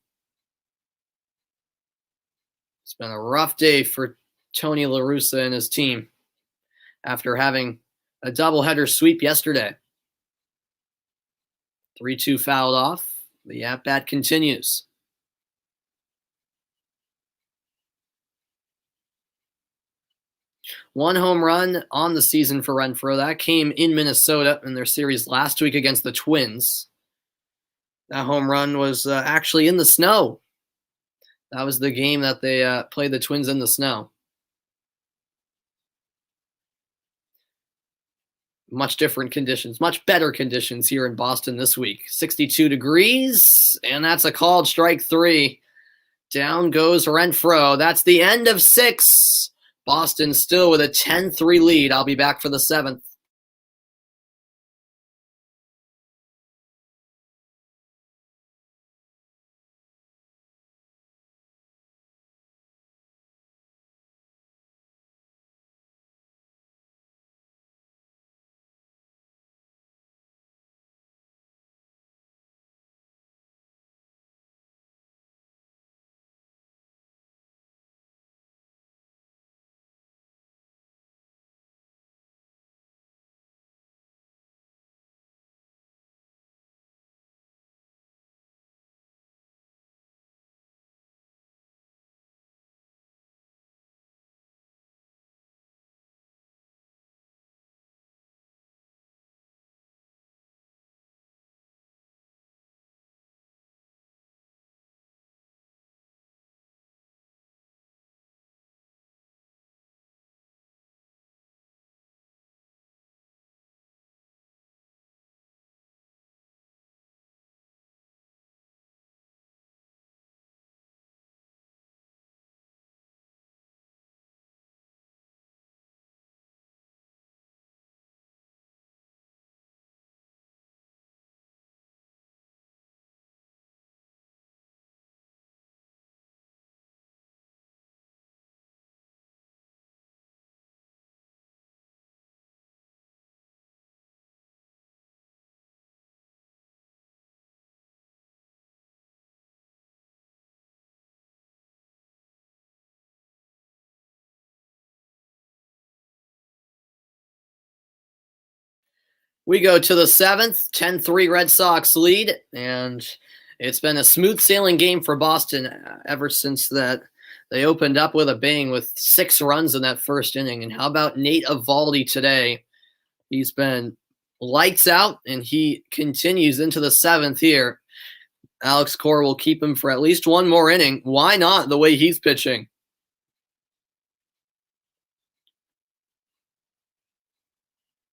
It's been a rough day for Tony La Russa and his team after having a doubleheader sweep yesterday. 3-2 fouled off. The at-bat continues. One home run on the season for Renfroe. That came in Minnesota in their series last week against the Twins. That home run was actually in the snow. That was the game that they played the Twins in the snow. Much different conditions, much better conditions here in Boston this week. 62 degrees, and that's a called strike 3. Down goes Renfroe. That's the end of 6. Boston still with a 10-3 lead. I'll be back for the 7th. We go to the seventh, 10-3 Red Sox lead, and it's been a smooth sailing game for Boston ever since that they opened up with a bang with 6 runs in that first inning. And how about Nate Eovaldi today? He's been lights out, and he continues into the seventh here. Alex Cora will keep him for at least one more inning. Why not the way he's pitching?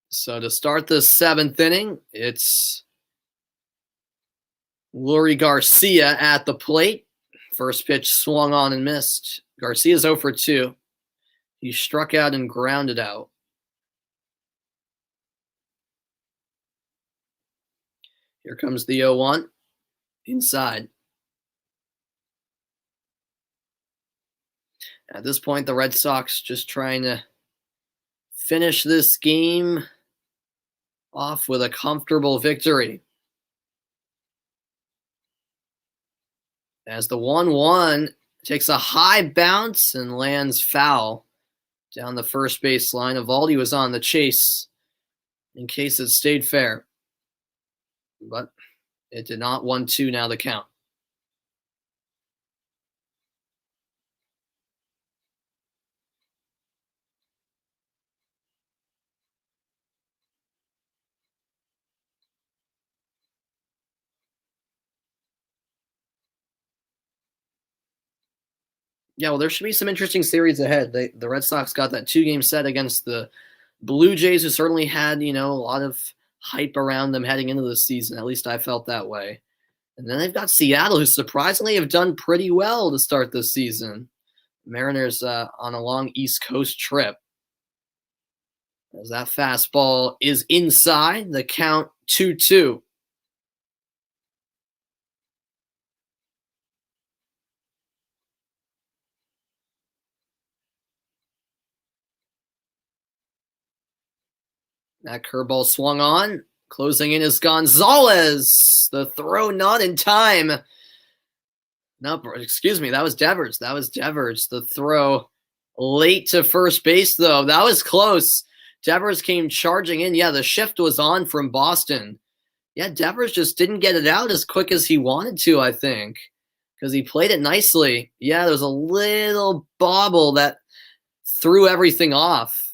So to start the seventh inning, it's Leury Garcia at the plate. First pitch swung on and missed. Garcia's 0 for 2. He struck out and grounded out. Here comes the 0-1. Inside. At this point, the Red Sox just trying to finish this game off with a comfortable victory. As the 1-1 takes a high bounce and lands foul down the first base line. Eovaldi was on the chase in case it stayed fair. But it did not. 1-2 now the count. Yeah, well, there should be some interesting series ahead. The Red Sox got that 2-game set against the Blue Jays, who certainly had, a lot of hype around them heading into the season. At least I felt that way. And then they've got Seattle, who surprisingly have done pretty well to start this season. Mariners on a long East Coast trip. As that fastball is inside, the count 2-2. That curveball swung on. Closing in is Gonzalez. The throw not in time. No, excuse me. That was Devers. The throw late to first base, though. That was close. Devers came charging in. Yeah, the shift was on from Boston. Yeah, Devers just didn't get it out as quick as he wanted to, I think, because he played it nicely. Yeah, there was a little bobble that threw everything off.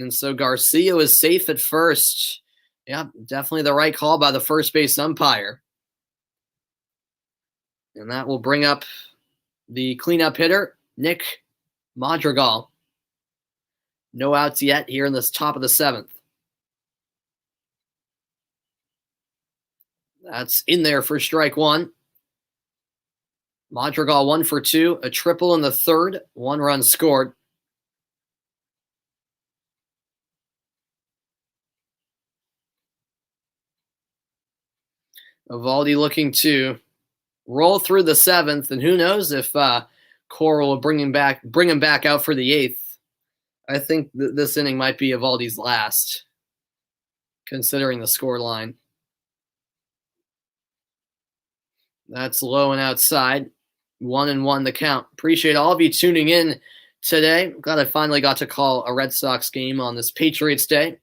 And so Garcia was safe at first. Yeah, definitely the right call by the first base umpire. And that will bring up the cleanup hitter, Nick Madrigal. No outs yet here in this top of the seventh. That's in there for strike one. Madrigal 1 for 2, a triple in the third, 1 run scored. Eovaldi looking to roll through the seventh, and who knows if Cora will bring him back out for the eighth. I think this inning might be Eovaldi's last, considering the score line. That's low and outside. 1-1 the count. Appreciate all of you tuning in today. Glad I finally got to call a Red Sox game on this Patriots Day.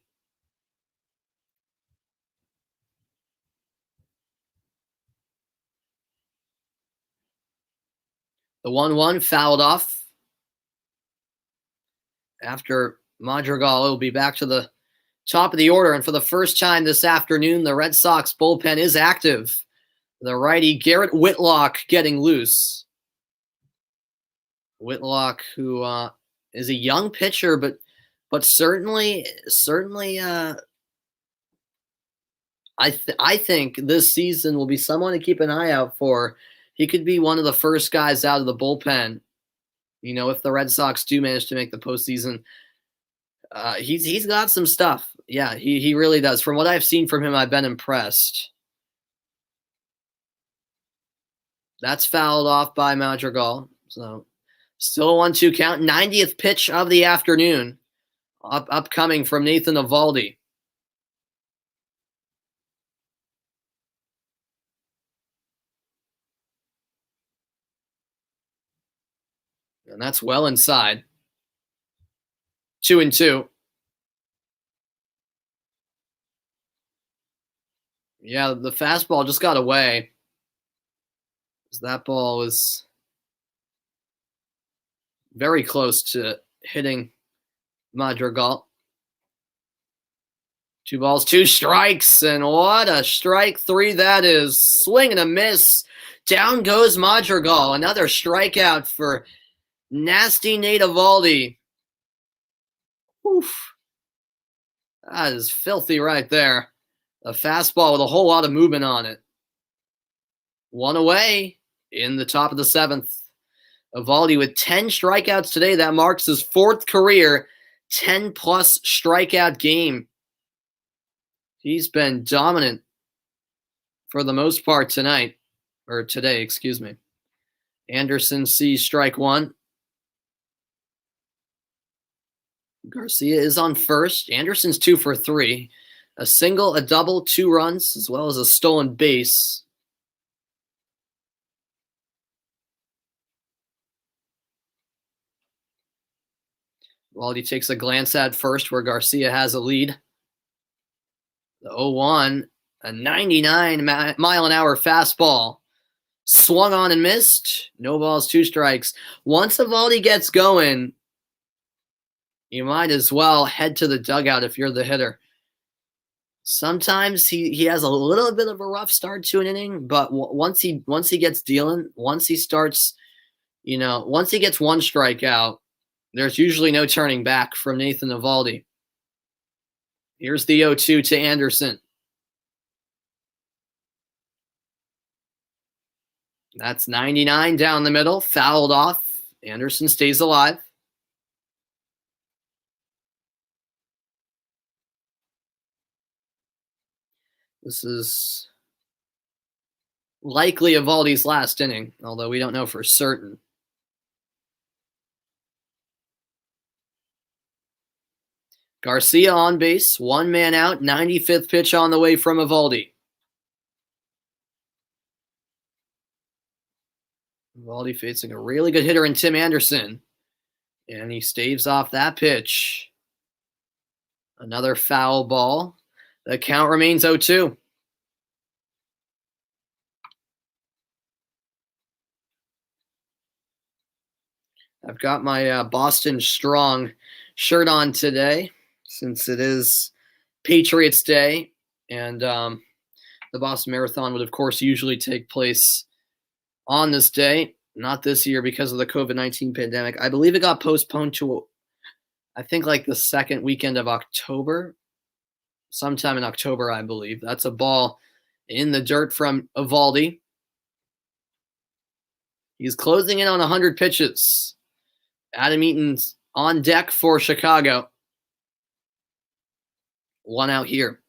The 1-1 fouled off. After Madrigal will be back to the top of the order. And for the first time this afternoon, the Red Sox bullpen is active. The righty Garrett Whitlock getting loose. Whitlock, who is a young pitcher, but certainly, I think this season will be someone to keep an eye out for. He could be one of the first guys out of the bullpen. If the Red Sox do manage to make the postseason, he's got some stuff. Yeah, he really does. From what I've seen from him, I've been impressed. That's fouled off by Madrigal. So still a 1-2 count. 90th pitch of the afternoon. Upcoming from Nathan Eovaldi. And that's well inside. 2-2. Yeah, the fastball just got away. That ball was very close to hitting Madrigal. 2 balls, 2 strikes, and what a strike 3 that is. Swing and a miss. Down goes Madrigal. Another strikeout for nasty Nate Eovaldi. Oof. That is filthy right there. A fastball with a whole lot of movement on it. 1 away in the top of the 7th. Eovaldi with 10 strikeouts today. That marks his 4th career 10-plus strikeout game. He's been dominant for the most part tonight. Or today, excuse me. Anderson sees strike 1. Garcia is on first. Anderson's 2 for 3. A single, a double, 2 runs, as well as a stolen base. Eovaldi takes a glance at first where Garcia has a lead. The 0-1, a 99-mile-an-hour fastball. Swung on and missed. No balls, 2 strikes. Once Eovaldi gets going, you might as well head to the dugout if you're the hitter. Sometimes he has a little bit of a rough start to an inning, but once he gets dealing, once he starts, once he gets 1 strikeout, there's usually no turning back from Nathan Eovaldi. Here's the 0-2 to Anderson. That's 99 down the middle, fouled off. Anderson stays alive. This is likely Eovaldi's last inning, although we don't know for certain. Garcia on base, 1 man out, 95th pitch on the way from Eovaldi. Eovaldi facing a really good hitter in Tim Anderson, and he staves off that pitch. Another foul ball. The count remains 0-2. I've got my Boston Strong shirt on today since it is Patriots Day, and the Boston Marathon would, of course, usually take place on this day. Not this year because of the COVID-19 pandemic. I believe it got postponed to, I think, like the second weekend of October. Sometime in October, I believe. That's a ball in the dirt from Eovaldi. He's closing in on 100 pitches. Adam Eaton's on deck for Chicago. 1 out here.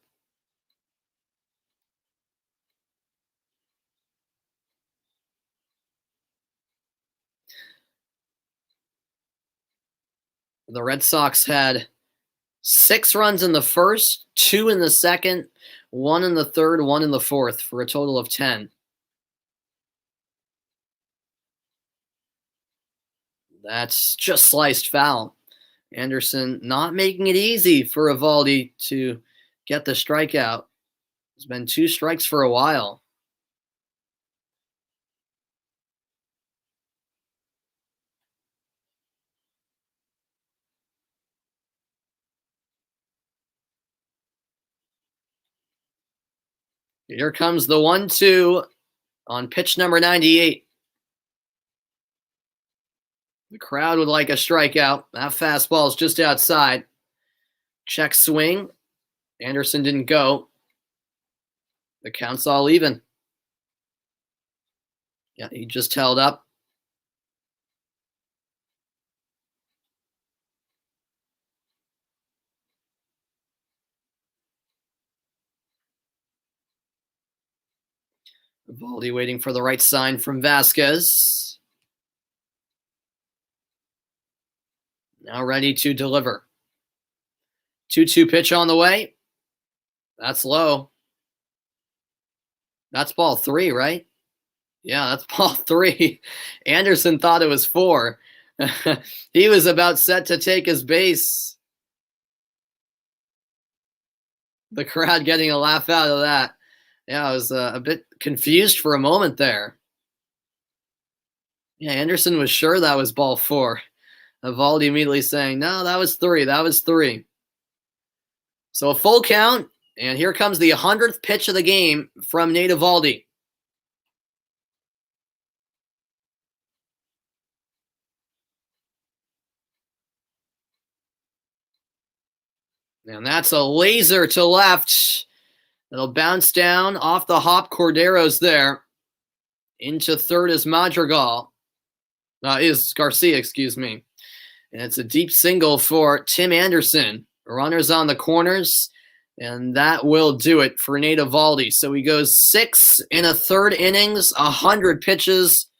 The Red Sox had 6 runs in the first, 2 in the second, 1 in the third, 1 in the fourth, for a total of 10. That's just sliced foul. Anderson not making it easy for Eovaldi to get the strikeout. It's been 2 strikes for a while. Here comes the 1-2 on pitch number 98. The crowd would like a strikeout. That fastball is just outside. Check swing. Anderson didn't go. The count's all even. Yeah, he just held up. Eovaldi waiting for the right sign from Vasquez. Now ready to deliver. 2-2 pitch on the way. That's low. That's ball 3, right? Yeah, that's ball 3. Anderson thought it was 4. He was about set to take his base. The crowd getting a laugh out of that. Yeah, I was a bit confused for a moment there. Yeah, Anderson was sure that was ball four. Evaldi immediately saying, no, that was three. That was three. So a full count, and here comes the 100th pitch of the game from Nate Evaldi. And that's a laser to left. It'll bounce down off the hop. Cordero's there. Into third is Madrigal. Is Garcia, excuse me. And it's a deep single for Tim Anderson. Runners on the corners, and that will do it for Nate Evaldi. So he goes 6 1/3 innings, 100 pitches.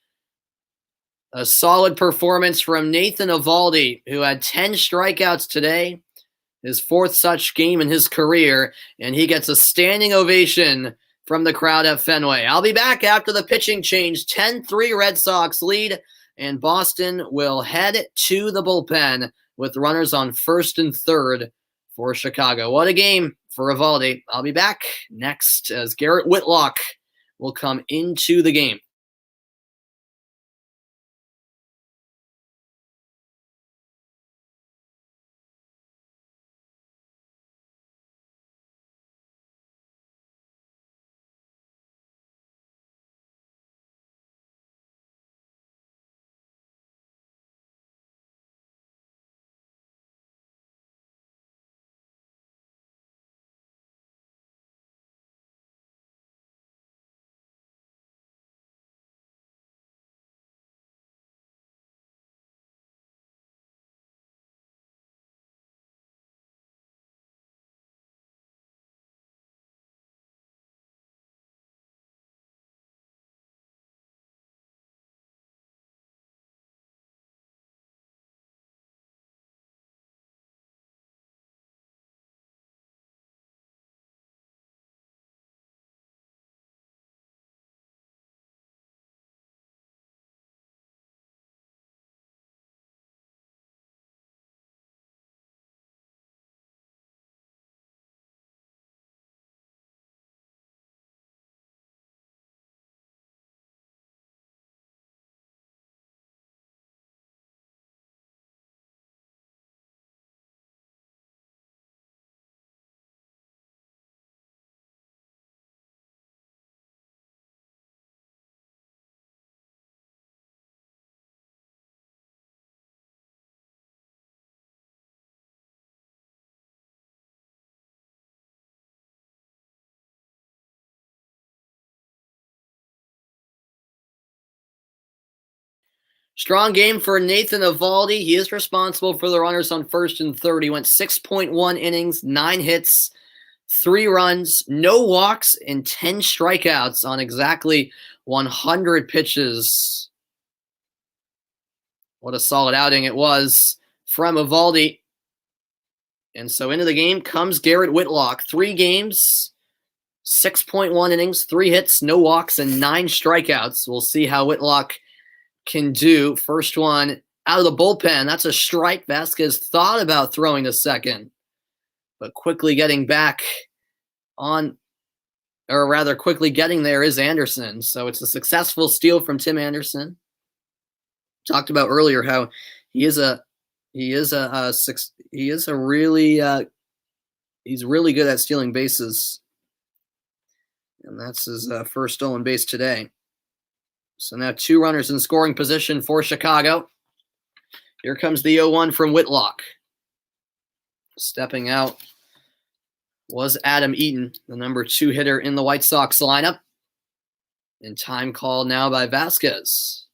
A solid performance from Nathan Evaldi, who had 10 strikeouts today, his 4th such game in his career, and he gets a standing ovation from the crowd at Fenway. I'll be back after the pitching change. 10-3 Red Sox lead, and Boston will head to the bullpen with runners on first and third for Chicago. What a game for Evaldi. I'll be back next as Garrett Whitlock will come into the game. Strong game for Nathan Evaldi. He is responsible for the runners on first and third. He went 6.1 innings, 9 hits, 3 runs, no walks, and 10 strikeouts on exactly 100 pitches. What a solid outing it was from Evaldi. And so into the game comes Garrett Whitlock. 3 games, 6.1 innings, 3 hits, no walks, and 9 strikeouts. We'll see how Whitlock can do. First one out of the bullpen. That's a strike. Vasquez thought about throwing to second, but quickly getting back on, or rather quickly getting there, is Anderson. So it's a successful steal from Tim Anderson. Talked about earlier how he's really good at stealing bases, and that's his first stolen base today. So now 2 runners in scoring position for Chicago. Here comes the 0-1 from Whitlock. Stepping out was Adam Eaton, the number 2 hitter in the White Sox lineup. And time called now by Vasquez.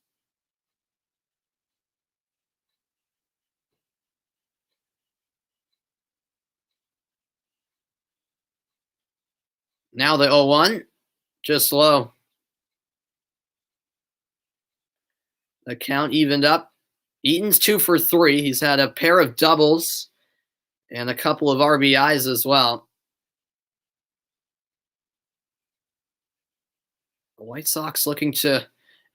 Now the 0-1, just low. The count evened up. Eaton's 2 for 3. He's had a pair of doubles and a couple of RBIs as well. The White Sox looking to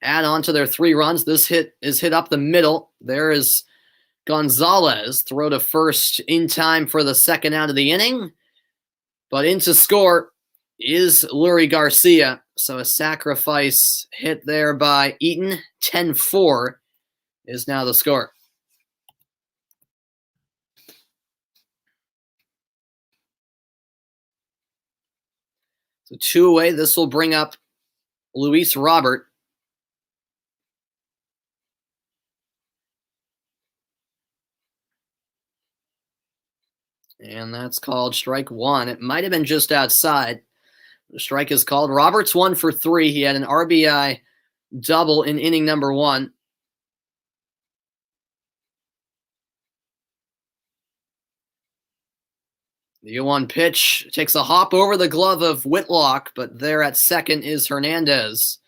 add on to their 3 runs. This hit is hit up the middle. There is Gonzalez, throw to first in time for the second out of the inning. But in to score is Lurie Garcia. So a sacrifice hit there by Eaton. 10-4 is now the score. So 2 away. This will bring up Luis Robert. And that's called strike 1. It might have been just outside. The strike is called. Roberts 1 for 3. He had an RBI double in inning number 1. The 0-1 pitch takes a hop over the glove of Whitlock, but there at second is Hernandez.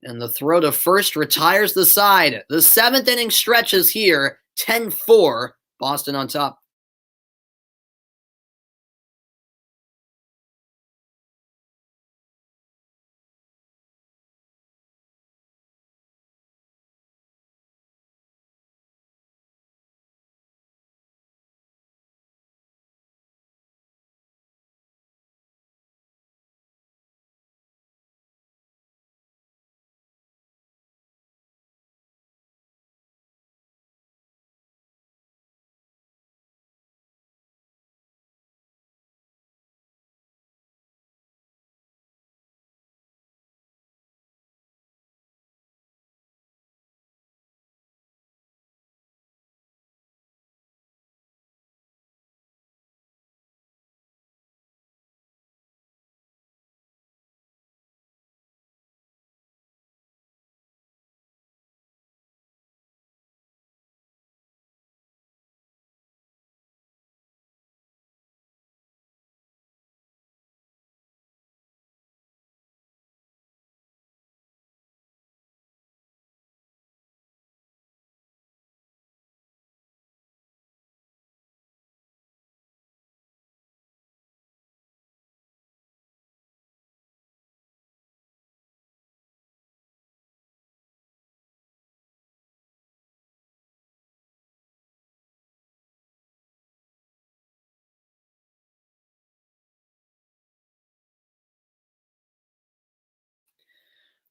And the throw to first retires the side. The 7th inning stretch is here. 10-4, Boston on top.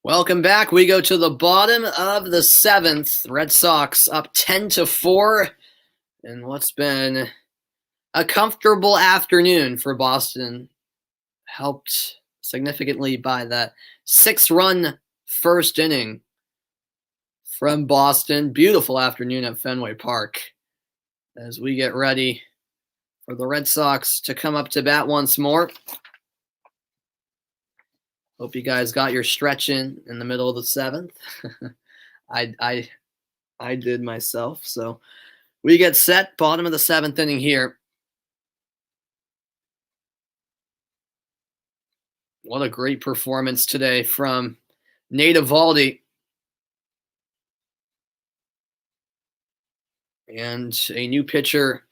Welcome back. We go to the bottom of the 7th. Red Sox up 10-4 in what's been a comfortable afternoon for Boston, helped significantly by that 6-run first inning from Boston. Beautiful afternoon at Fenway Park as we get ready for the Red Sox to come up to bat once more. Hope you guys got your stretch in the middle of the 7th. I did myself. So we get set, bottom of the 7th inning here. What a great performance today from Nate Eovaldi. And a new pitcher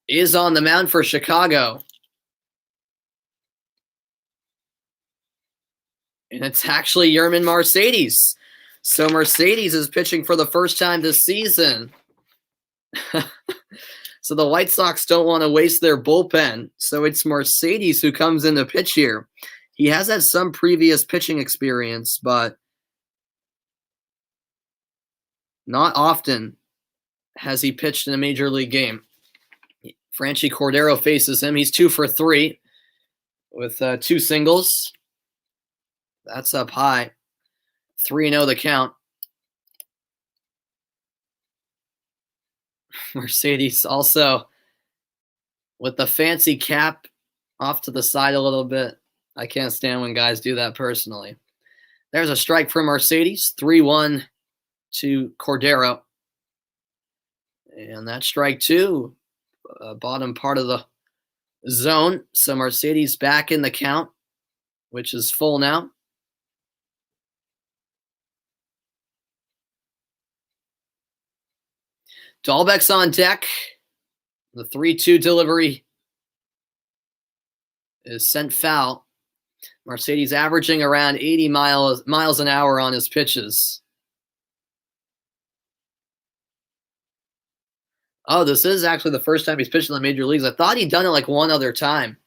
is on the mound for Chicago. And it's actually Yermin Mercedes. So Mercedes is pitching for the first time this season. So the White Sox don't want to waste their bullpen. So it's Mercedes who comes in to pitch here. He has had some previous pitching experience, but not often has he pitched in a major league game. Franchi Cordero faces him. He's 2 for 3 with 2 singles. That's up high. 3-0 the count. Mercedes also with the fancy cap off to the side a little bit. I can't stand when guys do that personally. There's a strike for Mercedes. 3-1 to Cordero. And that's strike 2. Bottom part of the zone. So Mercedes back in the count, which is full now. Dahlbeck's on deck. The 3-2 delivery is sent foul. Mercedes averaging around 80 miles an hour on his pitches. Oh, this is actually the first time he's pitched in the major leagues. I thought he'd done it like one other time.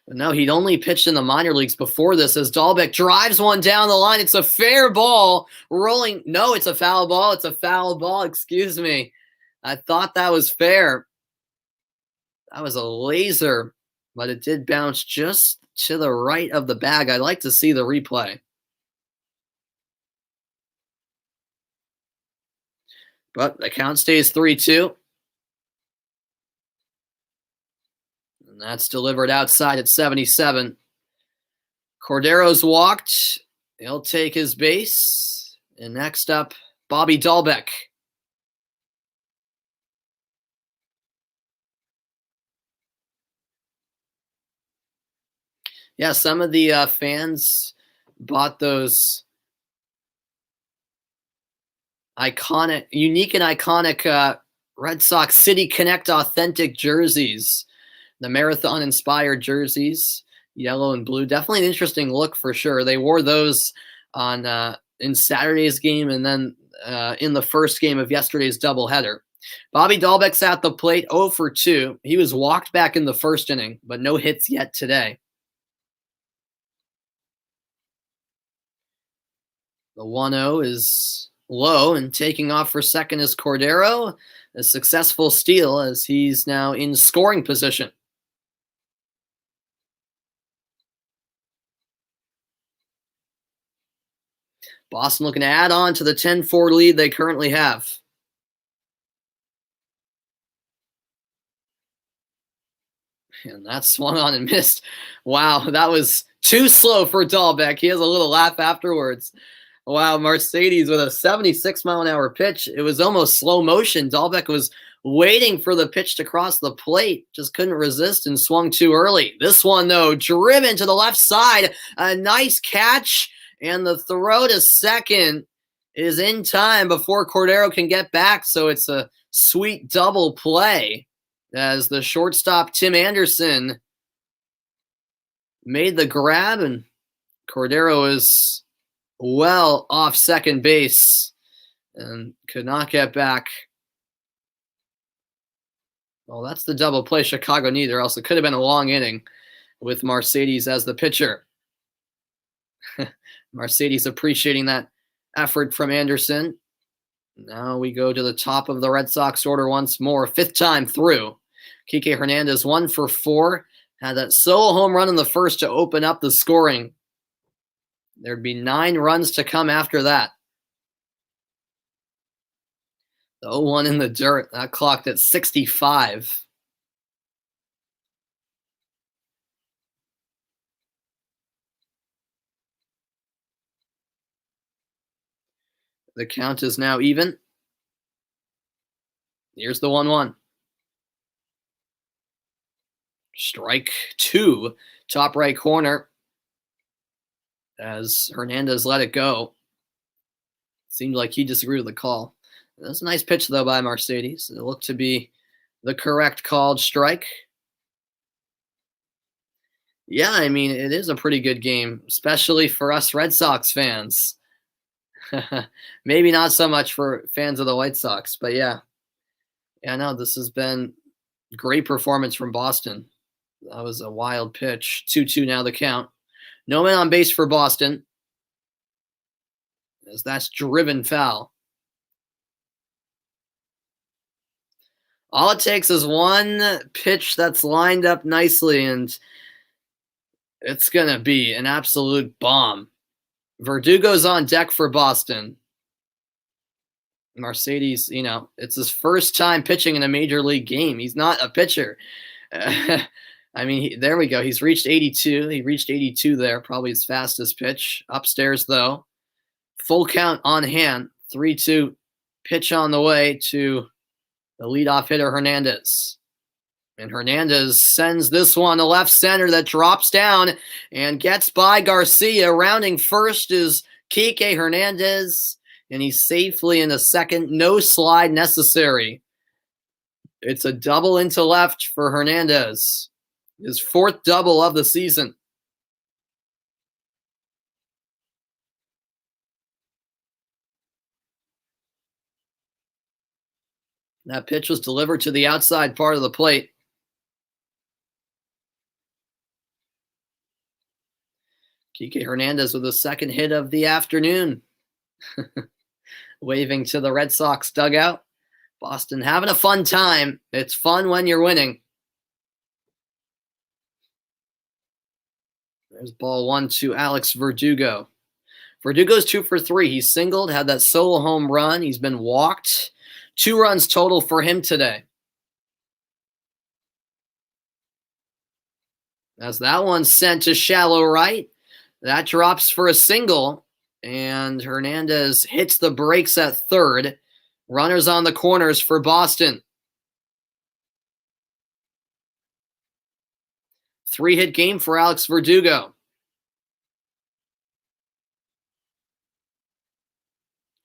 No, he'd only pitched in the minor leagues before this as Dahlbeck drives one down the line. It's a fair ball. Rolling. No, it's a foul ball. It's a foul ball. Excuse me. I thought that was fair. That was a laser, but it did bounce just to the right of the bag. I'd like to see the replay. But the count stays 3-2. And that's delivered outside at 77. Cordero's walked. He'll take his base. And next up, Bobby Dahlbeck. Yeah, some of the fans bought those unique and iconic Red Sox City Connect authentic jerseys, the marathon-inspired jerseys, yellow and blue. Definitely an interesting look for sure. They wore those on in Saturday's game and then in the first game of yesterday's doubleheader. Bobby Dahlbeck's at the plate, 0 for 2. He was walked back in the first inning, but no hits yet today. The 1-0 is low, and taking off for second is Cordero. A successful steal as he's now in scoring position. Boston looking to add on to the 10-4 lead they currently have. And that swung on and missed. Wow, that was too slow for Dahlbeck. He has a little laugh afterwards. Wow, Mercedes with a 76-mile-an-hour pitch. It was almost slow motion. Dahlbeck was waiting for the pitch to cross the plate, just couldn't resist and swung too early. This one, though, driven to the left side. A nice catch, and the throw to second is in time before Cordero can get back, so it's a sweet double play as the shortstop, Tim Anderson, made the grab, and Cordero is well off second base and could not get back. Well, that's the double play Chicago needed, or else it could have been a long inning with Mercedes as the pitcher. Mercedes appreciating that effort from Anderson. Now we go to the top of the Red Sox order once more, 5th time through. Kike Hernandez 1 for 4. Had that solo home run in the first to open up the scoring. There'd be 9 runs to come after that. The 0-1 in the dirt, that clocked at 65. The count is now even. Here's the 1-1. Strike 2, top right corner, as Hernandez let it go. Seemed like he disagreed with the call. That's a nice pitch, though, by Mercedes. It looked to be the correct called strike. Yeah, I mean, it is a pretty good game, especially for us Red Sox fans. Maybe not so much for fans of the White Sox, but yeah. Yeah, no, this has been great performance from Boston. That was a wild pitch. 2-2 now the count. No man on base for Boston, as that's driven foul. All it takes is one pitch that's lined up nicely, and it's going to be an absolute bomb. Verdugo's on deck for Boston. Mercedes, it's his first time pitching in a major league game. He's not a pitcher. I mean, there we go. He's reached 82. He reached 82 there, probably his fastest pitch. Upstairs, though. Full count on hand. 3-2 pitch on the way to the leadoff hitter, Hernandez. And Hernandez sends this one to left center that drops down and gets by Garcia. Rounding first is Kike Hernandez, and he's safely in the second. No slide necessary. It's a double into left for Hernandez. His 4th double of the season. That pitch was delivered to the outside part of the plate. Kike Hernandez with the second hit of the afternoon. Waving to the Red Sox dugout. Boston having a fun time. It's fun when you're winning. There's ball 1 to Alex Verdugo. Verdugo's 2 for 3. He singled, had that solo home run. He's been walked. 2 runs total for him today. As that one's sent to shallow right. That drops for a single. And Hernandez hits the brakes at third. Runners on the corners for Boston. 3-hit game for Alex Verdugo.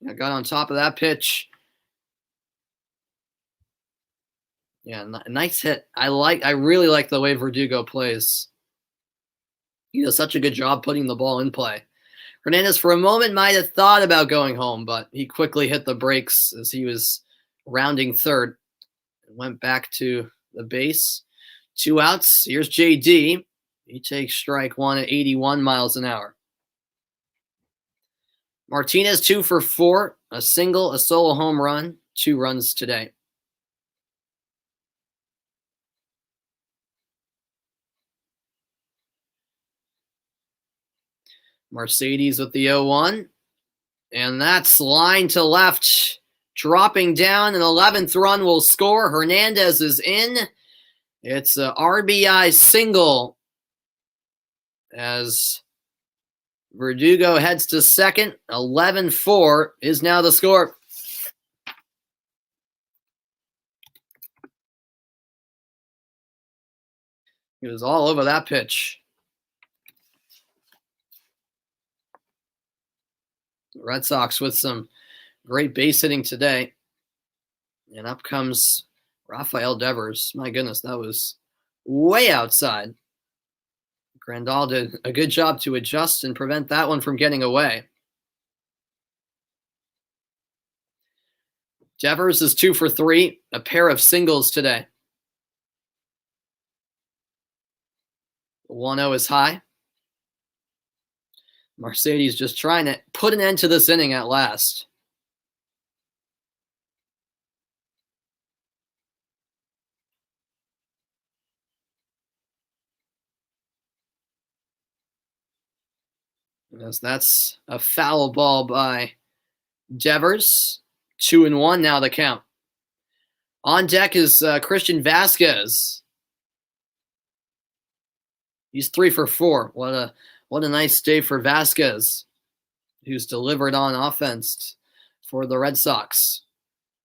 I got on top of that pitch. Yeah, nice hit. I really like the way Verdugo plays. He does such a good job putting the ball in play. Hernandez, for a moment, might have thought about going home, but he quickly hit the brakes as he was rounding third. Went back to the base. 2 outs. Here's JD. He takes strike 1 at 81 miles an hour. Martinez 2 for 4. A single, a solo home run. 2 runs today. Mercedes with the 0-1. And that's line to left. Dropping down. An 11th run will score. Hernandez is in. It's a RBI single as Verdugo heads to second. 11-4 is now the score. He was all over that pitch. The Red Sox with some great base hitting today. And up comes Rafael Devers. My goodness, that was way outside. Grandal did a good job to adjust and prevent that one from getting away. Devers is 2 for 3, a pair of singles today. 1-0 is high. Mercedes just trying to put an end to this inning at last. As that's a foul ball by Devers. 2-1 now the count. On deck is Christian Vasquez. He's 3 for 4. What a nice day for Vasquez, who's delivered on offense for the Red Sox.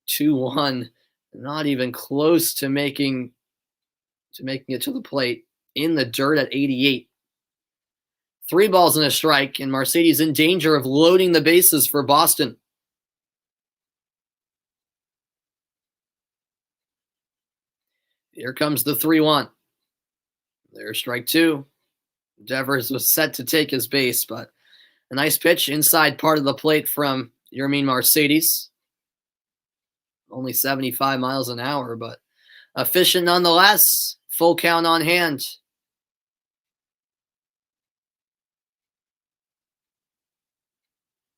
2-1, not even close to making it to the plate. In the dirt at 88. 3 balls and a strike, and Mercedes in danger of loading the bases for Boston. Here comes the 3-1. There's strike 2. Devers was set to take his base, but a nice pitch inside part of the plate from Yermin Mercedes. Only 75 miles an hour, but efficient nonetheless. Full count on hand.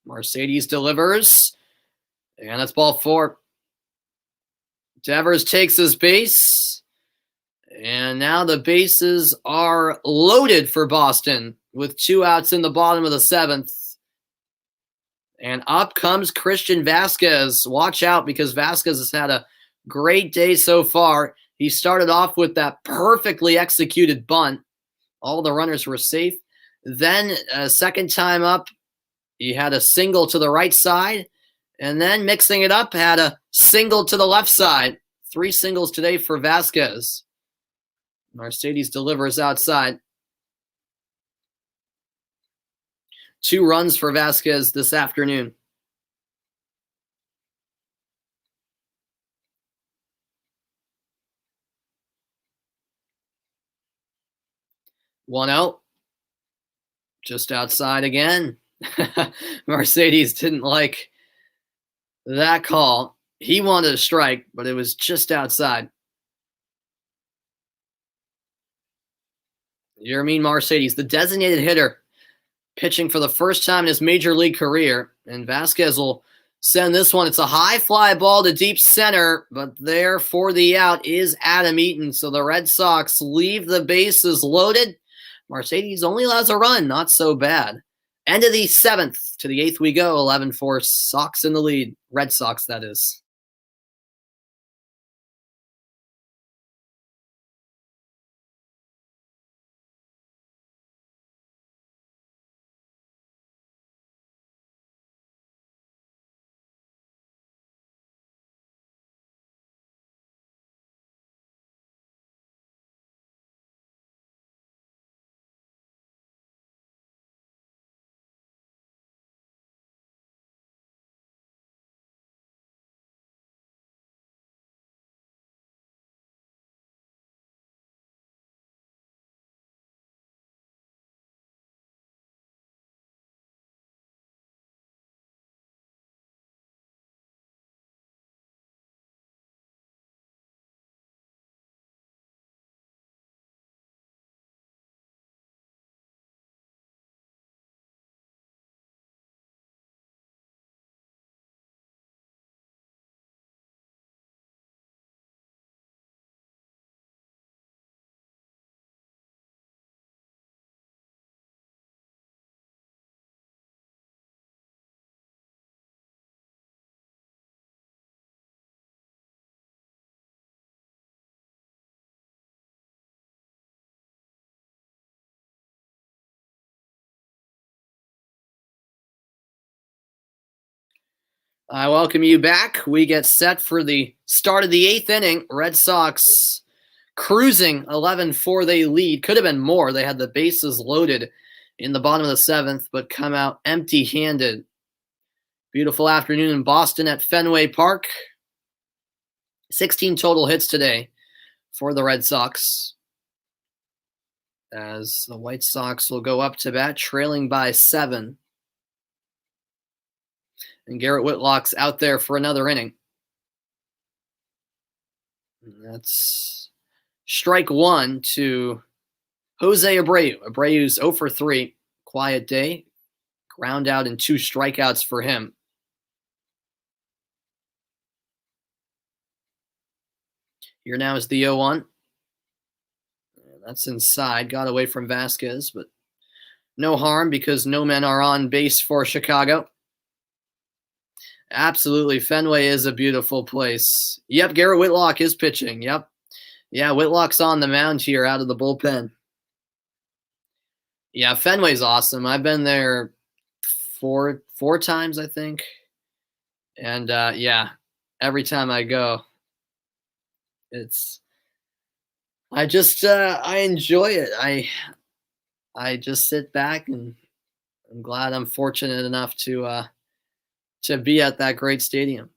Mercedes delivers, and that's ball 4. Devers takes his base, and now the bases are loaded for Boston with 2 outs in the bottom of the 7th. And up comes Christian Vasquez. Watch out, because Vasquez has had a great day so far. He started off with that perfectly executed bunt. All the runners were safe. Then a second time up, he had a single to the right side, and then mixing it up, had a single to the left side. 3 singles today for Vasquez. Mercedes delivers outside. 2 runs for Vasquez this afternoon. One out. Just outside again. Mercedes didn't like that call. He wanted a strike, but it was just outside. Yermin Mercedes, the designated hitter pitching for the first time in his major league career. And Vasquez will send this one. It's a high fly ball to deep center, but there for the out is Adam Eaton. So the Red Sox leave the bases loaded. Mercedes only allows a run. Not so bad. End of the 7th. To the 8th we go. 11-4 Sox in the lead. Red Sox, that is. I welcome you back. We get set for the start of the 8th inning. Red Sox cruising 11-4 they lead. Could have been more. They had the bases loaded in the bottom of the 7th, but come out empty-handed. Beautiful afternoon in Boston at Fenway Park. 16 total hits today for the Red Sox, as the White Sox will go up to bat, trailing by 7. And Garrett Whitlock's out there for another inning. And that's strike 1 to Jose Abreu. Abreu's 0 for 3. Quiet day. Ground out and 2 strikeouts for him. Here now is the 0-1. That's inside. Got away from Vasquez, but no harm because no men are on base for Chicago. Absolutely. Fenway is a beautiful place. Yep, Garrett Whitlock is pitching. Yep. Yeah, Whitlock's on the mound here out of the bullpen. Yeah, Fenway's awesome. I've been there four times, I think. And yeah, every time I go, I enjoy it. I just sit back, and I'm glad I'm fortunate enough to be at that great stadium.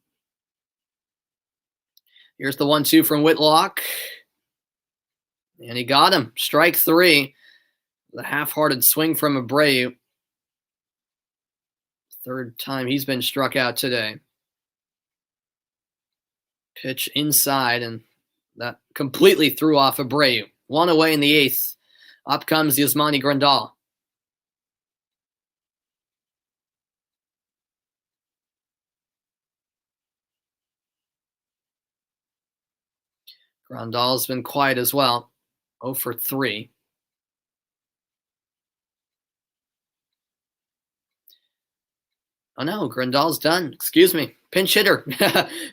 Here's the 1-2 from Whitlock. And he got him. Strike 3. The half-hearted swing from Abreu. 3rd time he's been struck out today. Pitch inside, and that completely threw off Abreu. 1 away in the 8th. Up comes Yasmani Grandal. Grandal's been quiet as well. 0 for 3. Oh no, Grandal's done. Excuse me. Pinch hitter.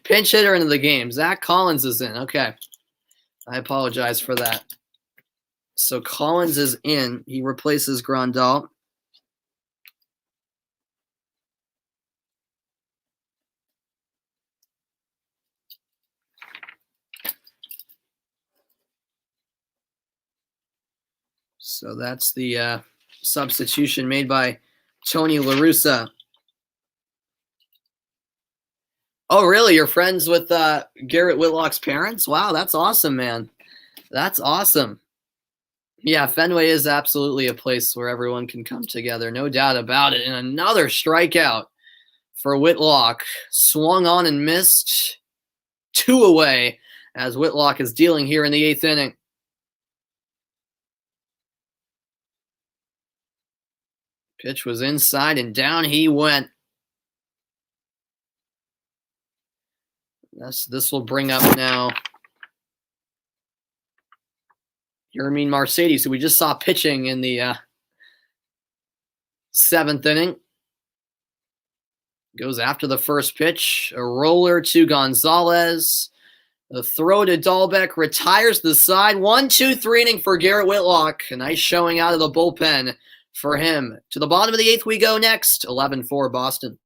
Pinch hitter into the game. Zach Collins is in. Okay. I apologize for that. So Collins is in. He replaces Grandal. So that's the substitution made by Tony La Russa. Oh, really? You're friends with Garrett Whitlock's parents? Wow, that's awesome, man. That's awesome. Yeah, Fenway is absolutely a place where everyone can come together. No doubt about it. And another strikeout for Whitlock. Swung on and missed. 2 away as Whitlock is dealing here in the 8th inning. Pitch was inside, and down he went. This will bring up now Yermin Mercedes, who we just saw pitching in the 7th inning. Goes after the first pitch. A roller to Gonzalez. The throw to Dahlbeck. Retires the side. 1-2-3 inning for Garrett Whitlock. A nice showing out of the bullpen for him. To the bottom of the 8th we go next. 11-4 Boston.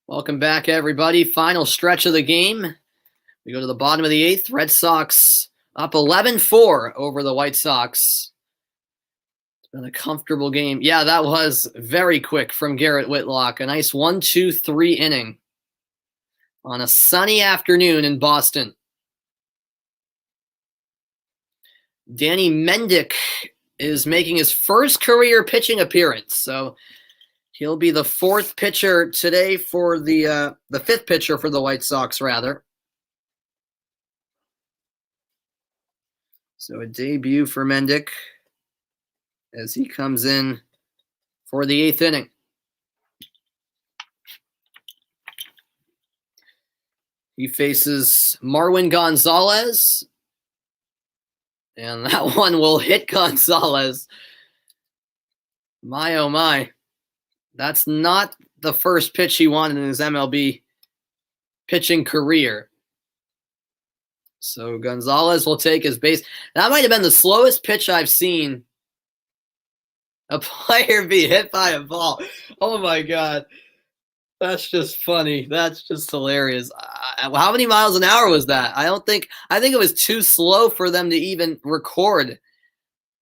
Welcome back, everybody. Final stretch of the game. We go to the bottom of the 8th. Red Sox up 11-4 over the White Sox. It's been a comfortable game. Yeah, that was very quick from Garrett Whitlock. A nice 1-2-3 inning on a sunny afternoon in Boston. Danny Mendick is making his first career pitching appearance. So he'll be the 4th pitcher today for the 5th pitcher for the White Sox, rather. So a debut for Mendick as he comes in for the 8th inning. He faces Marwin Gonzalez, and that one will hit Gonzalez. My, oh my. That's not the first pitch he wanted in his MLB pitching career. So Gonzalez will take his base. That might have been the slowest pitch I've seen a player be hit by a ball. Oh my God. That's just funny. That's just hilarious. How many miles an hour was that? I think it was too slow for them to even record.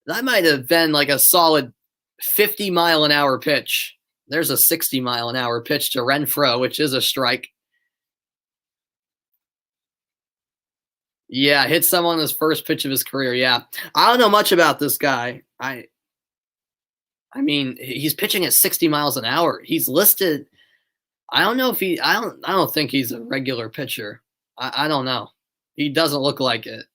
That might have been like a solid 50-mile-an-hour pitch. There's a 60-mile-an-hour pitch to Renfroe, which is a strike. Yeah, hit someone on his first pitch of his career. Yeah. I don't know much about this guy. I mean, he's pitching at 60 miles an hour. He's listed. I don't know if I don't think he's a regular pitcher. I don't know. He doesn't look like it.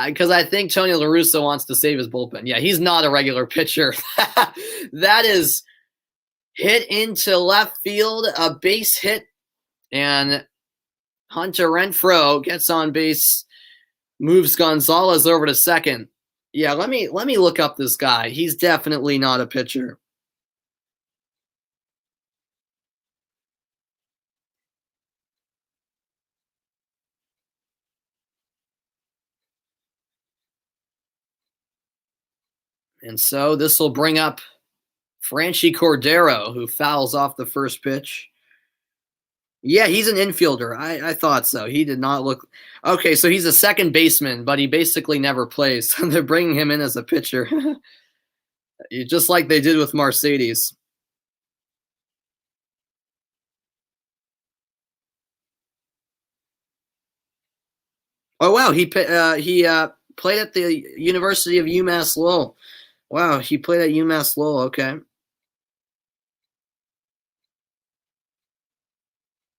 Because I think Tony La Russa wants to save his bullpen. Yeah, he's not a regular pitcher. That is hit into left field, a base hit, and Hunter Renfroe gets on base, moves Gonzalez over to second. Yeah, let me look up this guy. He's definitely not a pitcher. And so this will bring up Franchi Cordero, who fouls off the first pitch. Yeah, he's an infielder. I thought so. He did not look – okay, so he's a second baseman, but he basically never plays. They're bringing him in as a pitcher, just like they did with Mercedes. Oh, wow, he played at the University of UMass Lowell. Wow, he played at UMass Lowell. Okay.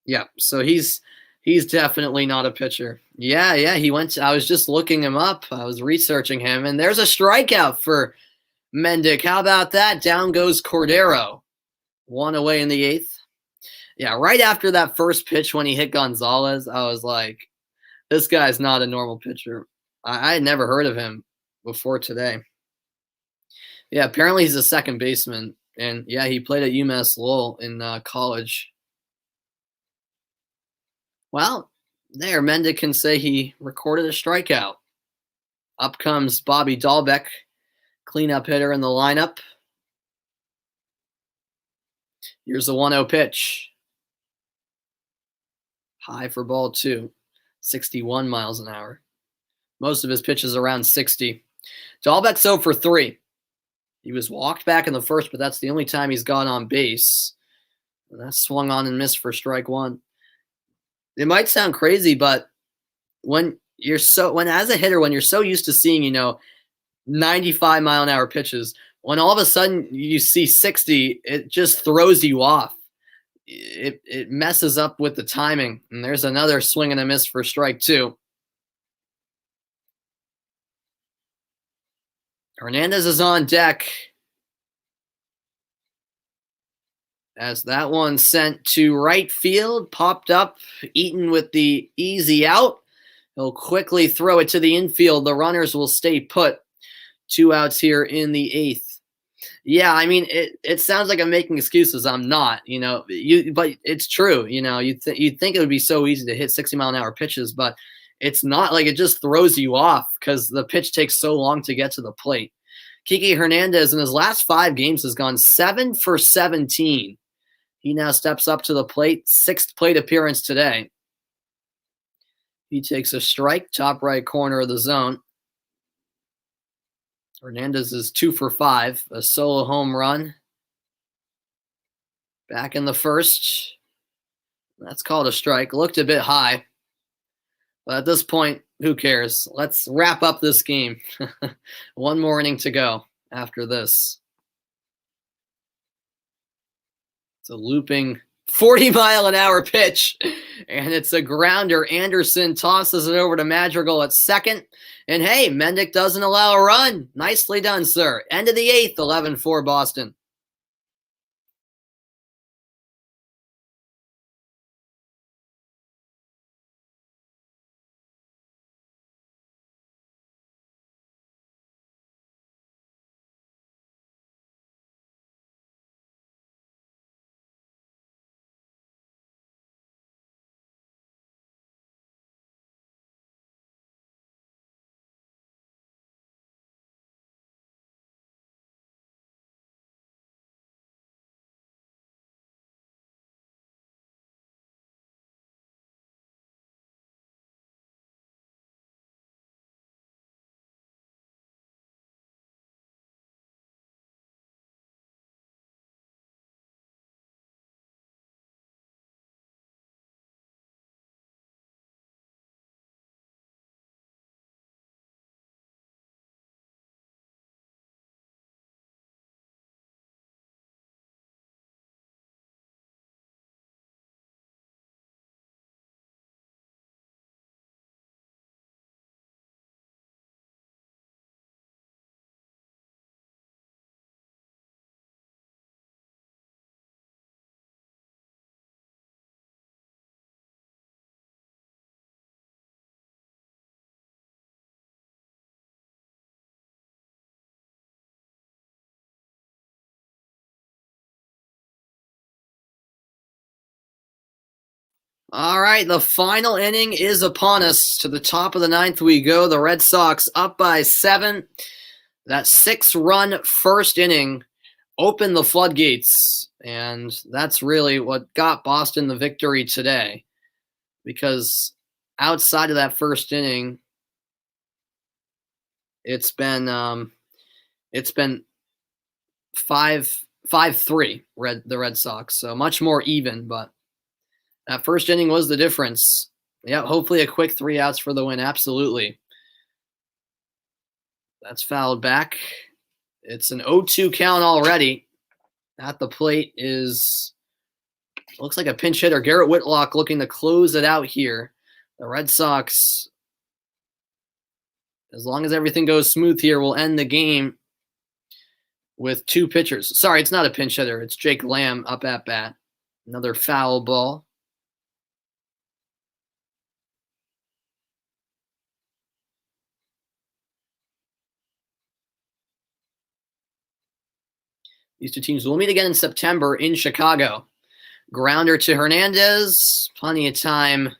Yeah. So he's definitely not a pitcher. Yeah, yeah. I was just looking him up. I was researching him, and there's a strikeout for Mendick. How about that? Down goes Cordero. One away in the eighth. Yeah, right after that first pitch when he hit Gonzalez, I was like, this guy's not a normal pitcher. I had never heard of him before today. Yeah, apparently he's a second baseman. And yeah, he played at UMass Lowell in college. Well, there, Mendick can say he recorded a strikeout. Up comes Bobby Dahlbeck, cleanup hitter in the lineup. Here's the 1-0 pitch. High for ball two, 61 miles an hour. Most of his pitches around 60. Dahlbeck's 0 for 3. He was walked back in the first, but that's the only time he's gone on base. And that swung on and missed for strike one. It might sound crazy, but when as a hitter, when you're so used to seeing, 95-mile-an-hour pitches, when all of a sudden you see 60, it just throws you off. It messes up with the timing. And there's another swing and a miss for strike two. Hernandez is on deck as that one sent to right field, popped up, Eaton with the easy out. He'll quickly throw it to the infield. The runners will stay put. 2 outs here in the eighth. Yeah, I mean, it sounds like I'm making excuses. I'm not, but it's true. You'd think it would be so easy to hit 60-mile-an-hour pitches, but it's not. Like, it just throws you off because the pitch takes so long to get to the plate. Kike Hernandez in his last 5 games has gone 7 for 17. He now steps up to the plate, 6th plate appearance today. He takes a strike, top right corner of the zone. Hernandez is 2 for 5, a solo home run. Back in the first. That's called a strike. Looked a bit high. But at this point, who cares? Let's wrap up this game. One more inning to go after this. It's a looping 40-mile-an-hour pitch, and it's a grounder. Anderson tosses it over to Madrigal at second. And hey, Mendick doesn't allow a run. Nicely done, sir. End of the eighth, 11-4 Boston. All right, the final inning is upon us. To the top of the ninth we go. The Red Sox up by 7. That 6-run first inning opened the floodgates, and that's really what got Boston the victory today. Because outside of that first inning, it's been 5-3 the Red Sox, so much more even, but that first inning was the difference. Yeah, hopefully a quick 3 outs for the win. Absolutely. That's fouled back. It's an 0-2 count already. At the plate looks like a pinch hitter. Garrett Whitlock looking to close it out here. The Red Sox, as long as everything goes smooth here, will end the game with 2 pitchers. Sorry, it's not a pinch hitter. It's Jake Lamb up at bat. Another foul ball. These two teams will meet again in September in Chicago. Grounder to Hernandez. Plenty of time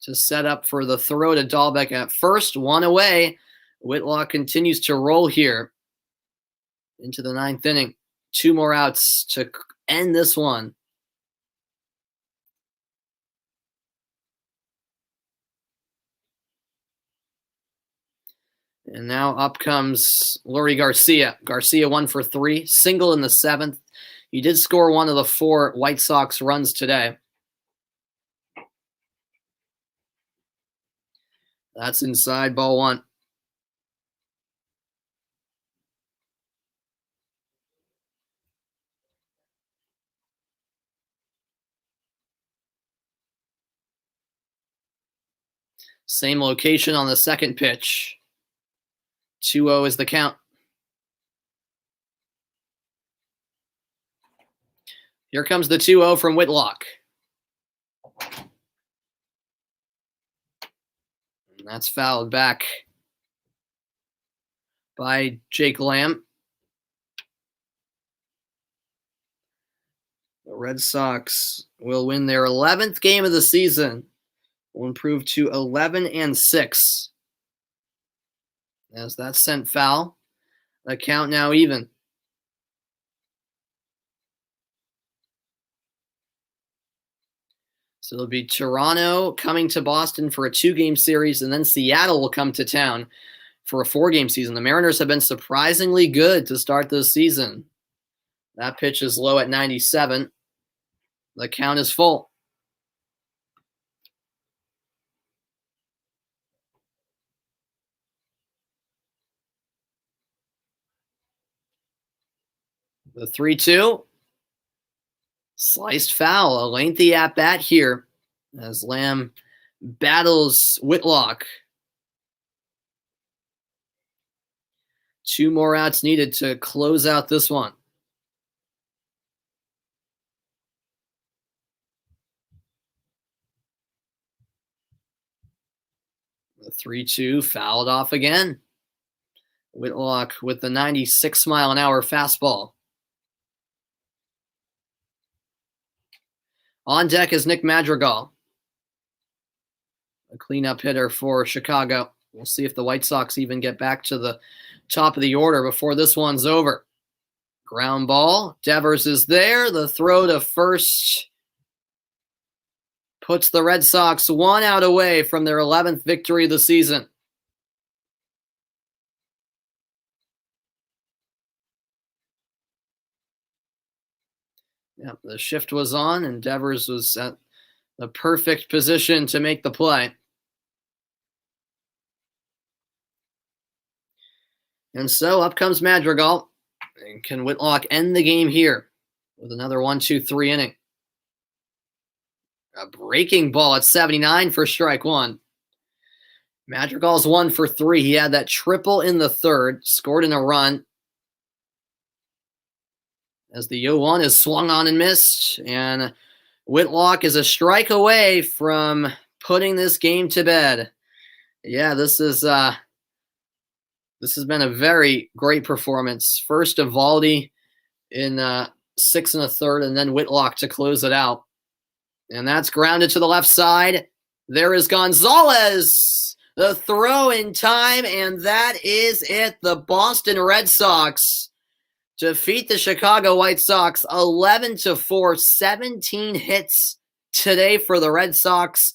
to set up for the throw to Dahlbeck at first. 1 away. Whitlock continues to roll here into the 9th inning. 2 more outs to end this one. And now up comes Leury Garcia. Garcia 1 for 3, single in the 7th. He did score one of the 4 White Sox runs today. That's inside, ball 1. Same location on the second pitch. 2-0 is the count. Here comes the 2-0 from Whitlock. And that's fouled back by Jake Lamb. The Red Sox will win their 11th game of the season. Will improve to 11-6. As that's sent foul. The count now even. So it'll be Toronto coming to Boston for a 2-game series, and then Seattle will come to town for a 4-game season. The Mariners have been surprisingly good to start this season. That pitch is low at 97. The count is full. The 3-2. Sliced foul. A lengthy at-bat here as Lamb battles Whitlock. 2 more outs needed to close out this one. The 3-2 fouled off again. Whitlock with the 96-mile-an-hour fastball. On deck is Nick Madrigal, a cleanup hitter for Chicago. We'll see if the White Sox even get back to the top of the order before this one's over. Ground ball. Devers is there. The throw to first puts the Red Sox 1 out away from their 11th victory of the season. Yeah, the shift was on, and Devers was at the perfect position to make the play. And so up comes Madrigal. And can Whitlock end the game here with another 1-2-3 inning? A breaking ball at 79 for strike 1. Madrigal's 1 for 3. He had that triple in the 3rd, scored in a run. As the 0-1 is swung on and missed, and Whitlock is a strike away from putting this game to bed. Yeah, this has been a very great performance. First Evaldi in 6 1/3, and then Whitlock to close it out. And that's grounded to the left side. There is Gonzalez. The throw in time, and that is it. The Boston Red Sox defeat the Chicago White Sox 11-4, 17 hits today for the Red Sox,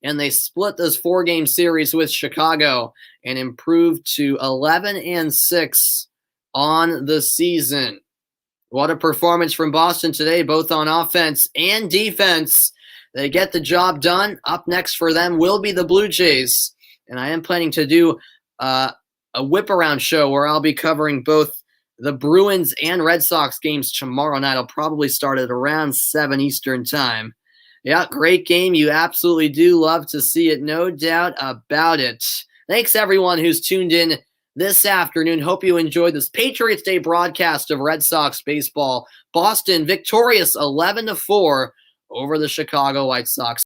and they split this 4-game series with Chicago and improved to 11-6 on the season. What a performance from Boston today, both on offense and defense. They get the job done. Up next for them will be the Blue Jays, and I am planning to do a whip-around show where I'll be covering both the Bruins and Red Sox games tomorrow night. Will probably start at around 7 Eastern time. Yeah, great game. You absolutely do love to see it. No doubt about it. Thanks, everyone who's tuned in this afternoon. Hope you enjoyed this Patriots Day broadcast of Red Sox baseball. Boston victorious 11-4 over the Chicago White Sox.